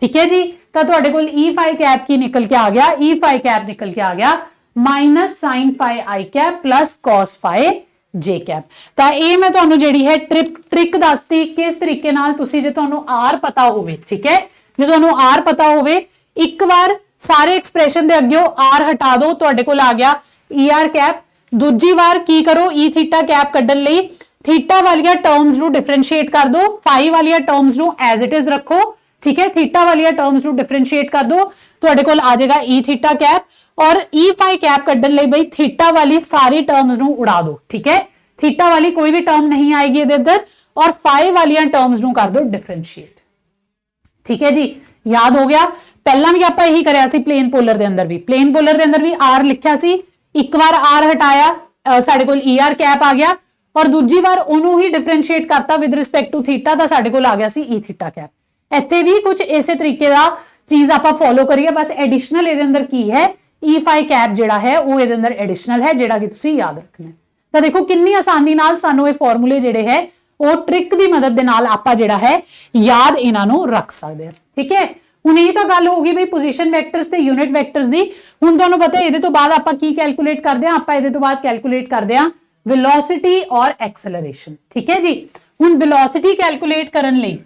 ठीक है जी। ਤਾਂ ਤੁਹਾਡੇ ਕੋਲ e phi कैप ਕੀ ਨਿਕਲ ਕੇ ਆ ਗਿਆ, e phi कैप ਨਿਕਲ ਕੇ ਆ ਗਿਆ minus sin phi i cap plus cos phi j cap. ਤਾਂ ਇਹ ਮੈਂ ਤੁਹਾਨੂੰ ਜਿਹੜੀ ਹੈ ਟ੍ਰਿਕ ਦੱਸਤੀ, ਕਿਸ ਤਰੀਕੇ ਨਾਲ ਤੁਸੀਂ, ਜੇ ਤੁਹਾਨੂੰ r ਪਤਾ ਹੋਵੇ, ਠੀਕ ਹੈ, ਜੇ ਤੁਹਾਨੂੰ r ਪਤਾ ਹੋਵੇ, ਇੱਕ ਵਾਰ ਸਾਰੇ ਐਕਸਪ੍ਰੈਸ਼ਨ ਦੇ ਅੱਗੇ r ਹਟਾ ਦਿਓ, ਤੁਹਾਡੇ ਕੋਲ ਆ ਗਿਆ er कैप। ਦੂਜੀ ਵਾਰ ਕੀ ਕਰੋ, e थीटा कैप ਕੱਢਣ ਲਈ ਥੀਟਾ ਵਾਲੀਆਂ ਟਰਮਸ ਨੂੰ ਡਿਫਰੈਂਸ਼ੀਏਟ ਕਰ ਦਿਓ, phi ਵਾਲੀਆਂ ਟਰਮਸ ਨੂੰ ਐਜ਼ ਇਟ ਇਜ਼ ਰੱਖੋ, ठीक है। थीटा वाली टर्म्स ਨੂੰ डिफरेंशिएट कर दो, ਤੁਹਾਡੇ ਕੋਲ ਆ ਜਾਏਗਾ e थीटा कैप। और e phi कैप ਕੱਢਣ ਲਈ ਬਈ थीटा वाली सारी टर्म्स ਨੂੰ ਉਡਾ ਦਿਓ, ठीक है। थीटा वाली कोई भी टर्म नहीं आएगी ਇਹਦੇ ਅੰਦਰ, और phi ਵਾਲੀਆਂ टर्म्स ਨੂੰ ਕਰ ਦਿਓ डिफरेंशिएट, ठीक है जी। याद हो गया, ਪਹਿਲਾਂ ਵੀ ਆਪਾਂ ਇਹੀ ਕਰਿਆ ਸੀ ਪਲੇਨ ਪੋਲਰ ਦੇ ਅੰਦਰ ਵੀ, ਪਲੇਨ ਪੋਲਰ ਦੇ ਅੰਦਰ ਵੀ r ਲਿਖਿਆ ਸੀ, ਇੱਕ ਵਾਰ r ਹਟਾਇਆ ਸਾਡੇ ਕੋਲ er कैप ਆ ਗਿਆ, और ਦੂਜੀ ਵਾਰ ਉਹਨੂੰ ਹੀ डिफरेंशिएट ਕਰਤਾ ਵਿਦ ਰਿਸਪੈਕਟ ਟੂ ਥੀਟਾ, ਤਾਂ ਸਾਡੇ ਕੋਲ ਆ ਗਿਆ ਸੀ e थीटा कैप। ਇੱਥੇ ਵੀ ਕੁਝ ਇਸੇ ਤਰੀਕੇ ਦਾ ਚੀਜ਼ ਆਪਾਂ ਫੋਲੋ ਕਰੀਏ, ਬਸ ਐਡੀਸ਼ਨਲ ਇਹਦੇ ਅੰਦਰ ਕੀ ਹੈ, e phi कैप ਜਿਹੜਾ ਹੈ ਉਹ ਇਹਦੇ ਅੰਦਰ ਐਡੀਸ਼ਨਲ ਹੈ, ਜਿਹੜਾ ਕਿ ਤੁਸੀਂ ਯਾਦ ਰੱਖਣਾ ਹੈ। ਤਾਂ ਦੇਖੋ ਕਿੰਨੀ ਆਸਾਨੀ ਨਾਲ ਸਾਨੂੰ ਇਹ ਫਾਰਮੂਲੇ ਜਿਹੜੇ ਹੈ ਉਹ ਟ੍ਰਿਕ ਦੀ ਮਦਦ ਦੇ ਨਾਲ ਆਪਾਂ ਜਿਹੜਾ ਹੈ ਯਾਦ ਇਹਨਾਂ ਨੂੰ ਰੱਖ ਸਕਦੇ ਹਾਂ, ਠੀਕ ਹੈ। ਹੁਣ ਇਹ ਤਾਂ ਗੱਲ ਹੋ ਗਈ ਬਈ ਪੋਜੀਸ਼ਨ ਵੈਕਟਰਸ ਤੇ ਯੂਨਿਟ ਵੈਕਟਰਸ ਦੀ। ਹੁਣ ਤੁਹਾਨੂੰ ਪਤਾ ਇਹਦੇ ਤੋਂ ਬਾਅਦ ਆਪਾਂ ਕੀ ਕੈਲਕੂਲੇਟ ਕਰਦੇ ਹਾਂ, ਆਪਾਂ ਇਹਦੇ ਤੋਂ ਬਾਅਦ ਕੈਲਕੂਲੇਟ ਕਰਦੇ ਹਾਂ ਵੈਲੋਸਿਟੀ ਔਰ ਐਕਸਲਰੇਸ਼ਨ, ਠੀਕ ਹੈ ਜੀ। ਹੁਣ ਵੈਲੋਸਿਟੀ ਕੈਲਕੂਲੇਟ ਕਰਨ ਲਈ,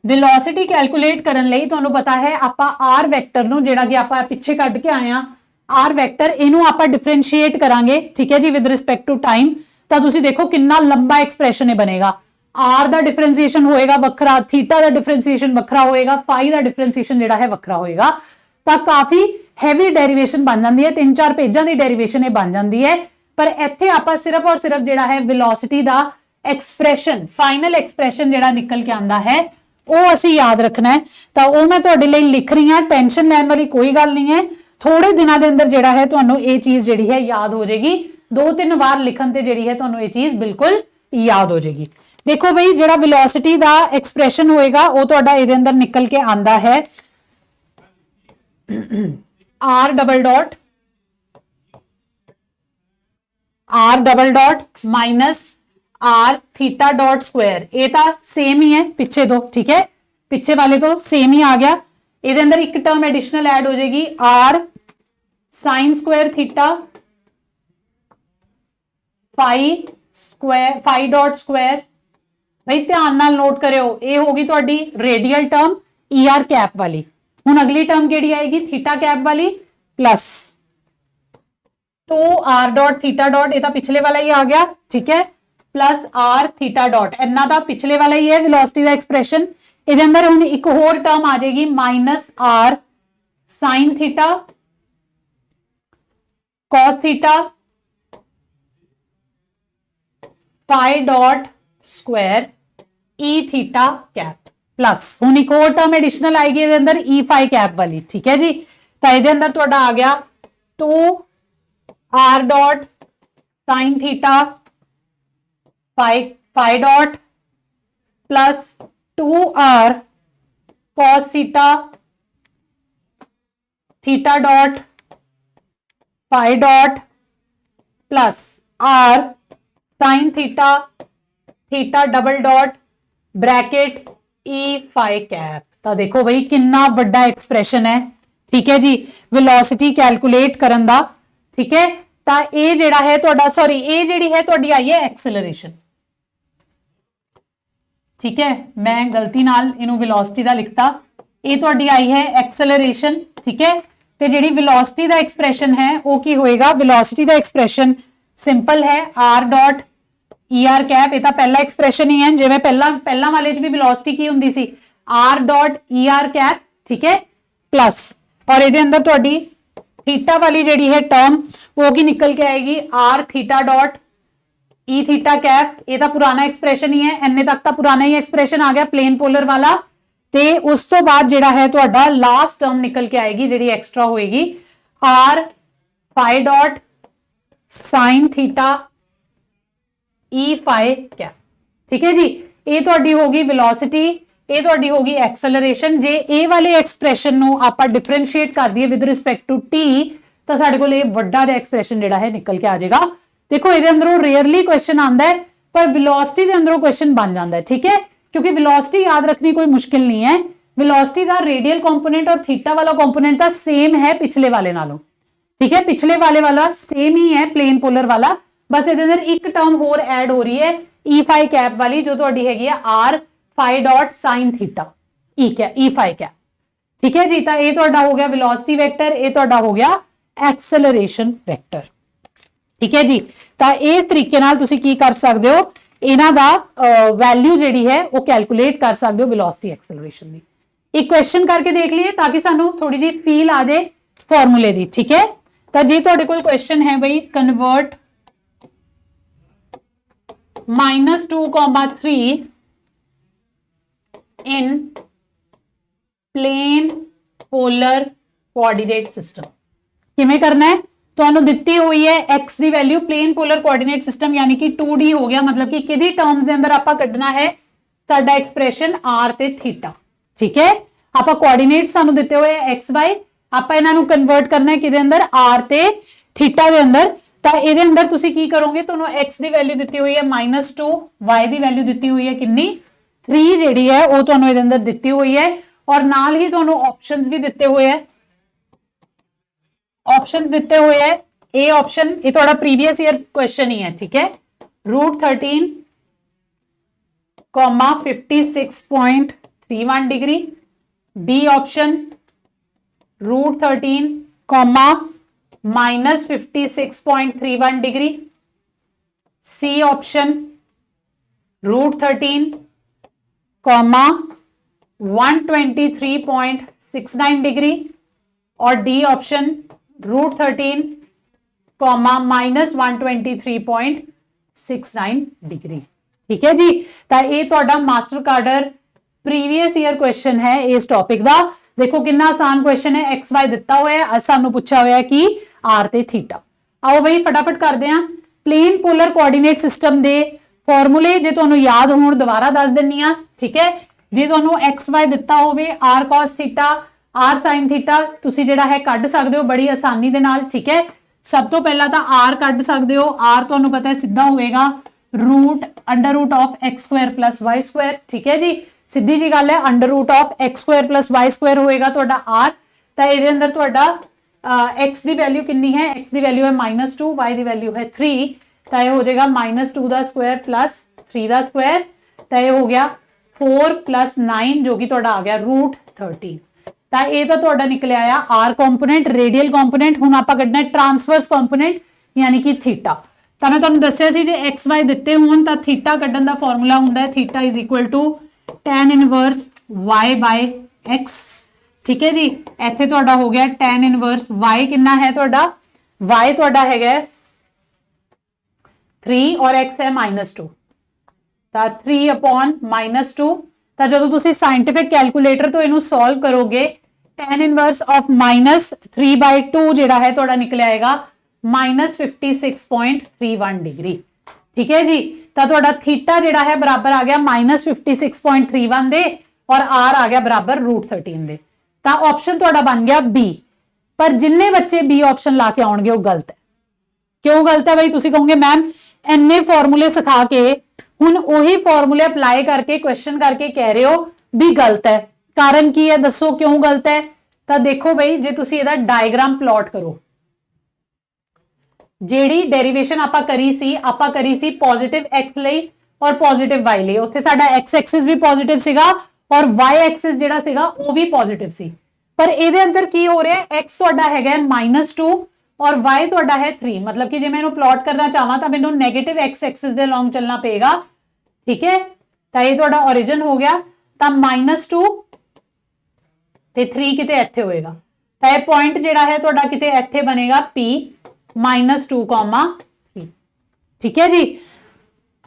ਵੈਲੋਸਿਟੀ ਕੈਲਕੂਲੇਟ ਕਰਨ ਲਈ ਤੁਹਾਨੂੰ ਪਤਾ ਹੈ ਆਪਾਂ r ਵੈਕਟਰ ਨੂੰ, ਜਿਹੜਾ ਕਿ ਆਪਾਂ ਪਿੱਛੇ ਕੱਢ ਕੇ ਆਏ ਆ r ਵੈਕਟਰ, ਇਹਨੂੰ ਆਪਾਂ ਡਿਫਰੈਂਸ਼ੀਏਟ ਕਰਾਂਗੇ, ਠੀਕ ਹੈ ਜੀ, ਵਿਦ ਰਿਸਪੈਕਟ ਟੂ ਟਾਈਮ। ਤਾਂ ਤੁਸੀਂ ਦੇਖੋ ਕਿੰਨਾ ਲੰਬਾ ਐਕਸਪ੍ਰੈਸ਼ਨ ਇਹ ਬਣੇਗਾ, r ਦਾ ਡਿਫਰੈਂਸ਼ੀਏਸ਼ਨ ਹੋਏਗਾ ਵੱਖਰਾ, ਥੀਟਾ ਦਾ ਡਿਫਰੈਂਸ਼ੀਏਸ਼ਨ ਵੱਖਰਾ ਹੋਏਗਾ, phi ਦਾ ਡਿਫਰੈਂਸ਼ੀਏਸ਼ਨ ਜਿਹੜਾ ਹੈ ਵੱਖਰਾ ਹੋਏਗਾ। ਤਾਂ ਕਾਫੀ ਹੈਵੀ ਡੈਰੀਵੇਸ਼ਨ ਬਣ ਜਾਂਦੀ ਹੈ, 3-4 ਪੇਜਾਂ ਦੀ ਡੈਰੀਵੇਸ਼ਨ ਇਹ ਬਣ ਜਾਂਦੀ ਹੈ। ਪਰ ਇੱਥੇ ਆਪਾਂ ਸਿਰਫ ਔਰ ਸਿਰਫ ਜਿਹੜਾ ਹੈ ਵੈਲੋਸਿਟੀ ਦਾ ਐਕਸਪ੍ਰੈਸ਼ਨ, ਫਾਈਨਲ ਐਕਸਪ੍ਰੈਸ਼ਨ ਜਿਹੜਾ ਨਿਕਲ ਕੇ ਆਂਦਾ ਹੈ ਉਹ ਅਸੀਂ ਯਾਦ ਰੱਖਣਾ ਹੈ। ਤਾਂ ਉਹ ਮੈਂ ਤੁਹਾਡੇ ਲਈ ਲਿਖ ਰਹੀ ਹਾਂ, ਟੈਨਸ਼ਨ ਲੈਣ ਵਾਲੀ ਕੋਈ ਗੱਲ ਨਹੀਂ ਹੈ। ਥੋੜੇ ਦਿਨਾਂ ਦੇ ਅੰਦਰ ਜਿਹੜਾ ਹੈ ਤੁਹਾਨੂੰ ਇਹ ਚੀਜ਼ ਜਿਹੜੀ ਹੈ ਯਾਦ ਹੋ ਜਾਏਗੀ, 2-3 ਵਾਰ ਲਿਖਣ ਤੇ ਜਿਹੜੀ ਹੈ ਤੁਹਾਨੂੰ ਇਹ ਚੀਜ਼ ਬਿਲਕੁਲ ਯਾਦ ਹੋ ਜਾਏਗੀ। ਦੇਖੋ ਬਈ ਜਿਹੜਾ ਵੈਲੋਸਿਟੀ ਦਾ ਐਕਸਪ੍ਰੈਸ਼ਨ ਹੋਏਗਾ ਉਹ ਤੁਹਾਡਾ ਇਹਦੇ ਅੰਦਰ ਨਿਕਲ ਕੇ ਆਂਦਾ ਹੈ R double dot minus are theta dot square, ये तो सेम ही है पिछे तो, ठीक है, पिछे वाले तो सेम ही आ गया। ਇਹਦੇ अंदर एक टर्म एडिशनल ऐड हो जाएगी R sine square theta phi dot square. भाई ध्यान नाल नोट करियो, ये होगी तुहाडी रेडियल टर्म ईआर कैप वाली। हुण अगली टर्म केड़ी आएगी थीटा कैप वाली plus 2r dot theta dot, ये तो पिछले वाला ही आ गया, ठीक है, प्लस आर थीटा डॉट, इन्ना दा पिछले वाला ही है वेलोसिटी दा एक्सप्रेशन। ਇਹਦੇ अंदर ਹੁਣ एक होर टर्म आ जाएगी minus R sine theta cos theta pi dot square E theta cap plus ਹੁਣ एक होर टर्म एडिशनल आएगी ਇਹਦੇ अंदर ई फाई कैप वाली, ठीक है जी। तो ਇਹਦੇ अंदर ਤੁਹਾਡਾ आ गया 2r dot sine theta pi dot plus 2r cos theta dot pi dot plus r sine theta double dot bracket e phi cap. तो देखो भाई कितना बड़ा एक्सप्रेशन है, ठीक है जी, वेलोसिटी कैलकुलेट करन दा, ठीक है। तो ये जेड़ा है तुहाडा सॉरी ये जेड़ी है तुहाडी आई है एक्सेलरेशन, ठीक है, मैं गलती नाल इनू वेलोसिटी दा लिखता, ये तुहाडी आई है एक्सेलरेशन, ठीक है। ते जेड़ी वेलोसिटी दा एक्सप्रेशन है वो की होएगा, वेलोसिटी दा एक्सप्रेशन सिंपल है are dot E are cap, ये तो पहला एक्सप्रेशन ही है जिवें पहला वाले च भी वेलोसिटी की हुंदी सी R dot E are cap, ठीक है, प्लस और इहदे अंदर तुहाडी थीटा वाली जेड़ी है टर्म वो की निकल के आएगी R theta dot E theta cap, ये तो पुराना एक्सप्रेशन ही है, एने तक तो पुराना ही एक्सप्रेशन आ गया प्लेन पोलर वाला। ते उस तो बाद जेड़ा है तुहाडा लास्ट टर्म निकल के आएगी जेड़ी एक्स्ट्रा होएगी R phi dot sine theta E phi cap, ठीक है जी। ये तुहाडी होगी वेलोसिटी, ये तुहाडी होगी एक्सेलरेशन। जे ए वाले एक्सप्रेशन नू आपां डिफरेंशिएट कर दिए विद रिस्पेक्ट टू टी तो साडे कोल ये वड्डा जिहा एक्सप्रेशन जेड़ा है निकल के आ जाएगा। देखो ये अंदरों रेयरली क्वेश्चन आता है पर वेलोसिटी के अंदरों क्वेश्चन बन जाता है, ठीक है, क्योंकि वेलोसिटी याद रखनी कोई मुश्किल नहीं है। वेलोसिटी का रेडियल कंपोनेंट और थीटा वाला कंपोनेंट तो सेम है पिछले वाले नालों, ठीक है, पिछले वाले वाला सेम ही है प्लेन पोलर वाला, बस ये अंदर एक टर्म होर ऐड हो रही है ई फाई कैप वाली जो तुहाडी हैगी है R phi dot sine theta E phi cap, ठीक है जी। तो ये तुहाडा हो गया वेलोसिटी वेक्टर, ये तुहाडा हो गया एक्सेलरेशन वेक्टर, ठीक है जी। तो इस तरीके नाल तुसी की कर सकते हो, इन्हां दा वैल्यू जिहड़ी है वो कैलकुलेट कर सकते हो वेलोसिटी एक्सेलरेशन दी। एक क्वेश्चन करके देख लिए ताकि सानू थोड़ी जी फील आ जाए फॉर्मूले दी, ठीक है। तो जे तुहाडे कोल क्वेश्चन है बई convert -2,3 in plane polar coordinate system, किवें करना है, तो दिती हुई है एक्स की value plane polar coordinate system यानी कि 2D हो गया, मतलब कि किसी टर्म्स के अंदर आप कढ़ना है साडा एक्सप्रेशन आर ते थीटा, ठीक है। आप कोऑर्डिनेट सानू दिते हुए एक्स वाई, आप इन्हां नू कन्वर्ट करना है किदे अंदर आर ते थीटा के अंदर। तो ये अंदर तुसी की करोगे, तो एक्स की वैल्यू दी हुई है -2, वाई की वैल्यू दी हुई है कितनी 3 जी है वो तुहानू इहदे अंदर दी हुई है, और नाल ही तुहानू ऑप्शंस भी दिते हुए है, ऑप्शंस दिते हुए है। ए ऑप्शन ये थोड़ा प्रीवियस ईयर क्वेश्चन ही है, ठीक है, √13, 56.31 degree. B option √13, -56.31 degree. C option √13, 123.69 degree, और डी ऑप्शन √13, -123.69 डिग्री, ठीक है जी। तो ये तुहाडा मास्टर कार्डर प्रीवियस ईयर क्वेश्चन है इस टॉपिक का। देखो कितना आसान क्वेश्चन है, एक्स वाई दिता हुआ है, सानू पूछा हुआ है कि आर ते थीटा। आओ भाई फटाफट करते हैं। प्लेन पोलर कोऑर्डिनेट सिस्टम के फॉर्मूले जे तुहानू याद होण दोबारा दस दिन्नी आ, ठीक है। जे तुहानू एक्स वाई दिता होवे R cos theta, r sin theta ਤੁਸੀਂ ਜਿਹੜਾ ਹੈ ਕੱਢ ਸਕਦੇ ਹੋ ਬੜੀ ਆਸਾਨੀ ਦੇ ਨਾਲ। ਠੀਕ ਹੈ, ਸਭ ਤੋਂ ਪਹਿਲਾਂ ਤਾਂ r ਕੱਢ ਸਕਦੇ ਹੋ। r ਤੁਹਾਨੂੰ ਪਤਾ ਹੈ ਸਿੱਧਾ ਹੋਏਗਾ root under root of x square plus y square. ठीक है जी, सीधी जी गल है, under root of x square plus y square होएगा तुहाडा r। तो ये अंदर तुहाडा x की वैल्यू कितनी है, x की वैल्यू है -2, y की वैल्यू है 3, तो यह हो जाएगा -2 का स्क्वायर प्लस 3 का स्क्वायर, तो यह हो गया 4 + 9 जो कि तुहाडा आ गया √13। तो यह तो तुहाडा निकलिया आया r कंपोनेंट, रेडियल कंपोनेंट। हुण आपां कढना है ट्रांसवर्स कंपोनेंट यानी कि थीटा। तो मैं तुहानूं दस्सिया सी जे एक्स वाई दिते होण तां थीटा कड्ढण दा फॉर्मूला हुंदा है theta is equal to tan inverse y by x। ठीक है जी, इत्थे तुहाडा हो गया tan इनवर्स y कितना है तुहाडा, y तुहाडा हैगा 3 और x है -2, तो 3/-2। तो जदों तुसीं साइंटिफिक कैलकुलेटर तो इनू सॉल्व करोगे tan इनवर्स ऑफ -3/2 जिहड़ा है तुहाडा निकल आएगा -56.31 डिग्री। ठीक है जी, तो तुहाडा थीटा जिहड़ा है बराबर आ गया -56.31 दे और r आ गया बराबर √13 दे। तो ऑप्शन तुहाडा बन गया बी। पर जिन्ने बच्चे बी ऑप्शन ला के आउणगे वो गलत है। क्यों गलत है भाई, तुसीं कहोगे मैम इन्ने फॉर्मूले सिखा के हुण ओही फॉर्मूले अप्लाई करके क्वेश्चन करके कह रहे हो भी गलत है। कारण की है दसो क्यों गलत है। तो देखो भाई, जे तुसीं इहदा डायग्राम प्लॉट करो, जेड़ी डेरिवेशन आपां करी सी पॉजिटिव एक्स लई और पॉजिटिव वाई लई। उत्थे साडा एक्स एक्सिस भी पॉजिटिव सीगा और वाई एक्सिस जिहड़ा सीगा वो भी पॉजिटिव सी। पर इहदे अंदर की हो रहा है, एक्स तुहाडा हैगा -2 और वाई तुहाडा है 3। मतलब कि जे मैं इहनूं प्लॉट करना चाहां तां मैनूं नेगेटिव एक्स एक्सिस दे लॉन्ग चलना पेगा। ठीक है, तो ये तुहाडा ओरिजिन हो गया। तो -2 ते 3 किते इत्थे होएगा, तो यह पॉइंट जिहड़ा है तुहाडा किते इत्थे बनेगा P -2,3। ठीक है जी,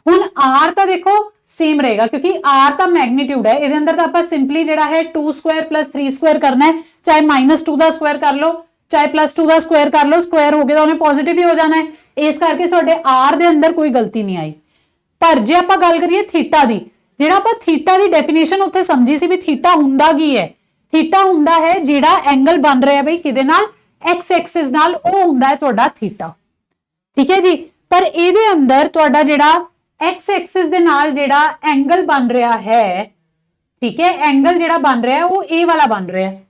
हुण r तो देखो सेम रहेगा क्योंकि r का मैग्नीट्यूड है। इहदे अंदर तो आपां सिंपली जिहड़ा है 2 स्क्वायर + 3 स्क्वायर करना है, चाहे -2 का स्क्वायर कर लो चाहे +2 का स्क्वायर कर लो, स्क्वायर हो गया तो उन्हें पॉजिटिव ही हो जाना है। इस करके तुहाडे r दे अंदर कोई गलती नहीं आई। पर जे आपां गल करिए थीटा दी, जिहड़ा आपां थीटा दी डेफिनेशन उत्थे समझी सी भी थीटा हुंदा की है, थीटा हुंदा है जिहड़ा एंगल बन रहा है बई किहदे नाल, एक्स एक्सिस नाल, वो हुंदा है तुहाडा थीटा। ठीक है जी, पर इहदे अंदर तुहाडा जिहड़ा एक्स एक्सिस दे नाल जिहड़ा एंगल बन रहा है, ठीक है, एंगल जिहड़ा बन रहा है वो ए वाला बन रहा है,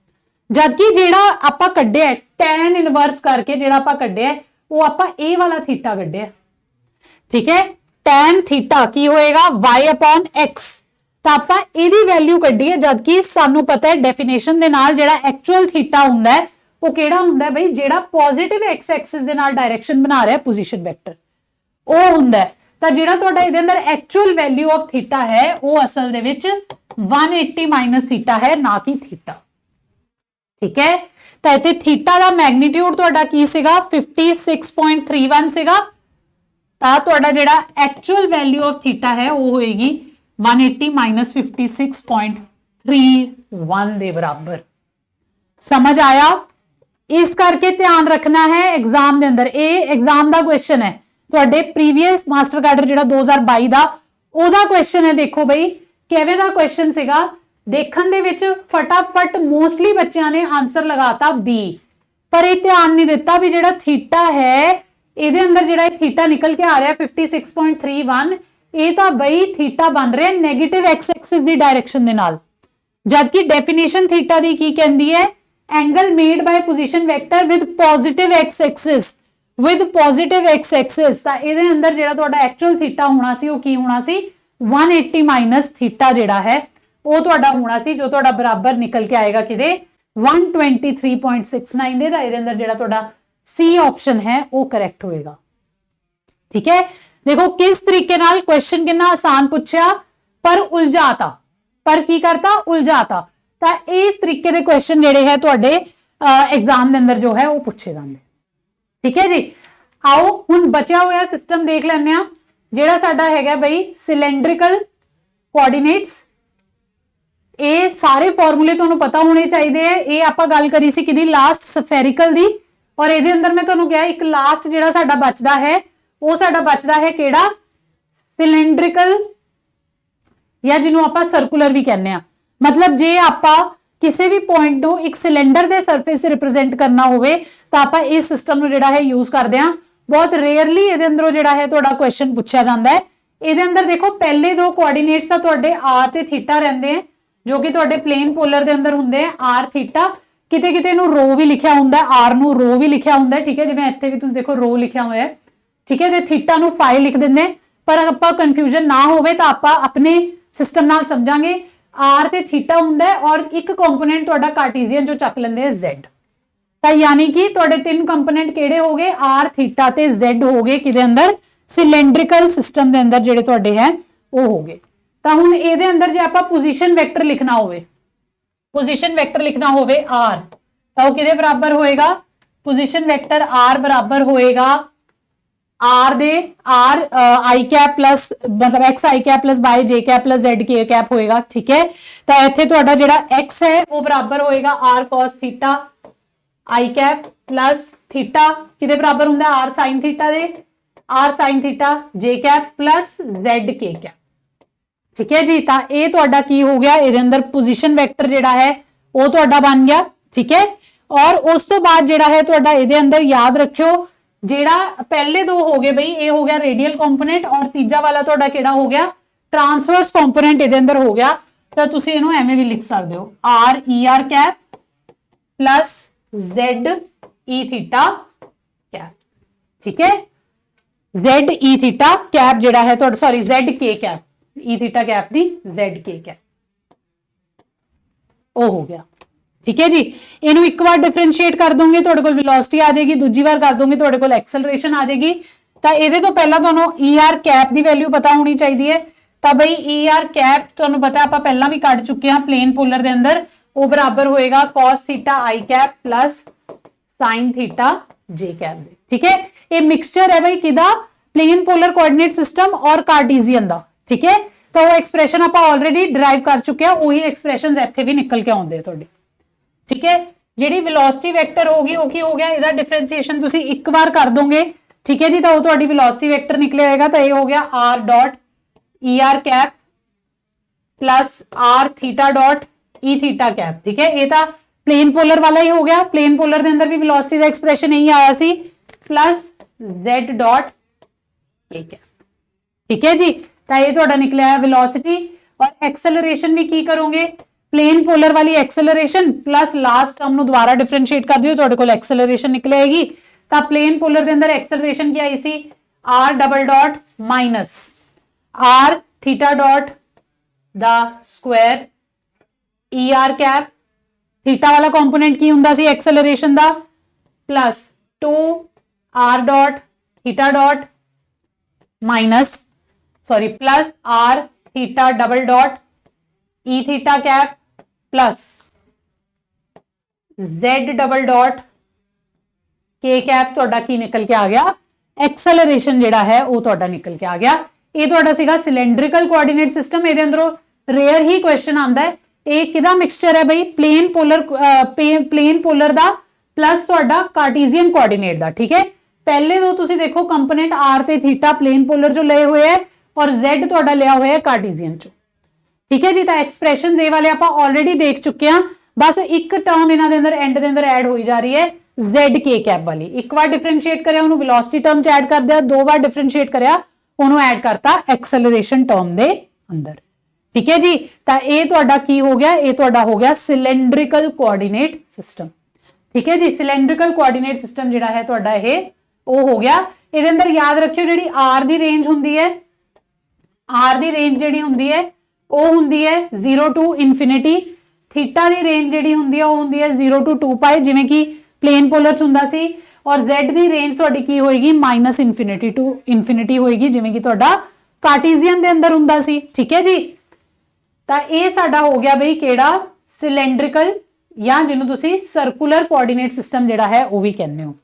जबकि जिहड़ा आपां कड्ढिया tan इनवर्स करके जिहड़ा आपां कड्ढिया वो आपां ए वाला थीटा कड्ढिया। ठीक है, tan थीटा की होएगा y/x। तो आपां इहदी वैल्यू कड्ढी है, जबकि सानू पता है डेफिनेशन दे नाल जिहड़ा एक्चुअल थीटा हुंदा है वो केड़ा हुंदा है बई, जिहड़ा पॉजिटिव एक्स एक्सिस दे नाल डायरेक्शन बना रहा है पोजीशन वेक्टर वो हुंदा है। तो जिहड़ा तुहाडा इहदे अंदर एक्चुअल वैल्यू ऑफ थीटा है वो असल दे विच 180 - थीटा है, ना कि थीटा। ठीक है, तो इत्थे थीटा दा मैग्नीट्यूड तुहाडा की सीगा 56.31 सीगा। तो तुहाडा जिहड़ा एक्चुअल वैल्यू ऑफ थीटा है वो होएगी 180 - 56.31 दे बराबर। समझ आया? इस करके ध्यान रखना है एग्जाम दे अंदर, ये एग्जाम दा क्वेश्चन है तुहाडे प्रीवियस मास्टर कार्डर जिहड़ा 2022 दा ओदा क्वेश्चन है। देखो बई किवें दा क्वेश्चन सीगा, देखण दे विच फटाफट मोस्टली बच्चों ने आंसर लगाता बी, पर यह ध्यान नहीं दिता भी जिहड़ा थीटा है इहदे अंदर जिहड़ा थीटा निकल के आ रहा है 56.31, ये तो बई थीटा बन रहा है नेगेटिव एक्स एक्सिस दी डायरेक्शन दे नाल, जबकि डेफिनेशन थीटा दी की कहंदी है, angle made by position vector with positive x axis, with positive x axis. तो इहदे अंदर जिहड़ा तुहाडा एक्चुअल थीटा होना सी वो की होना सी 180 - थीटा जिहड़ा है वो तुहाडा होना सी, जो तुहाडा बराबर निकल के आएगा किदे 123.69 दे। इहदे अंदर जिहड़ा तुहाडा सी ऑप्शन है वो करेक्ट होएगा। ठीक है, देखो किस तरीके नाल क्वेश्चन कितना आसान पूछा पर उलझाता, पर की करता उलझाता। तो इस तरीके के क्वेश्चन जिहड़े है तुहाडे एग्जाम दे अंदर जो है वो पूछे जांदे। ठीक है जी, आओ हुण बचा हुआ सिस्टम देख लैंदे आ, जिहड़ा साडा हैगा बई सिलेंड्रिकल कोऑर्डिनेट्स। ये सारे फॉर्मूले तुहानू पता होने चाहिए है। ये आपां गल करी सी किदी लास्ट स्फेरिकल दी, और इहदे अंदर मैं तुहानू कहा एक लास्ट जिहड़ा साडा बचदा है वो साडा बचदा है किहड़ा, सिलेंड्रिकल, या जिन्हों आपां सर्कुलर भी कहने आ। मतलब जे आपां ਕਿਸੇ ਵੀ ਪੁਆਇੰਟ ਨੂੰ ਇੱਕ ਸਿਲੰਡਰ ਦੇ ਸਰਫੇਸ ਤੇ ਰਿਪਰੈਜ਼ੈਂਟ ਕਰਨਾ ਹੋਵੇ ਤਾਂ ਆਪਾਂ ਇਸ ਸਿਸਟਮ ਨੂੰ ਜਿਹੜਾ ਹੈ ਯੂਜ਼ ਕਰਦੇ ਹਾਂ। ਬਹੁਤ ਰੇਅਰਲੀ ਇਹਦੇ ਅੰਦਰੋਂ ਜਿਹੜਾ ਹੈ ਤੁਹਾਡਾ ਕੁਐਸਚਨ ਪੁੱਛਿਆ ਜਾਂਦਾ ਹੈ। ਇਹਦੇ ਅੰਦਰ ਦੇਖੋ ਪਹਿਲੇ ਦੋ ਕੋਆਰਡੀਨੇਟਸ ਤਾਂ ਤੁਹਾਡੇ r ਤੇ ਥੀਟਾ ਰਹਿੰਦੇ ਆ, ਜੋ ਕਿ ਤੁਹਾਡੇ ਪਲੇਨ ਪੋਲਰ ਦੇ ਅੰਦਰ ਹੁੰਦੇ ਆ r ਥੀਟਾ। ਕਿਤੇ ਕਿਤੇ ਨੂੰ ਰੋ ਵੀ ਲਿਖਿਆ ਹੁੰਦਾ, r ਨੂੰ ਰੋ ਵੀ ਲਿਖਿਆ ਹੁੰਦਾ, ਠੀਕ ਹੈ, ਜਿਵੇਂ ਇੱਥੇ ਵੀ ਤੁਸੀਂ ਦੇਖੋ ਰੋ ਲਿਖਿਆ ਹੋਇਆ ਹੈ, ਠੀਕ ਹੈ, ਤੇ ਥੀਟਾ ਨੂੰ ਫਾਈ ਲਿਖ ਦਿੰਦੇ। ਪਰ ਆਪਾਂ ਕਨਫਿਊਜ਼ਨ ਨਾ ਹੋਵੇ ਤਾਂ ਆਪਾਂ ਆਪਣੇ ਸਿਸਟਮ ਨਾਲ ਸਮਝਾਂਗੇ। r ਤੇ ਥੀਟਾ ਹੁੰਦਾ ਔਰ ਇੱਕ ਕੰਪੋਨੈਂਟ ਤੁਹਾਡਾ ਕਾਰਟੀਜ਼ੀਅਨ ਜੋ ਚੱਕ ਲੈਂਦੇ ਆ z। ਤਾਂ ਯਾਨੀ ਕਿ ਤੁਹਾਡੇ ਤਿੰਨ ਕੰਪੋਨੈਂਟ ਕਿਹੜੇ ਹੋ ਗਏ, r ਥੀਟਾ ਤੇ z ਹੋ ਗਏ ਕਿਹਦੇ ਅੰਦਰ, ਸਿਲੈਂਡਰੀਕਲ ਸਿਸਟਮ ਦੇ ਅੰਦਰ ਜਿਹੜੇ ਤੁਹਾਡੇ ਹੈ ਉਹ ਹੋ ਗਏ। ਤਾਂ ਹੁਣ ਇਹਦੇ ਅੰਦਰ ਜੇ ਆਪਾਂ ਪੋਜੀਸ਼ਨ ਵੈਕਟਰ ਲਿਖਣਾ ਹੋਵੇ, ਪੋਜੀਸ਼ਨ ਵੈਕਟਰ ਲਿਖਣਾ ਹੋਵੇ r, ਤਾਂ ਉਹ ਕਿਹਦੇ ਬਰਾਬਰ ਹੋਏਗਾ, ਪੋਜੀਸ਼ਨ ਵੈਕਟਰ r ਬਰਾਬਰ ਹੋਏਗਾ r ਦੇ r i ਕੈਪ ਪਲਸ ਮਤਲਬ x i cap plus y j cap plus z k cap ਹੋਏਗਾ, ਠੀਕ ਹੈ। ਤਾਂ ਇੱਥੇ ਤੁਹਾਡਾ ਜਿਹੜਾ x ਹੈ ਉਹ ਬਰਾਬਰ ਹੋਏਗਾ r cos theta i cap plus theta ਕਿਹਦੇ ਬਰਾਬਰ ਹੁੰਦਾ r sin ਥੀਟਾ ਦੇ, r sin theta j cap plus z k cap, ਠੀਕ ਹੈ ਜੀ। ਤਾਂ ਇਹ ਤੁਹਾਡਾ ਕੀ ਹੋ ਗਿਆ, ਇਹਦੇ ਅੰਦਰ ਪੋਜੀਸ਼ਨ ਵੈਕਟਰ ਜਿਹੜਾ ਹੈ ਉਹ ਤੁਹਾਡਾ ਬਣ ਗਿਆ, ਠੀਕ ਹੈ। ਔਰ ਉਸ ਤੋਂ ਬਾਅਦ ਜਿਹੜਾ ਹੈ ਤੁਹਾਡਾ ਇਹਦੇ ਅੰਦਰ ਯਾਦ ਰੱਖਿਓ, ਜਿਹੜਾ ਪਹਿਲੇ ਦੋ ਹੋ ਗਏ ਬਈ, ਇਹ ਹੋ ਗਿਆ ਰੇਡੀਅਲ ਕੰਪੋਨੈਂਟ ਔਰ ਤੀਜਾ ਵਾਲਾ ਤੁਹਾਡਾ ਕਿਹੜਾ ਹੋ ਗਿਆ, ਟ੍ਰਾਂਸਵਰਸ ਕੰਪੋਨੈਂਟ ਇਹਦੇ ਅੰਦਰ ਹੋ ਗਿਆ। ਤਾਂ ਤੁਸੀਂ ਇਹਨੂੰ ਐਵੇਂ ਵੀ ਲਿਖ ਸਕਦੇ ਹੋ r e r cap plus z e theta cap, ਠੀਕ ਹੈ। z e ਥੀਟਾ ਕੈਪ ਜਿਹੜਾ ਹੈ ਤੁਹਾਡਾ, sorry z k cap, e theta cap ਦੀ z k ਕੈਪ, ਉਹ ਹੋ ਗਿਆ, ਠੀਕ ਹੈ ਜੀ। ਇਹਨੂੰ ਇੱਕ ਵਾਰ ਡਿਫਰੈਂਸ਼ੀਏਟ ਕਰ ਦੋਗੇ ਤੁਹਾਡੇ ਕੋਲ ਵੈਲੋਸਿਟੀ ਆ ਜਾਏਗੀ, ਦੂਜੀ ਵਾਰ ਕਰ ਦੋਗੇ ਤੁਹਾਡੇ ਕੋਲ ਐਕਸਲਰੇਸ਼ਨ ਆ ਜਾਏਗੀ। ਤਾਂ ਇਹਦੇ ਤੋਂ ਪਹਿਲਾਂ ਤੁਹਾਨੂੰ er ਕੈਪ ਦੀ ਵੈਲਿਊ ਪਤਾ ਹੋਣੀ ਚਾਹੀਦੀ ਹੈ। ਤਾਂ ਬਈ er ਕੈਪ ਤੁਹਾਨੂੰ ਪਤਾ ਆਪਾਂ ਪਹਿਲਾਂ ਵੀ ਕੱਢ ਚੁੱਕੇ ਹਾਂ ਪਲੇਨ ਪੋਲਰ ਦੇ ਅੰਦਰ, ਉਹ ਬਰਾਬਰ ਹੋਏਗਾ cos theta i cap plus sin theta j cap ਦੇ, ਠੀਕ ਹੈ। ਇਹ ਮਿਕਸਚਰ ਹੈ ਬਈ ਕਿਹਦਾ, ਪਲੇਨ ਪੋਲਰ ਕੋਆਰਡੀਨੇਟ ਸਿਸਟਮ ਔਰ ਕਾਰਟੀਜ਼ੀਅਨ ਦਾ, ਠੀਕ ਹੈ। ਤਾਂ ਉਹ ਐਕਸਪ੍ਰੈਸ਼ਨ ਆਪਾਂ ਆਲਰੇਡੀ ਡਰਾਈਵ ਕਰ ਚੁੱਕੇ ਹਾਂ, ਉਹੀ ਐਕਸਪ੍ਰੈਸ਼ਨਸ ਇੱਥੇ ਵੀ ਨਿਕਲ ਕੇ ਆਉਂਦੇ ਆ ਤੁਹਾਡੇ, ਠੀਕ ਹੈ। ਜਿਹੜੀ ਵੈਲੋਸਿਟੀ ਵੈਕਟਰ ਹੋਗੀ ਉਹ ਕੀ ਹੋ ਗਿਆ, ਇਹਦਾ ਡਿਫਰੈਂਸ਼ੀਏਸ਼ਨ ਤੁਸੀਂ ਇੱਕ ਵਾਰ ਕਰ ਦੋਗੇ, ਠੀਕ ਹੈ ਜੀ। ਤਾਂ ਉਹ ਤੁਹਾਡੀ ਵੈਲੋਸਿਟੀ ਵੈਕਟਰ ਨਿਕਲਿਆ ਹੋਏਗਾ। ਤਾਂ ਇਹ ਹੋ ਗਿਆ r dot er cap plus r theta dot e theta cap, ਠੀਕ ਹੈ। ਇਹ ਤਾਂ ਪਲੇਨ ਪੋਲਰ ਵਾਲਾ ਹੀ ਹੋ ਗਿਆ, ਪਲੇਨ ਪੋਲਰ ਦੇ ਅੰਦਰ ਵੀ ਵੈਲੋਸਿਟੀ ਦਾ ਐਕਸਪ੍ਰੈਸ਼ਨ ਇਹੀ ਆਇਆ ਸੀ, plus z dot k cap, ਠੀਕ ਹੈ ਜੀ। ਤਾਂ ਇਹ ਤੁਹਾਡਾ ਨਿਕਲਿਆ ਹੈ ਵੈਲੋਸਿਟੀ। ਔਰ ਐਕਸਲਰੇਸ਼ਨ ਵੀ ਕੀ ਕਰੋਗੇ, ਪਲੇਨ ਪੋਲਰ ਵਾਲੀ ਐਕਸਲਰੇਸ਼ਨ ਪਲਸ ਲਾਸਟ ਟਰਮ ਨੂੰ ਦੁਬਾਰਾ ਡਿਫਰੈਂਸ਼ੀਏਟ ਕਰ ਦਿਓ, ਤੁਹਾਡੇ ਕੋਲ ਐਕਸਲਰੇਸ਼ਨ ਨਿਕਲ ਆਏਗੀ। ਤਾਂ ਪਲੇਨ ਪੋਲਰ ਦੇ ਅੰਦਰ ਐਕਸਲਰੇਸ਼ਨ ਕੀ ਆਈ ਸੀ, r double dot minus r theta dot ਦਾ ਸਕੁਆਇਰ er ਕੈਪ, ਥੀਟਾ ਵਾਲਾ ਕੰਪੋਨੈਂਟ ਕੀ ਹੁੰਦਾ ਸੀ ਐਕਸਲਰੇਸ਼ਨ ਦਾ, plus 2 r dot theta dot minus sorry plus r theta double dot e theta cap plus z double dot k cap ਤੁਹਾਡਾ ਕੀ ਨਿਕਲ ਕੇ ਆ ਗਿਆ, ਐਕਸਲਰੇਸ਼ਨ ਜਿਹੜਾ ਹੈ ਉਹ ਤੁਹਾਡਾ ਨਿਕਲ ਕੇ ਆ ਗਿਆ। ਇਹ ਤੁਹਾਡਾ ਸੀਗਾ ਸਿਲੈਂਡਰੀਕਲ ਕੋਆਰਡੀਨੇਟ ਸਿਸਟਮ। ਇਹਦੇ ਅੰਦਰੋਂ ਰੇਅਰ ਹੀ ਕੁਐਸਚਨ ਆਉਂਦਾ ਹੈ, ਇਹ ਕਿਹਦਾ ਮਿਕਸਚਰ ਹੈ ਬਈ, ਪਲੇਨ ਪੋਲਰ ਦਾ ਪਲਸ ਤੁਹਾਡਾ ਕਾਰਟੀਜ਼ੀਅਨ ਕੋਆਰਡੀਨੇਟ ਦਾ, ਠੀਕ ਹੈ। ਪਹਿਲੇ ਦੋ ਤੁਸੀਂ ਦੇਖੋ ਕੰਪੋਨੈਂਟ r ਤੇ ਥੀਟਾ ਪਲੇਨ ਪੋਲਰ ਜੋ ਲਏ ਹੋਏ ਹੈ और z ਤੁਹਾਡਾ ਲਿਆ ਹੋਇਆ ਹੈ ਕਾਰਟੀਜ਼ੀਅਨ ਚੋਂ, ਠੀਕ ਹੈ ਜੀ। ਤਾਂ ਐਕਸਪ੍ਰੈਸ਼ਨ ਇਹ ਵਾਲੇ ਆਪਾਂ ਆਲਰੇਡੀ ਦੇਖ ਚੁੱਕੇ ਹਾਂ, ਬਸ ਇੱਕ ਟਰਮ ਇਹਨਾਂ ਦੇ ਅੰਦਰ ਐਂਡ ਦੇ ਅੰਦਰ ਐਡ ਹੋਈ ਜਾ ਰਹੀ ਹੈ zk ਕੈਪ ਵਾਲੀ। ਇੱਕ ਵਾਰ ਡਿਫਰੈਂਸ਼ੀਏਟ ਕਰਿਆ ਉਹਨੂੰ ਵੈਲੋਸਿਟੀ ਟਰਮ ਚ ਐਡ ਕਰ ਦਿਆ, ਦੋ ਵਾਰ ਡਿਫਰੈਂਸ਼ੀਏਟ ਕਰਿਆ ਉਹਨੂੰ ਐਡ ਕਰਤਾ ਐਕਸਲਰੇਸ਼ਨ ਟਰਮ ਦੇ ਅੰਦਰ, ਠੀਕ ਹੈ ਜੀ। ਤਾਂ ਇਹ ਤੁਹਾਡਾ ਕੀ ਹੋ ਗਿਆ, ਇਹ ਤੁਹਾਡਾ ਹੋ ਗਿਆ ਸਿਲੈਂਡਰੀਕਲ ਕੋਆਰਡੀਨੇਟ ਸਿਸਟਮ, ਠੀਕ ਹੈ ਜੀ। ਸਿਲੈਂਡਰੀਕਲ ਕੋਆਰਡੀਨੇਟ ਸਿਸਟਮ ਜਿਹੜਾ ਹੈ ਤੁਹਾਡਾ ਇਹ ਉਹ ਹੋ ਗਿਆ। ਇਹਦੇ ਅੰਦਰ ਯਾਦ ਰੱਖਿਓ ਜਿਹੜੀ r ਦੀ ਰੇਂਜ ਹੁੰਦੀ ਹੈ, r ਦੀ ਰੇਂਜ ਜਿਹੜੀ ਹੁੰਦੀ ਹੈ ਉਹ ਹੁੰਦੀ ਹੈ 0 to infinity, theta the range ਜਿਹੜੀ ਹੁੰਦੀ ਹੈ ਉਹ ਹੁੰਦੀ ਹੈ 0 ਟੂ 2 ਪਾਈ, ਜਿਵੇਂ ਕਿ ਪਲੇਨ ਪੋਲਰ ਚ ਹੁੰਦਾ ਸੀ। ਔਰ z ਦੀ ਰੇਂਜ ਤੁਹਾਡੀ ਕੀ ਹੋਏਗੀ, ਮਾਈਨਸ ਇਨਫਿਨਿਟੀ ਟੂ ਇਨਫਿਨਿਟੀ ਹੋਏਗੀ, ਜਿਵੇਂ ਕਿ ਤੁਹਾਡਾ ਕਾਰਟੀਜ਼ੀਅਨ ਦੇ ਅੰਦਰ ਹੁੰਦਾ ਸੀ, ਠੀਕ ਹੈ ਜੀ। ਤਾਂ ਇਹ ਸਾਡਾ ਹੋ ਗਿਆ ਬਈ ਕਿਹੜਾ, ਸਿਲੈਂਡਰੀਕਲ ਜਾਂ ਜਿਹਨੂੰ ਤੁਸੀਂ ਸਰਕੂਲਰ ਕੋਆਰਡੀਨੇਟ ਸਿਸਟਮ ਜਿਹੜਾ ਹੈ ਉਹ ਵੀ ਕਹਿੰਦੇ ਹੋ।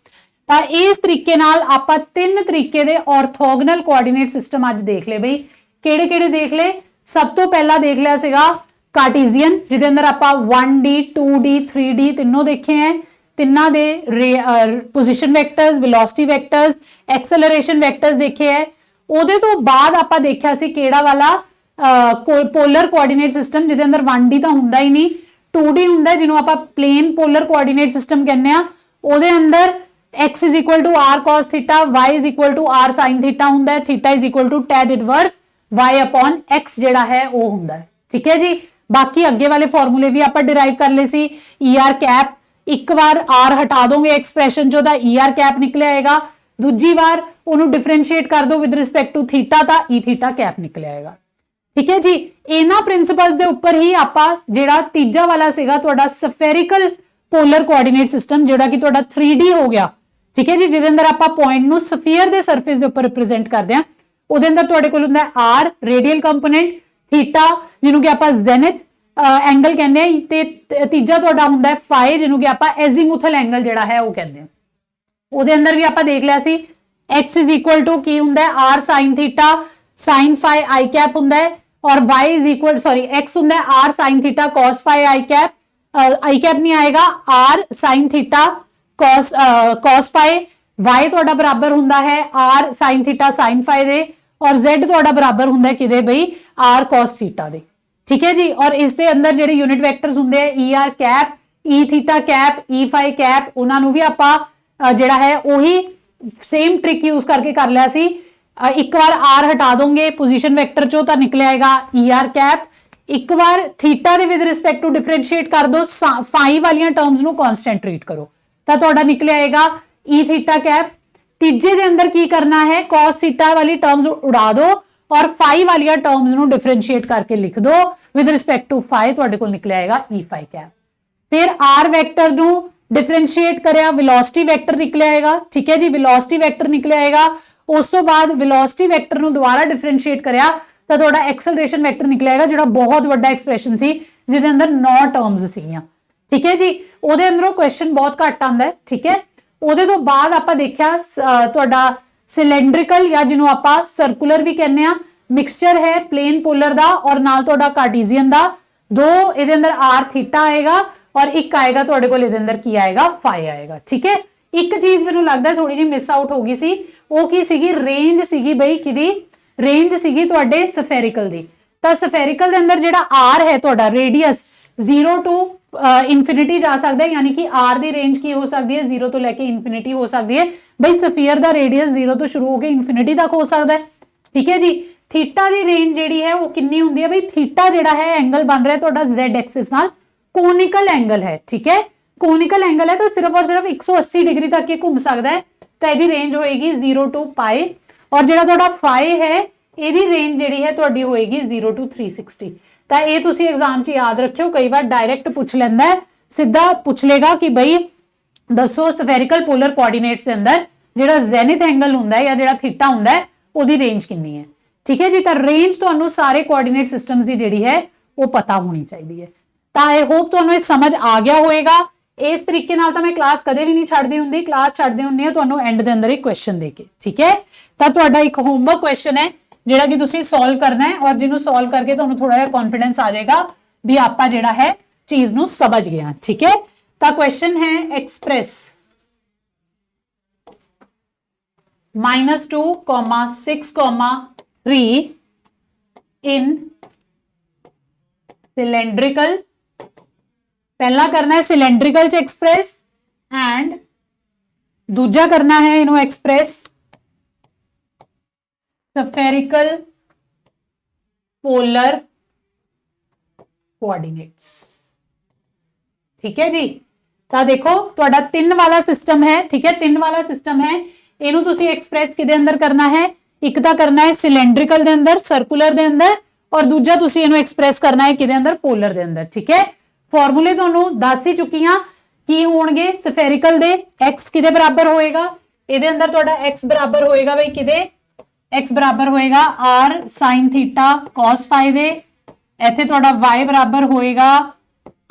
ਤਾਂ ਇਸ ਤਰੀਕੇ ਨਾਲ ਆਪਾਂ ਤਿੰਨ ਤਰੀਕੇ ਦੇ ਆਰਥੋਗਨਲ ਕੋਆਰਡੀਨੇਟ ਸਿਸਟਮ ਅੱਜ ਦੇਖ ਲਏ ਬਈ। ਕਿਹੜੇ ਕਿਹੜੇ ਦੇਖ ਲਏ, ਸਭ ਤੋਂ ਪਹਿਲਾਂ ਦੇਖ ਲਿਆ ਸੀਗਾ ਕਾਰਟੀਜ਼ੀਅਨ, ਜਿਹਦੇ ਅੰਦਰ ਆਪਾਂ 1D 2D 3D ਤਿੰਨੋਂ ਦੇਖੇ ਹੈ। ਤਿੰਨਾਂ ਦੇ position vectors, velocity vectors, acceleration vectors ਦੇਖੇ ਹੈ। ਉਹਦੇ ਤੋਂ ਬਾਅਦ ਆਪਾਂ ਦੇਖਿਆ ਸੀ ਕਿਹੜਾ ਵਾਲਾ, ਪੋਲਰ ਕੋਆਰਡੀਨੇਟ ਸਿਸਟਮ, ਜਿਹਦੇ ਅੰਦਰ 1D ਤਾਂ ਹੁੰਦਾ ਹੀ ਨਹੀਂ, 2D ਹੁੰਦਾ ਜਿਹਨੂੰ ਆਪਾਂ ਪਲੇਨ ਪੋਲਰ ਕੋਆਰਡੀਨੇਟ ਸਿਸਟਮ ਕਹਿੰਦੇ ਆ, ਉਹਦੇ ਅੰਦਰ x is equal to r cos theta, y is equal to r sin theta ਹੁੰਦਾ है, theta is equal to tan inverse y upon x ਜਿਹੜਾ ਹੈ ਉਹ ਹੁੰਦਾ ਹੈ। ਠੀਕ ਹੈ ਜੀ। ਬਾਕੀ ਅੱਗੇ ਵਾਲੇ ਫਾਰਮੂਲੇ ਵੀ ਆਪਾਂ ਡਿਰਾਈਵ ਕਰ ਲਏ ਸੀ। er cap, ਇੱਕ ਵਾਰ r ਹਟਾ ਦੋਗੇ ਐਕਸਪ੍ਰੈਸ਼ਨ ਚੋਂ ਤਾਂ er cap ਨਿਕਲ ਆਏਗਾ, ਦੂਜੀ ਵਾਰ ਉਹਨੂੰ ਡਿਫਰੈਂਸ਼ੀਏਟ ਕਰ ਦੋ ਵਿਦ ਰਿਸਪੈਕਟ ਟੂ ਥੀਟਾ ਤਾਂ e ਥੀਟਾ cap ਨਿਕਲ ਆਏਗਾ। ਠੀਕ ਹੈ ਜੀ। ਇਹਨਾਂ ਪ੍ਰਿੰਸੀਪਲਸ ਦੇ ਉੱਪਰ ਹੀ ਆਪਾਂ ਜਿਹੜਾ ਤੀਜਾ ਵਾਲਾ ਸੀਗਾ ਤੁਹਾਡਾ ਸਫੈਰਿਕਲ ਪੋਲਰ ਕੋਆਰਡੀਨੇਟ ਸਿਸਟਮ ਜਿਹੜਾ ਕਿ ਤੁਹਾਡਾ 3D ਹੋ ਗਿਆ। ਠੀਕ ਹੈ ਜੀ, ਜਿਹਦੇ ਅੰਦਰ ਆਪਾਂ ਪੁਆਇੰਟ ਨੂੰ ਸਫੀਅਰ ਦੇ ਸਰਫੇਸ ਦੇ ਉੱਪਰ ਰਿਪਰੈਜ਼ੈਂਟ ਕਰਦੇ ਆ। ਉਹਦੇ ਅੰਦਰ ਤੁਹਾਡੇ ਕੋਲ ਹੁੰਦਾ r ਰੇਡੀਅਲ ਕੰਪੋਨੈਂਟ, ਥੀਟਾ ਜਿਹਨੂੰ ਕਿ ਆਪਾਂ ਜ਼ੈਨਿਥ ਐਂਗਲ ਕਹਿੰਦੇ ਆ, ਤੇ ਤੀਜਾ ਤੁਹਾਡਾ ਹੁੰਦਾ ਫਾਈ ਜਿਹਨੂੰ ਕਿ ਆਪਾਂ ਐਜ਼ੀਮੂਥਲ ਐਂਗਲ ਜਿਹੜਾ ਹੈ ਉਹ ਕਹਿੰਦੇ ਆ। ਉਹਦੇ ਅੰਦਰ ਵੀ ਆਪਾਂ ਦੇਖ ਲਿਆ ਸੀ x is equal to ਕੀ ਹੁੰਦਾ ਹੈ r sin theta sin phi i cap ਹੁੰਦਾ ਹੈ, ਔਰ y is equal x ਹੁੰਦਾ ਹੈ r sin theta cos phi i cap, i cap ਨਹੀਂ ਆਏਗਾ r sin theta cos phi, y ਤੁਹਾਡਾ ਬਰਾਬਰ ਹੁੰਦਾ ਹੈ r sin theta sin phi ਦੇ, ਔਰ z ਤੁਹਾਡਾ ਬਰਾਬਰ ਹੁੰਦਾ ਹੈ ਕਿਦੇ ਬਈ r cos theta ਦੇ। ਠੀਕ ਹੈ ਜੀ। ਔਰ ਇਸ ਦੇ ਅੰਦਰ ਜਿਹੜੇ ਯੂਨਿਟ ਵੈਕਟਰਸ ਹੁੰਦੇ ਆ er cap, e theta cap, e phi cap, ਉਹਨਾਂ ਨੂੰ ਵੀ ਆਪਾਂ ਜਿਹੜਾ ਹੈ ਉਹੀ ਸੇਮ ਟ੍ਰਿਕ ਯੂਜ਼ ਕਰਕੇ ਕਰ ਲਿਆ ਸੀ। ਇੱਕ ਵਾਰ r ਹਟਾ ਦੋਗੇ ਪੋਜੀਸ਼ਨ ਵੈਕਟਰ ਚੋਂ ਤਾਂ ਨਿਕਲ ਆਏਗਾ er cap, ਇੱਕ ਵਾਰ ਥੀਟਾ ਦੇ ਵਿਦ ਰਿਸਪੈਕਟ ਟੂ ਡਿਫਰੈਂਸ਼ੀਏਟ ਕਰ ਦੋ, ਫਾਈ ਵਾਲੀਆਂ ਟਰਮਸ ਨੂੰ ਕਾਂਸਟੈਂਟ ਟ੍ਰੀਟ ਕਰੋ ਤਾਂ ਤੁਹਾਡਾ ਨਿਕਲ ਆਏਗਾ e ਥੀਟਾ cap। ਤੀਜੇ ਦੇ ਅੰਦਰ ਕੀ ਕਰਨਾ ਹੈ cos ਥੀਟਾ ਵਾਲੀ ਟਰਮਸ ਉਡਾ ਦੋ ਔਰ ਫਾਈ ਵਾਲੀਆਂ ਟਰਮਸ ਨੂੰ ਡਿਫਰੈਂਸ਼ੀਏਟ ਕਰਕੇ ਲਿਖ ਦੋ ਵਿਦ ਰਿਸਪੈਕਟ ਟੂ ਫਾਈ, ਤੁਹਾਡੇ ਕੋਲ ਨਿਕਲ ਆਏਗਾ e phi cap। ਫਿਰ r ਵੈਕਟਰ ਨੂੰ ਡਿਫਰੈਂਸ਼ੀਏਟ ਕਰਿਆ ਵੈਲੋਸਿਟੀ ਵੈਕਟਰ ਨਿਕਲ ਆਏਗਾ। ਠੀਕ ਹੈ ਜੀ, ਵੈਲੋਸਿਟੀ ਵੈਕਟਰ ਨਿਕਲ ਆਏਗਾ। ਉਸ ਤੋਂ ਬਾਅਦ ਵੈਲੋਸਿਟੀ ਵੈਕਟਰ ਨੂੰ ਦੁਬਾਰਾ ਡਿਫਰੈਂਸ਼ੀਏਟ ਕਰਿਆ ਤਾਂ ਤੁਹਾਡਾ ਐਕਸਲਰੇਸ਼ਨ ਵੈਕਟਰ ਨਿਕਲ ਆਏਗਾ ਜਿਹੜਾ ਬਹੁਤ ਵੱਡਾ ਐਕਸਪ੍ਰੈਸ਼ਨ ਸੀ ਜਿਹਦੇ ਅੰਦਰ 9 ਟਰਮਸ ਸੀਗੀਆਂ। ਠੀਕ ਹੈ ਜੀ। ਉਹਦੇ ਅੰਦਰੋਂ ਕੁਐਸਚਨ ਬਹੁਤ ਘੱਟ ਆਉਂਦਾ ਹੈ। ਠੀਕ ਹੈ। ਉਹਦੇ ਤੋਂ ਬਾਅਦ ਆਪਾਂ ਦੇਖਿਆ ਤੁਹਾਡਾ ਸਿਲੈਂਡਰੀਕਲ ਜਾਂ ਜਿਹਨੂੰ ਆਪਾਂ ਸਰਕੂਲਰ ਵੀ ਕਹਿੰਦੇ ਆ ਮਿਕਸਚਰ ਹੈ ਪਲੇਨ ਪੋਲਰ ਦਾ ਔਰ ਨਾਲ ਤੁਹਾਡਾ ਕਾਰਟੀਜ਼ੀਅਨ ਦਾ। ਦੋ ਇਹਦੇ ਅੰਦਰ r ਥੀਟਾ ਆਏਗਾ ਔਰ ਇੱਕ ਆਏਗਾ ਤੁਹਾਡੇ ਕੋਲ ਇਹਦੇ ਅੰਦਰ ਕੀ ਆਏਗਾ ਫਾਈ ਆਏਗਾ। ਠੀਕ ਹੈ। ਇੱਕ ਚੀਜ਼ ਮੈਨੂੰ ਲੱਗਦਾ ਥੋੜੀ ਜਿਹੀ ਮਿਸ ਆਊਟ ਹੋ ਗਈ ਸੀ, ਉਹ ਕੀ ਸੀਗੀ ਰੇਂਜ ਸੀਗੀ ਬਈ ਕਿਹਦੀ ਰੇਂਜ ਸੀਗੀ ਤੁਹਾਡੇ ਸਫੈਰਿਕਲ ਦੀ। ਤਾਂ ਸਫੈਰਿਕਲ ਦੇ ਅੰਦਰ ਜਿਹੜਾ r ਹੈ ਤੁਹਾਡਾ ਰੇਡੀਅਸ 0 ਟੂ ਇਨਫਿਨਿਟੀ ਜਾ ਸਕਦਾ ਹੈ, ਯਾਨੀ ਕਿ r ਦੀ ਰੇਂਜ ਕੀ ਹੋ ਸਕਦੀ ਹੈ 0 ਤੋਂ ਲੈ ਕੇ ਇਨਫਿਨਿਟੀ ਹੋ ਸਕਦੀ ਹੈ। ਬਈ ਸਫੀਅਰ ਦਾ ਰੇਡੀਅਸ 0 ਤੋਂ ਸ਼ੁਰੂ ਹੋ ਕੇ ਇਨਫਿਨਿਟੀ ਤੱਕ ਹੋ ਸਕਦਾ ਹੈ। ਠੀਕ ਹੈ ਜੀ। ਥੀਟਾ ਦੀ ਰੇਂਜ ਜਿਹੜੀ ਹੈ ਉਹ ਕਿੰਨੀ ਹੁੰਦੀ ਹੈ ਬਈ ਥੀਟਾ ਜਿਹੜਾ ਹੈ ਐਂਗਲ ਬਣ ਰਿਹਾ ਤੁਹਾਡਾ z ਐਕਸਿਸ ਨਾਲ ਕੋਨਿਕਲ ਐਂਗਲ ਹੈ। ਠੀਕ ਹੈ। ਕੋਨਿਕਲ ਐਂਗਲ ਹੈ ਤਾਂ ਸਿਰਫ ਔਰ ਸਿਰਫ 180 ਡਿਗਰੀ ਤੱਕ ਇਹ ਘੁੰਮ ਸਕਦਾ ਹੈ ਤਾਂ ਇਹਦੀ ਰੇਂਜ ਹੋਏਗੀ 0 ਟੂ ਪਾਈ, ਔਰ ਜਿਹੜਾ ਤੁਹਾਡਾ ਫਾਈ ਹੈ ਇਹਦੀ ਰੇਂਜ ਜਿਹੜੀ ਹੈ ਤੁਹਾਡੀ ਹੋਏਗੀ 0 ਟੂ 360। ਤਾਂ ਇਹ ਤੁਸੀਂ ਐਗਜ਼ਾਮ 'ਚ ਯਾਦ ਰੱਖਿਓ, ਕਈ ਵਾਰ ਡਾਇਰੈਕਟ ਪੁੱਛ ਲੈਂਦਾ ਹੈ, ਸਿੱਧਾ ਪੁੱਛ ਲੇਗਾ ਕਿ ਬਈ ਦੱਸੋ ਸਫੈਰਿਕਲ ਪੋਲਰ ਕੋਆਰਡੀਨੇਟਸ ਦੇ ਅੰਦਰ ਜਿਹੜਾ ਜ਼ੈਨਿਥ ਐਂਗਲ ਹੁੰਦਾ ਹੈ ਜਾਂ ਜਿਹੜਾ ਥੀਟਾ ਹੁੰਦਾ ਹੈ ਉਹਦੀ ਰੇਂਜ ਕਿੰਨੀ ਹੈ। ਠੀਕ ਹੈ ਜੀ। ਤਾਂ ਰੇਂਜ ਤੁਹਾਨੂੰ ਸਾਰੇ ਕੋਆਰਡੀਨੇਟ ਸਿਸਟਮਸ ਦੀ ਜਿਹੜੀ ਹੈ ਉਹ ਪਤਾ ਹੋਣੀ ਚਾਹੀਦੀ ਹੈ। ਤਾਂ ਆਈ ਹੋਪ ਤੁਹਾਨੂੰ ਇਹ ਸਮਝ ਆ ਗਿਆ ਹੋਵੇਗਾ। ਇਸ ਤਰੀਕੇ ਨਾਲ ਤਾਂ ਮੈਂ ਕਲਾਸ ਕਦੇ ਵੀ ਨਹੀਂ ਛੱਡਦੀ ਹੁੰਦੀ, ਕਲਾਸ ਛੱਡਦੇ ਹੁੰਦੀ ਆ ਤੁਹਾਨੂੰ ਐਂਡ ਦੇ ਅੰਦਰ ਇੱਕ ਕੁਐਸਚਨ ਦੇ ਕੇ। ਠੀਕ ਹੈ। ਤਾਂ ਤੁਹਾਡਾ ਇੱਕ ਹੋਮਵਰਕ ਕੁਐਸਚਨ ਹੈ ਜਿਹੜਾ ਕਿ ਤੁਸੀਂ ਸੋਲਵ ਕਰਨਾ ਹੈ ਔਰ ਜਿਹਨੂੰ ਸੋਲਵ ਕਰਕੇ ਤੁਹਾਨੂੰ ਥੋੜਾ ਜਿਹਾ ਕੌਨਫੀਡੈਂਸ ਆ ਜਾਏਗਾ ਵੀ ਆਪਾਂ ਜਿਹੜਾ ਹੈ ਚੀਜ਼ ਨੂੰ ਸਮਝ ਗਏ ਹਾਂ। ਠੀਕ ਹੈ। ਤਾਂ ਕੁਐਸਚਨ ਹੈ ਐਕਸਪ੍ਰੈਸ -2,6,3 in cylindrical, पहला करना है सिलेंड्रिकल च एक्सप्रेस एंड दूजा करना है इन्हों एक्सप्रेस स्फेरिकल पोलर कोऑर्डिनेट्स। ठीक है जी। तो देखो तुहाडा 3 वाला सिस्टम है। ठीक है। 3 वाला सिस्टम है, इन्हों तुसी एक्सप्रेस किदे अंदर करना है, एक तो करना है सिलेंड्रिकल दे अंदर सर्कुलर दे अंदर, और दूजा तुसी इन्हों एक्सप्रेस करना है किदे अंदर पोलर दे अंदर। ठीक है। फॉर्मूले तुहानू दस ही चुकी हां की होणगे स्फेरिकल दे x किदे बराबर होएगा, इहदे अंदर तुहाडा x बराबर होएगा बई किदे x बराबर होएगा r sin theta cos phi दे, इत्थे तुहाडा y बराबर होएगा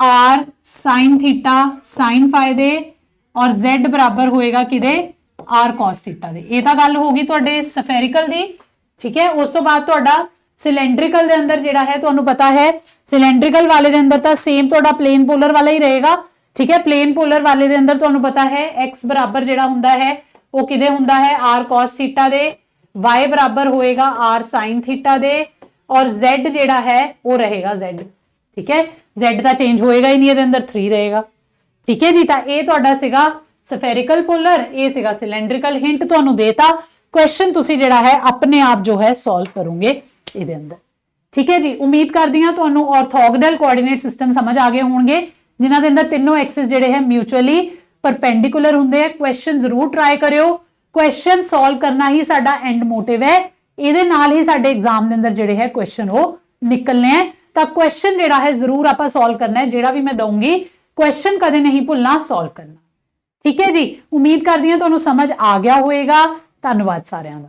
r sin theta sin phi दे, और z बराबर होएगा किदे r cos थीटा दे। ये तां गल होगी तुहाडे स्फेरिकल दी। ठीक है। उस तो बाद तुहाडा सिलेंड्रिकल दे अंदर जिहड़ा है तुहानू पता है सिलेंड्रिकल वाले दे अंदर तां सेम तुहाडा प्लेन पोलर वाला ही रहेगा। ठीक है। प्लेन पोलर वाले दे अंदर तुहानू पता है x बराबर जिहड़ा हुंदा है वो किदे हुंदा है r cos थीटा दे, y बराबर होएगा r sin थीटा दे, और z जिहड़ा है वो रहेगा z। ठीक है, Z ਤਾਂ ਚੇਂਜ ਹੋਏਗਾ ਹੀ ਨਹੀਂ, ਇਹਦੇ ਅੰਦਰ 3 ਰਹੇਗਾ। ਠੀਕ ਹੈ ਜੀ, ਤਾਂ ਇਹ ਤੁਹਾਡਾ ਸੀਗਾ ਸਫੈਰਿਕਲ ਪੋਲਰ, ਇਹ ਸੀਗਾ ਸਿਲੈਂਡਰਿਕਲ। ਹਿੰਟ ਤੁਹਾਨੂੰ ਦੇਤਾ, ਕੁਐਸਚਨ ਤੁਸੀਂ ਜਿਹੜਾ ਹੈ ਆਪਣੇ ਆਪ ਜੋ ਹੈ ਸੋਲਵ ਕਰੋਗੇ ਇਹਦੇ ਅੰਦਰ। ਠੀਕ ਹੈ ਜੀ, ਉਮੀਦ ਕਰਦੀ ਹਾਂ ਤੁਹਾਨੂੰ ਆਰਥੋਗੋਨਲ ਕੋਆਰਡੀਨੇਟ ਸਿਸਟਮ ਸਮਝ ਆ ਗਏ ਹੋਣਗੇ, ਜਿਨ੍ਹਾਂ ਦੇ ਅੰਦਰ ਤਿੰਨੋਂ ਐਕਸਿਸ ਜਿਹੜੇ ਹੈ ਮਿਊਚੁਅਲੀ ਪਰਪੈਂਡੀਕੁਲਰ ਹੁੰਦੇ ਆ। ਕੁਐਸਚਨ ਜ਼ਰੂਰ ਟਰਾਈ ਕਰਿਓ, ਕੁਐਸਚਨ ਸੋਲਵ ਕਰਨਾ ਹੀ ਸਾਡਾ ਐਂਡ ਮੋਟਿਵ ਹੈ, ਇਹਦੇ ਨਾਲ ਹੀ ਸਾਡੇ ਐਗਜ਼ਾਮ ਦੇ ਅੰਦਰ ਜਿਹੜੇ ਹੈ ਕੁਐਸਚਨ ਉਹ ਨਿਕਲਨੇ ਹੈ। ਤਾਂ ਕੁਐਸਚਨ ਜਿਹੜਾ ਹੈ ਜ਼ਰੂਰ ਆਪਾਂ ਸੋਲਵ ਕਰਨਾ ਹੈ, ਜਿਹੜਾ ਵੀ ਮੈਂ ਦਊਂਗੀ ਕੁਐਸਚਨ ਕਦੇ ਨਹੀਂ ਭੁੱਲਣਾ ਸੋਲਵ ਕਰਨਾ। ਠੀਕ ਹੈ ਜੀ, ਉਮੀਦ ਕਰਦੀ ਹਾਂ ਤੁਹਾਨੂੰ ਸਮਝ ਆ ਗਿਆ ਹੋਵੇਗਾ। ਧੰਨਵਾਦ ਸਾਰਿਆਂ ਦਾ।